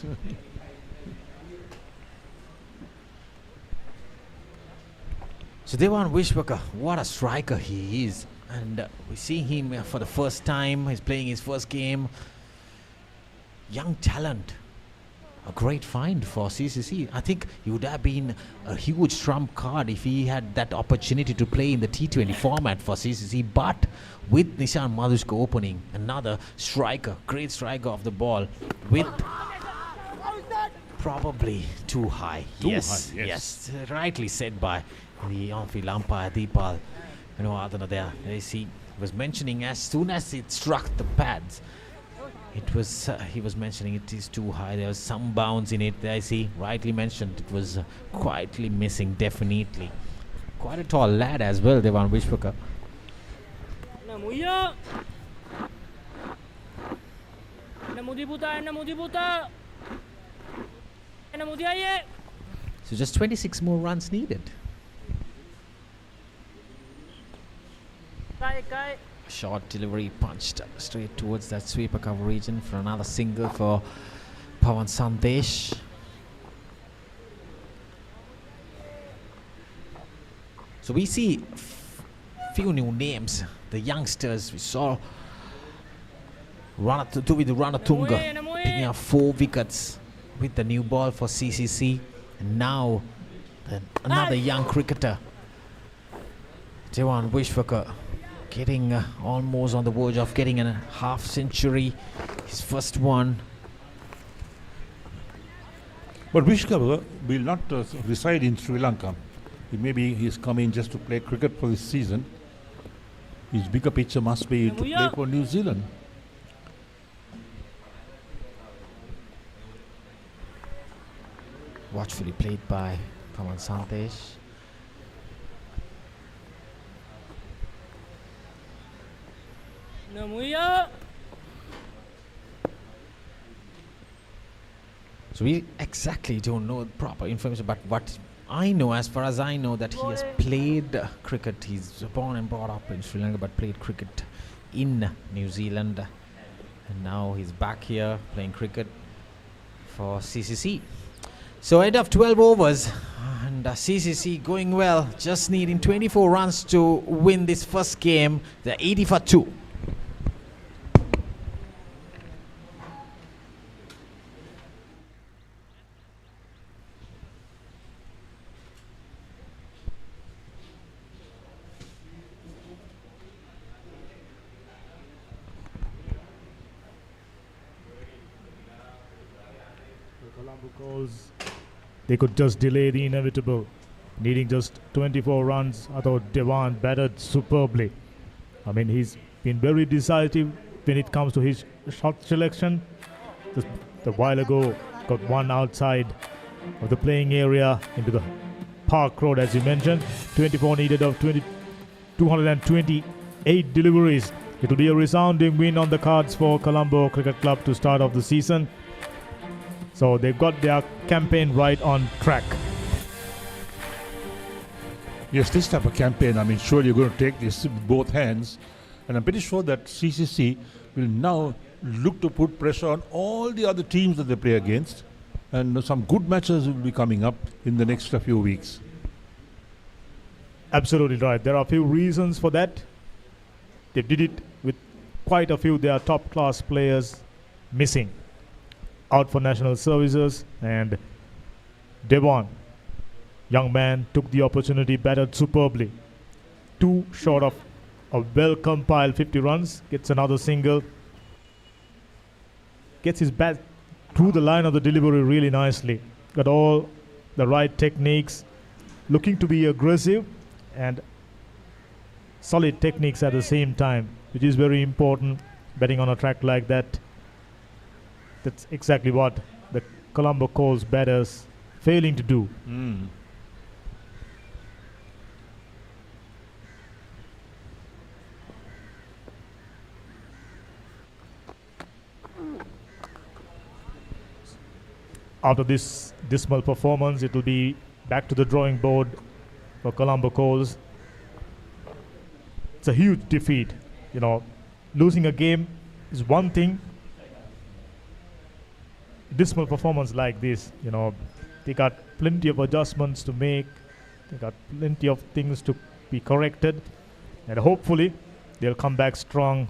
So Devan Vishwaka, what a striker he is. And we see him for the first time. He's playing his first game. Young talent. A great find for CCC. I think he would have been a huge trump card if he had that opportunity to play in the T20 format for CCC. But with Nishan Madhushka opening, another striker, great striker of the ball, with probably too high. Yes. Rightly said by the on-field umpire Deepal. You know, Adana there. He was mentioning as soon as it struck the pads, it was he was mentioning it is too high. There was some bounce in it. I see, rightly mentioned, it was quietly missing, definitely. Quite a tall lad as well, Devan Vishwaka. So just 26 more runs needed. Short delivery punched straight towards that sweeper cover region for another single for Pawan Sandesh. So we see few new names. The youngsters we saw Ranatunga picking up 4 wickets with the new ball for CCC. And now another young cricketer, Devan Vishwaka, getting almost on the verge of getting a half century, his first one. But Vishwaka will not reside in Sri Lanka. Maybe he's coming just to play cricket for this season. His bigger picture must be to play for New Zealand. Watchfully played by Kamal Santesh. So we exactly don't know the proper information, but what I know, as far as I know, that he has played cricket. He's born and brought up in Sri Lanka, but played cricket in New Zealand, and now he's back here playing cricket for CCC. So end of 12 overs, and CCC going well, just needing 24 runs to win this first game. They're 80 for 2. They could just delay the inevitable, needing just 24 runs. I thought Devan batted superbly. I mean, he's been very decisive when it comes to his shot selection. Just a while ago, got one outside of the playing area into the Park Road, as you mentioned. 24 needed of 228 deliveries. It will be a resounding win on the cards for Colombo Cricket Club to start off the season. So they've got their campaign right on track. Yes, this type of campaign, I mean, surely you're going to take this with both hands. And I'm pretty sure that CCC will now look to put pressure on all the other teams that they play against. And some good matches will be coming up in the next few weeks. Absolutely right. There are a few reasons for that. They did it with quite a few of their top class players missing, out for national services, and Devon, young man, took the opportunity, batted superbly. 2 short of a well-compiled 50 runs, gets another single, gets his bat through the line of the delivery really nicely. Got all the right techniques, looking to be aggressive and solid techniques at the same time, which is very important batting on a track like that. That's exactly what the Colombo Colts batters failing to do. After this dismal performance, it will be back to the drawing board for Colombo Colts. It's a huge defeat. You know, losing a game is one thing. Dismal performance like this, you know, they got plenty of adjustments to make. They got plenty of things to be corrected, and hopefully they'll come back strong.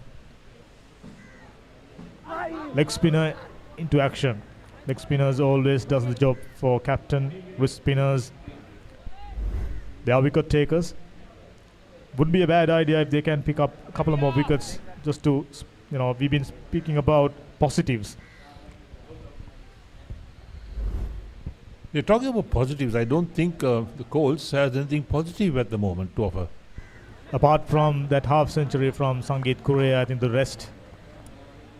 Leg spinner into action. Leg spinners always does the job for captain. Wrist spinners, they are wicket takers. Wouldn't be a bad idea if they can pick up a couple of more wickets, just to, you know, we've been speaking about positives. You're talking about positives. I don't think the Colts has anything positive at the moment to offer. Apart from that half century from Sangeet Korea, I think the rest,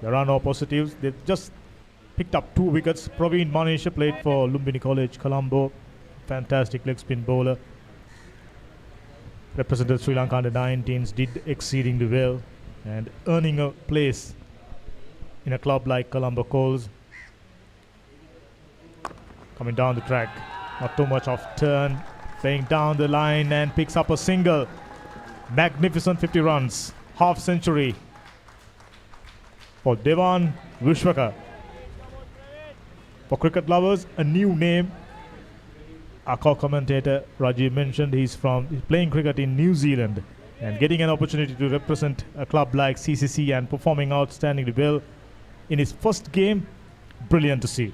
there are no positives. They've just picked up 2 wickets. Praveen Manisha played for Lumbini College, Colombo. Fantastic leg spin bowler. Represented Sri Lanka under 19s, did exceedingly well and earning a place in a club like Colombo Colts. Coming down the track, not too much of turn, playing down the line and picks up a single. Magnificent 50 runs, half century for Devan Vishwakar. For cricket lovers, a new name. Our co-commentator Rajiv mentioned he's playing cricket in New Zealand and getting an opportunity to represent a club like CCC and performing outstandingly well in his first game. Brilliant to see.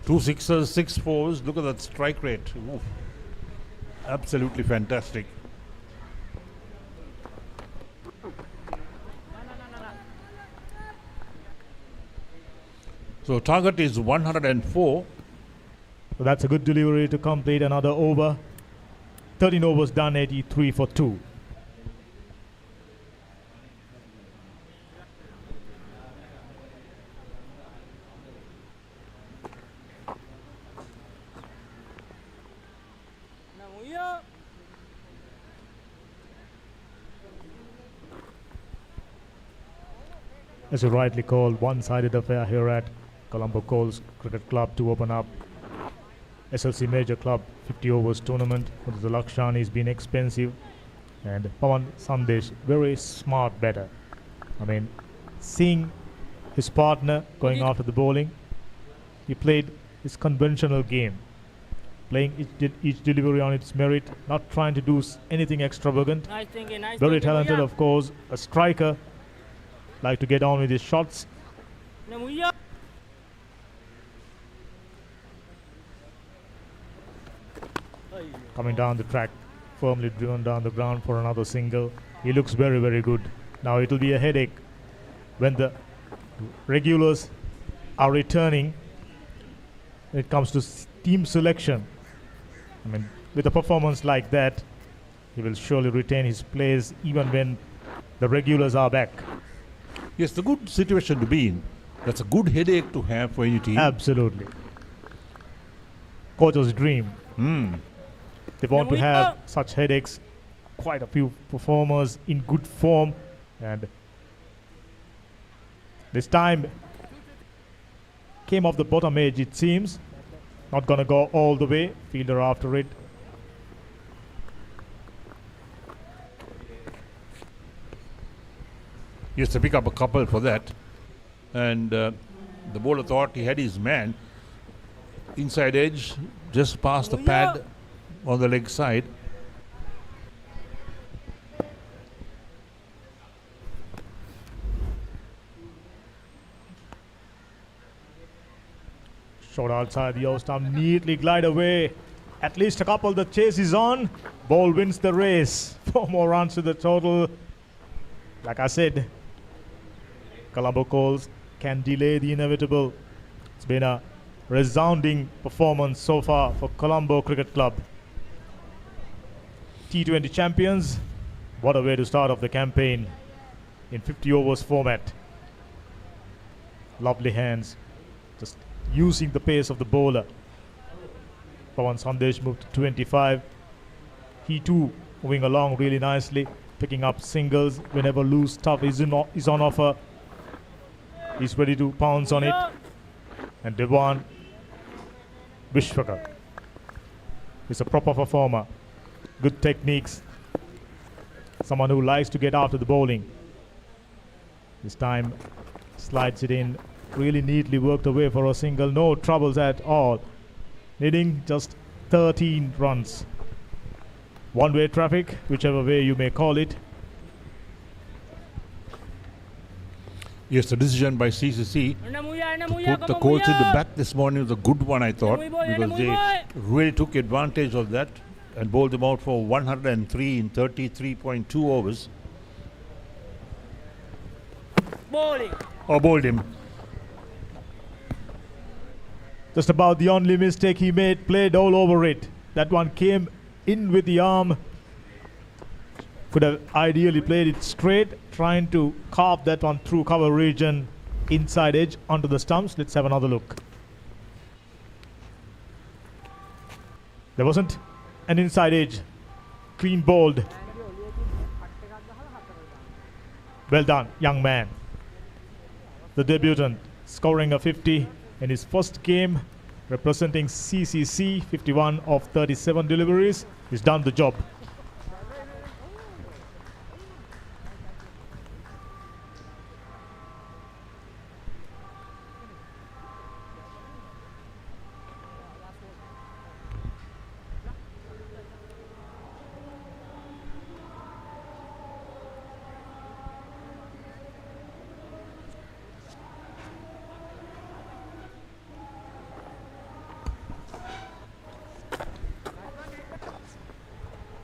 2 sixes, 6 fours. Look at that strike rate. Oof. Absolutely fantastic. So target is 104. So that's a good delivery to complete another over. 13 overs done, 83 for 2. as you rightly called, one-sided affair here at Colombo Colts Cricket Club to open up SLC Major Club 50 overs tournament. But the Lakshani has been expensive, and Pawan Sandesh, very smart batter. I mean, seeing his partner going after the bowling, he played his conventional game, playing each delivery on its merit, not trying to do anything extravagant. Very talented, of course, a striker, like to get on with his shots. Coming down the track, firmly driven down the ground for another single. He looks very, very good. Now it will be a headache when the regulars are returning when it comes to team selection. I mean, with a performance like that, he will surely retain his place even when the regulars are back. Yes, the good situation to be in. That's a good headache to have for any team. Absolutely. Coach's dream. They want to have such headaches. Quite a few performers in good form, and this time came off the bottom edge, it seems. Not gonna go all the way. Fielder after it. He has to pick up a couple for that. And the bowler thought he had his man. Inside edge, just past the pad on the leg side. Shot outside the off stump, neatly glide away. At least a couple, the chase is on. Ball wins the race. 4 more runs to the total. Like I said, Colombo Colts can delay the inevitable. It's been a resounding performance so far for Colombo Cricket Club. T20 champions. What a way to start off the campaign in 50 overs format. Lovely hands, just using the pace of the bowler. Pawan Sandesh moved to 25. He too moving along really nicely, picking up singles whenever loose stuff is on offer. He's ready to pounce on it. And Devan Vishwakar is a proper performer. Good techniques. Someone who likes to get after the bowling. This time slides it in. Really neatly worked away for a single. No troubles at all. Needing just 13 runs. One-way traffic, whichever way you may call it. Yes, the decision by CCC to put the Colts in the back this morning was a good one, I thought, because they really took advantage of that and bowled them out for 103 in 33.2 overs. Bowled him. Just about the only mistake he made, played all over it. That one came in with the arm. Could have ideally played it straight, trying to carve that one through cover region, inside edge onto the stumps. Let's have another look. There wasn't an inside edge. Clean bowled. Well done, young man. The debutant scoring a 50 in his first game, representing CCC. 51 of 37 deliveries. He's done the job.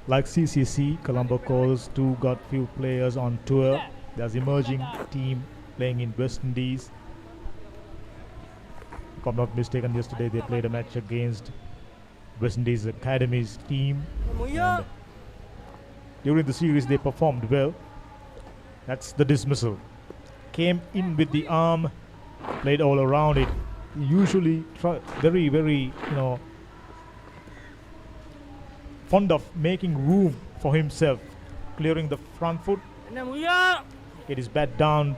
Like CCC, Colombo Colts too got few players on tour. There's emerging team playing in West Indies. If I'm not mistaken, yesterday they played a match against West Indies Academy's team. And during the series they performed well. That's the dismissal. Came in with the arm, played all around it. Usually very, very, fond of making room for himself, clearing the front foot. It is bat down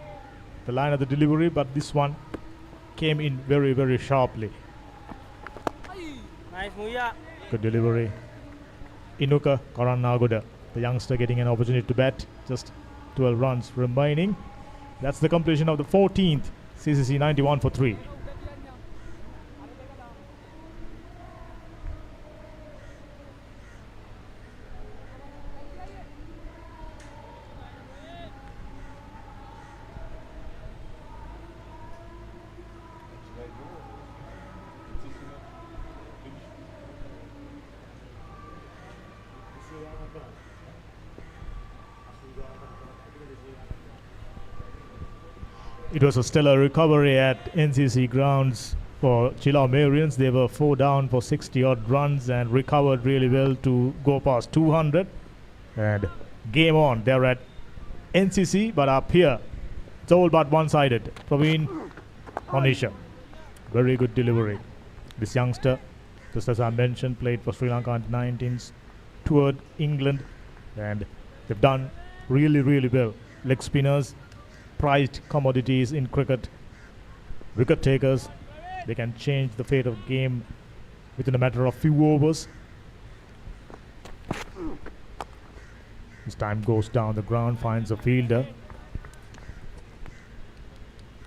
the line of the delivery, but this one came in very, very sharply. Nice, Muya. Good delivery. Inuka Karanagoda, the youngster, getting an opportunity to bat. Just 12 runs remaining. That's the completion of the 14th CCC 91 for 3. It was a stellar recovery at NCC grounds for Chilau Marians. They were 4 down for 60 odd runs and recovered really well to go past 200. And game on. They're at NCC, but up here it's all but one-sided. Praveen Monisha, very good delivery. This youngster, just as I mentioned, played for Sri Lanka under 19s, toured England, and they've done really, really well. Leg spinners, prized commodities in cricket. Wicket takers, they can change the fate of the game within a matter of few overs. This time goes down the ground, finds a fielder.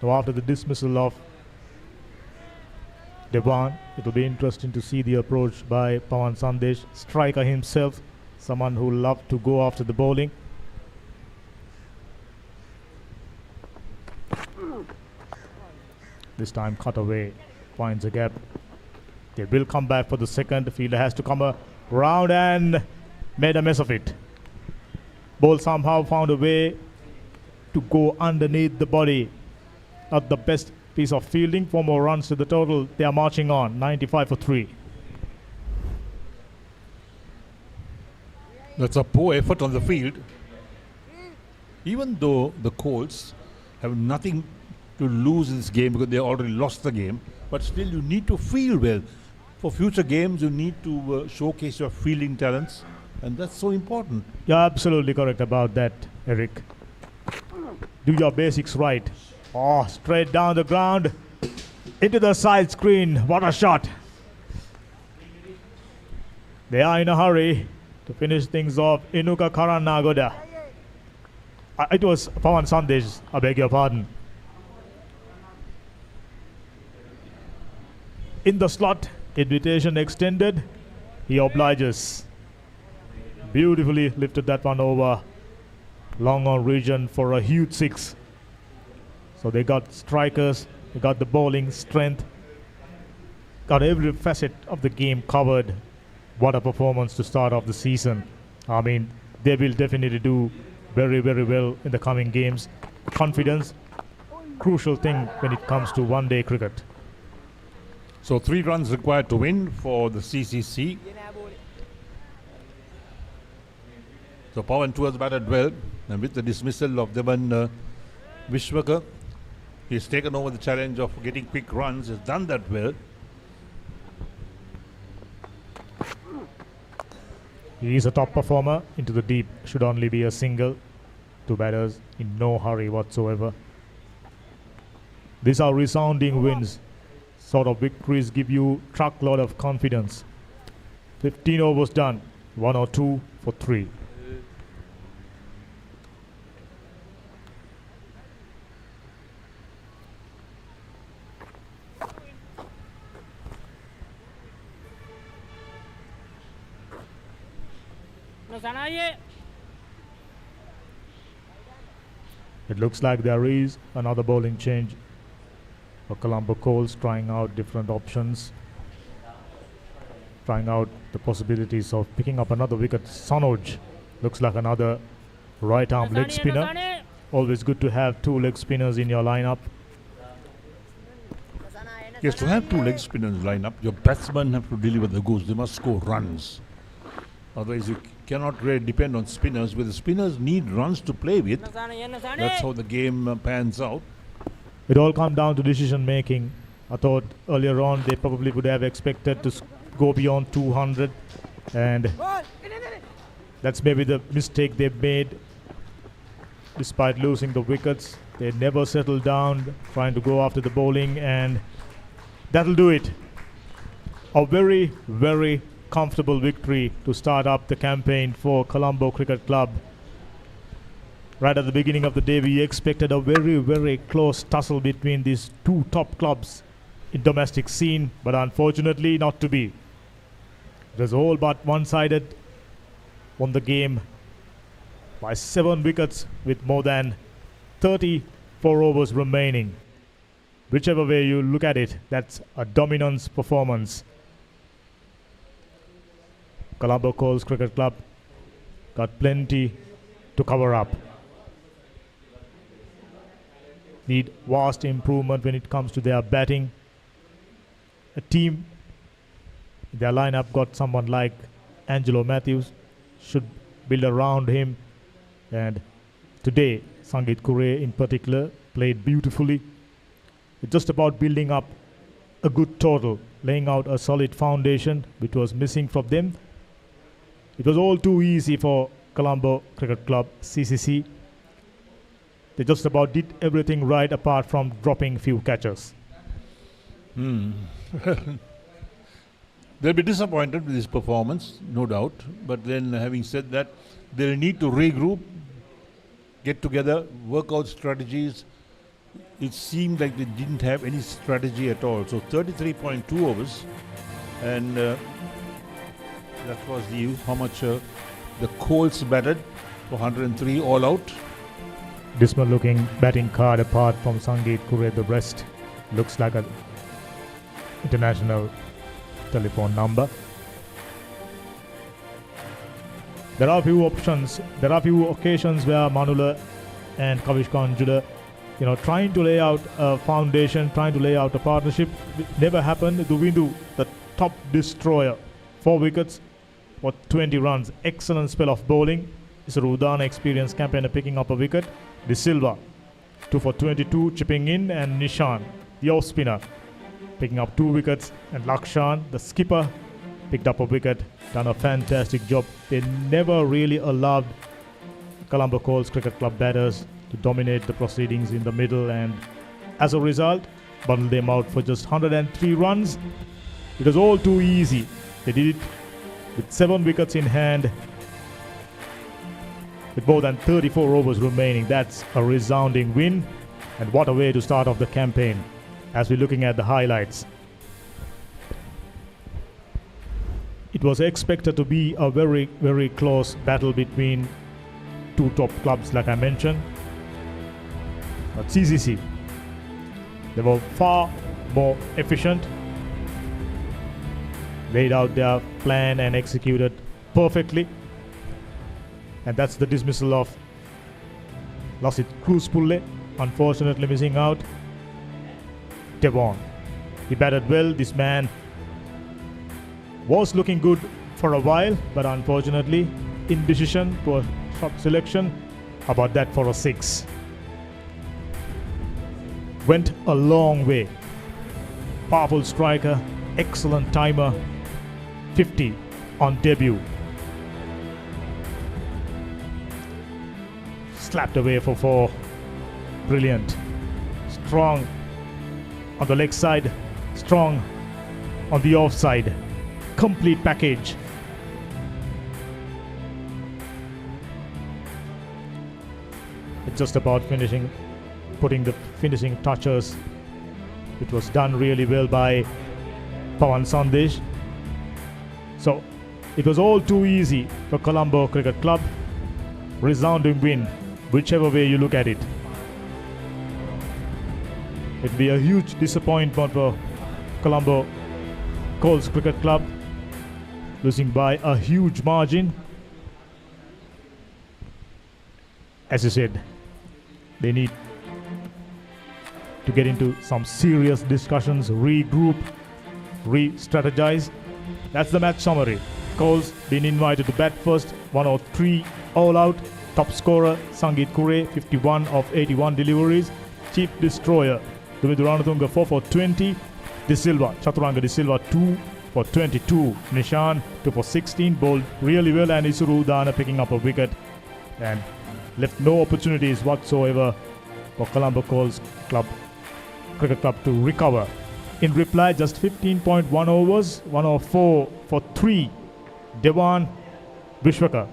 Now after the dismissal of Devan, it will be interesting to see the approach by Pawan Sandesh, striker himself, someone who loved to go after the bowling. This time cut away, finds a gap. They will come back for the second. The fielder has to come around and made a mess of it. Ball somehow found a way to go underneath the body. Not the best piece of fielding. 4 more runs to the total. They are marching on, 95 for 3. That's a poor effort on the field. Even though the Colts have nothing to lose in this game because they already lost the game, but still you need to field well. For future games, you need to showcase your fielding talents, and that's so important. You're absolutely correct about that, Eric. Do your basics right. Oh, straight down the ground, into the side screen. What a shot. They are in a hurry to finish things off. Inuka Karanagoda. It was Pawan Sandesh, I beg your pardon. In the slot, invitation extended. He obliges. Beautifully lifted that one over. Long on region for a huge 6. So they got strikers, they got the bowling strength, got every facet of the game covered. What a performance to start off the season. I mean, they will definitely do very, very well in the coming games. Confidence, crucial thing when it comes to one-day cricket. So 3 runs required to win for the CCC. So Pawan Tours batted well, and with the dismissal of Devan Vishwakar, he's taken over the challenge of getting quick runs. He's done that well. He is a top performer. Into the deep, should only be a single. 2 batters in no hurry whatsoever. These are resounding wins. Sort of victories give you truckload of confidence. 15 overs done, 102 for 3. It looks like there is another bowling change for Colombo Colts, trying out different options, trying out the possibilities of picking up another wicket. Sanoj looks like another right arm leg spinner. Always good to have 2 leg spinners in your lineup. Yes, to have 2 leg spinners line up, your batsmen have to deliver the goods. They must score runs. Otherwise, you cannot really depend on spinners. But the spinners need runs to play with. That's how the game pans out. It all comes down to decision making. I thought earlier on they probably would have expected to go beyond 200, and that's maybe the mistake they made despite losing the wickets. They never settle down, trying to go after the bowling, and that'll do it. A very, very comfortable victory to start up the campaign for Colombo Cricket Club. Right at the beginning of the day, we expected a very, very close tussle between these two top clubs in domestic scene, but unfortunately not to be. It was all but one-sided. Won the game by 7 wickets with more than 34 overs remaining. Whichever way you look at it, that's a dominance performance. Colombo Colts Cricket Club got plenty to cover up. Need vast improvement when it comes to their batting. A team, their lineup got someone like Angelo Matthews, should build around him. And today, Sangeet Kure in particular played beautifully. It's just about building up a good total, laying out a solid foundation which was missing from them. It was all too easy for Colombo Cricket Club, CCC. They just about did everything right apart from dropping few catches. They'll be disappointed with this performance, no doubt. But then having said that, they'll need to regroup, get together, work out strategies. It seemed like they didn't have any strategy at all. So 33.2 overs, and that was how much the Colts batted for 103 all out. Dismal looking batting card apart from Sangeet Kure. The rest looks like an international telephone number. There are a few options. There are a few occasions where Manula and Kavish Kanjula, trying to lay out a foundation, trying to lay out a partnership. It never happened. Duvindu, the top destroyer, 4 wickets for 20 runs. Excellent spell of bowling. Isrudana, experienced campaigner, picking up a wicket. De Silva, 2 for 22, chipping in, and Nishan, the off spinner, picking up 2 wickets, and Lakshan, the skipper, picked up a wicket. Done a fantastic job. They never really allowed Colombo Colts Cricket Club batters to dominate the proceedings in the middle, and as a result, bundled them out for just 103 runs. It was all too easy. They did it with 7 wickets in hand, with more than 34 overs remaining. That's a resounding win, and what a way to start off the campaign as we're looking at the highlights. It was expected to be a very, very close battle between two top clubs, like I mentioned. But CCC, they were far more efficient, laid out their plan and executed perfectly. And that's the dismissal of Lasit Cruzpulle, unfortunately missing out. Devon, he batted well. This man was looking good for a while, but unfortunately indecision, poor shot selection. How about that for a 6? Went a long way. Powerful striker, excellent timer, 50 on debut. Slapped away for 4. Brilliant. Strong on the leg side, strong on the off side. Complete package. It's just about putting the finishing touches. It was done really well by Pawan Sandesh. So it was all too easy for Colombo Cricket Club. Resounding win, whichever way you look at it. It'd be a huge disappointment for Colombo Colts Cricket Club, losing by a huge margin. As you said, they need to get into some serious discussions, regroup, re-strategize. That's the match summary. Colts been invited to bat first, 103 all out. Top scorer Sangeet Kure, 51 of 81 deliveries. Chief destroyer Dumidu 4 for 20. De Silva, Chaturanga De Silva 2 for 22. Nishan 2 for 16, bowled really well, and Isuru Dana picking up a wicket and left no opportunities whatsoever for Colombo Colts Cricket Club to recover. In reply, just 15.1 overs, 104 for 3. Devan Vishwakar,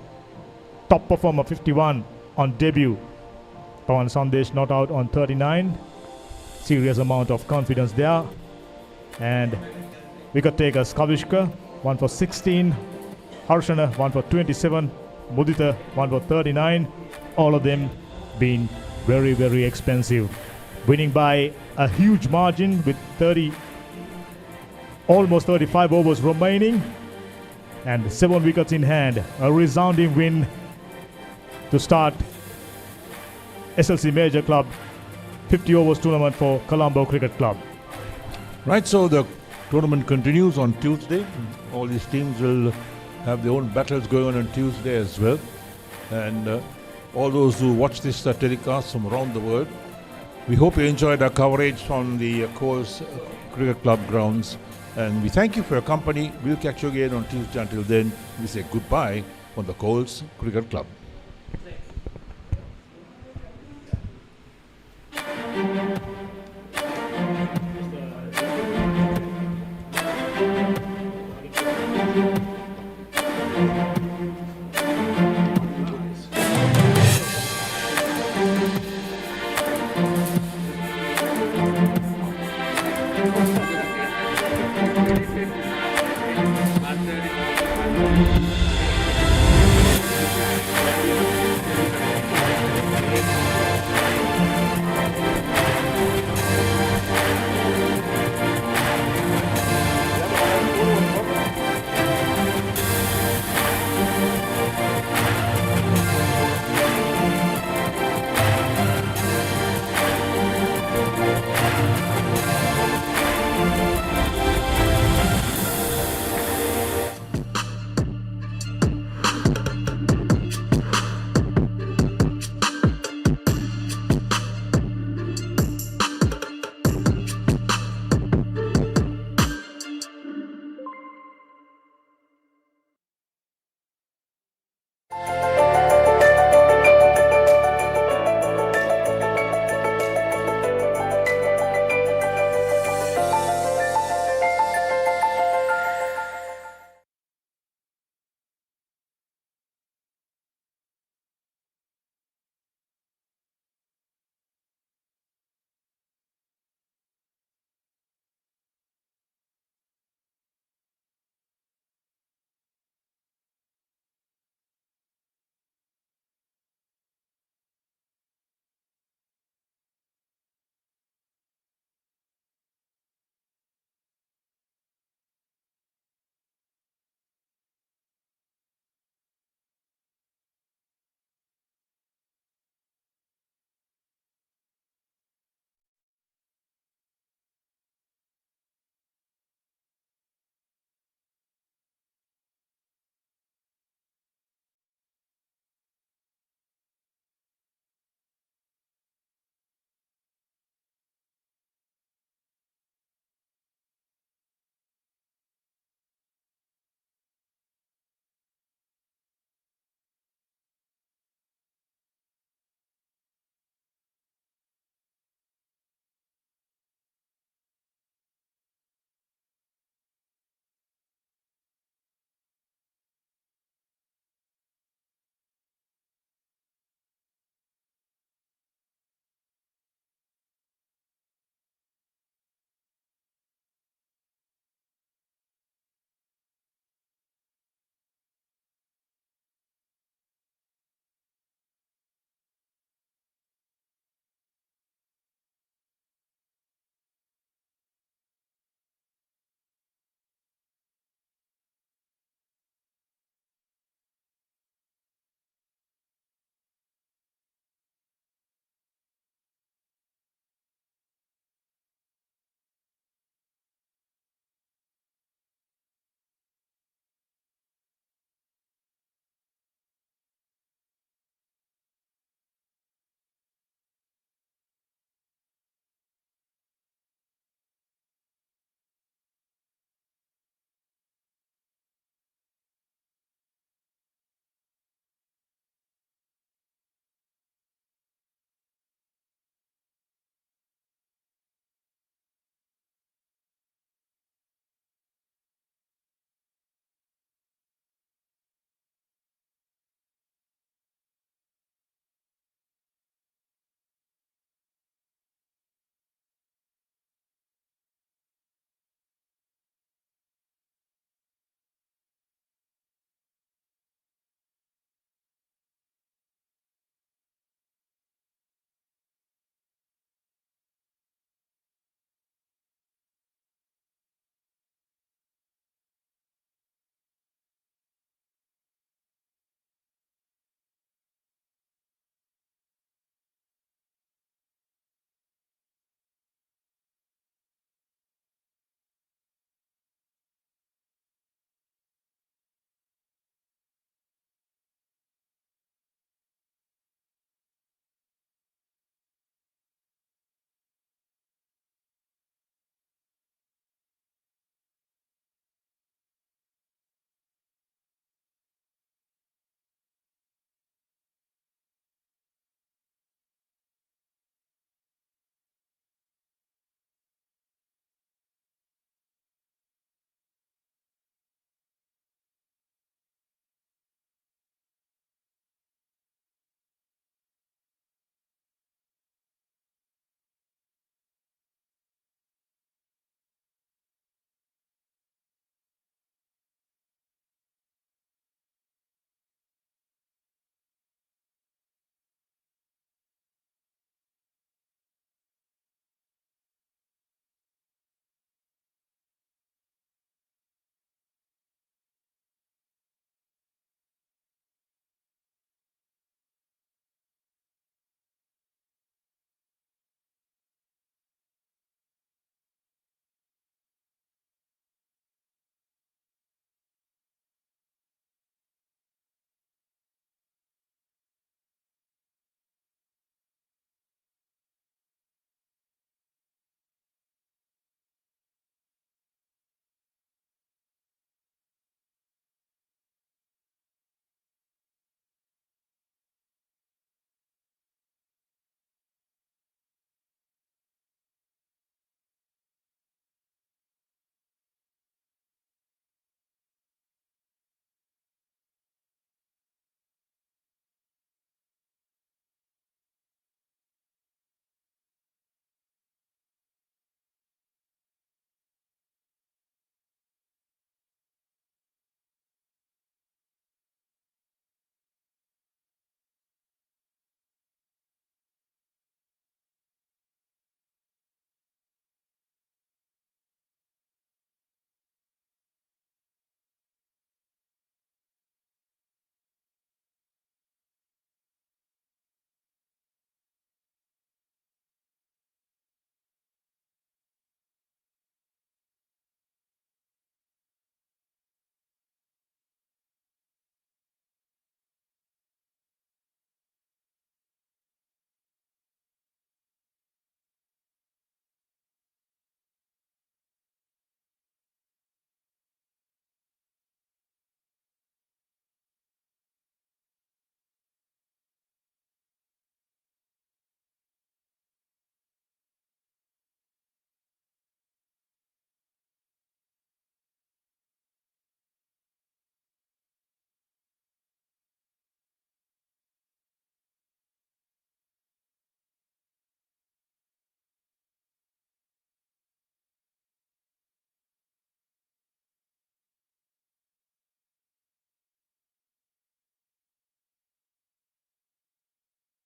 top performer, 51 on debut. Pawan Sandesh not out on 39. Serious amount of confidence there. And wicket takers Kavishka, 1 for 16. Harshana, 1 for 27. Mudita, 1 for 39. All of them being very, very expensive. Winning by a huge margin with almost 35 overs remaining and 7 wickets in hand. A resounding win to start SLC Major Club 50 overs tournament for Colombo Cricket Club. Right, so the tournament continues on Tuesday. All these teams will have their own battles going on Tuesday as well. And all those who watch this telecast from around the world, we hope you enjoyed our coverage on the Colts Cricket Club grounds. And we thank you for your company. We'll catch you again on Tuesday. Until then, we say goodbye from the Colts Cricket Club. Thank you.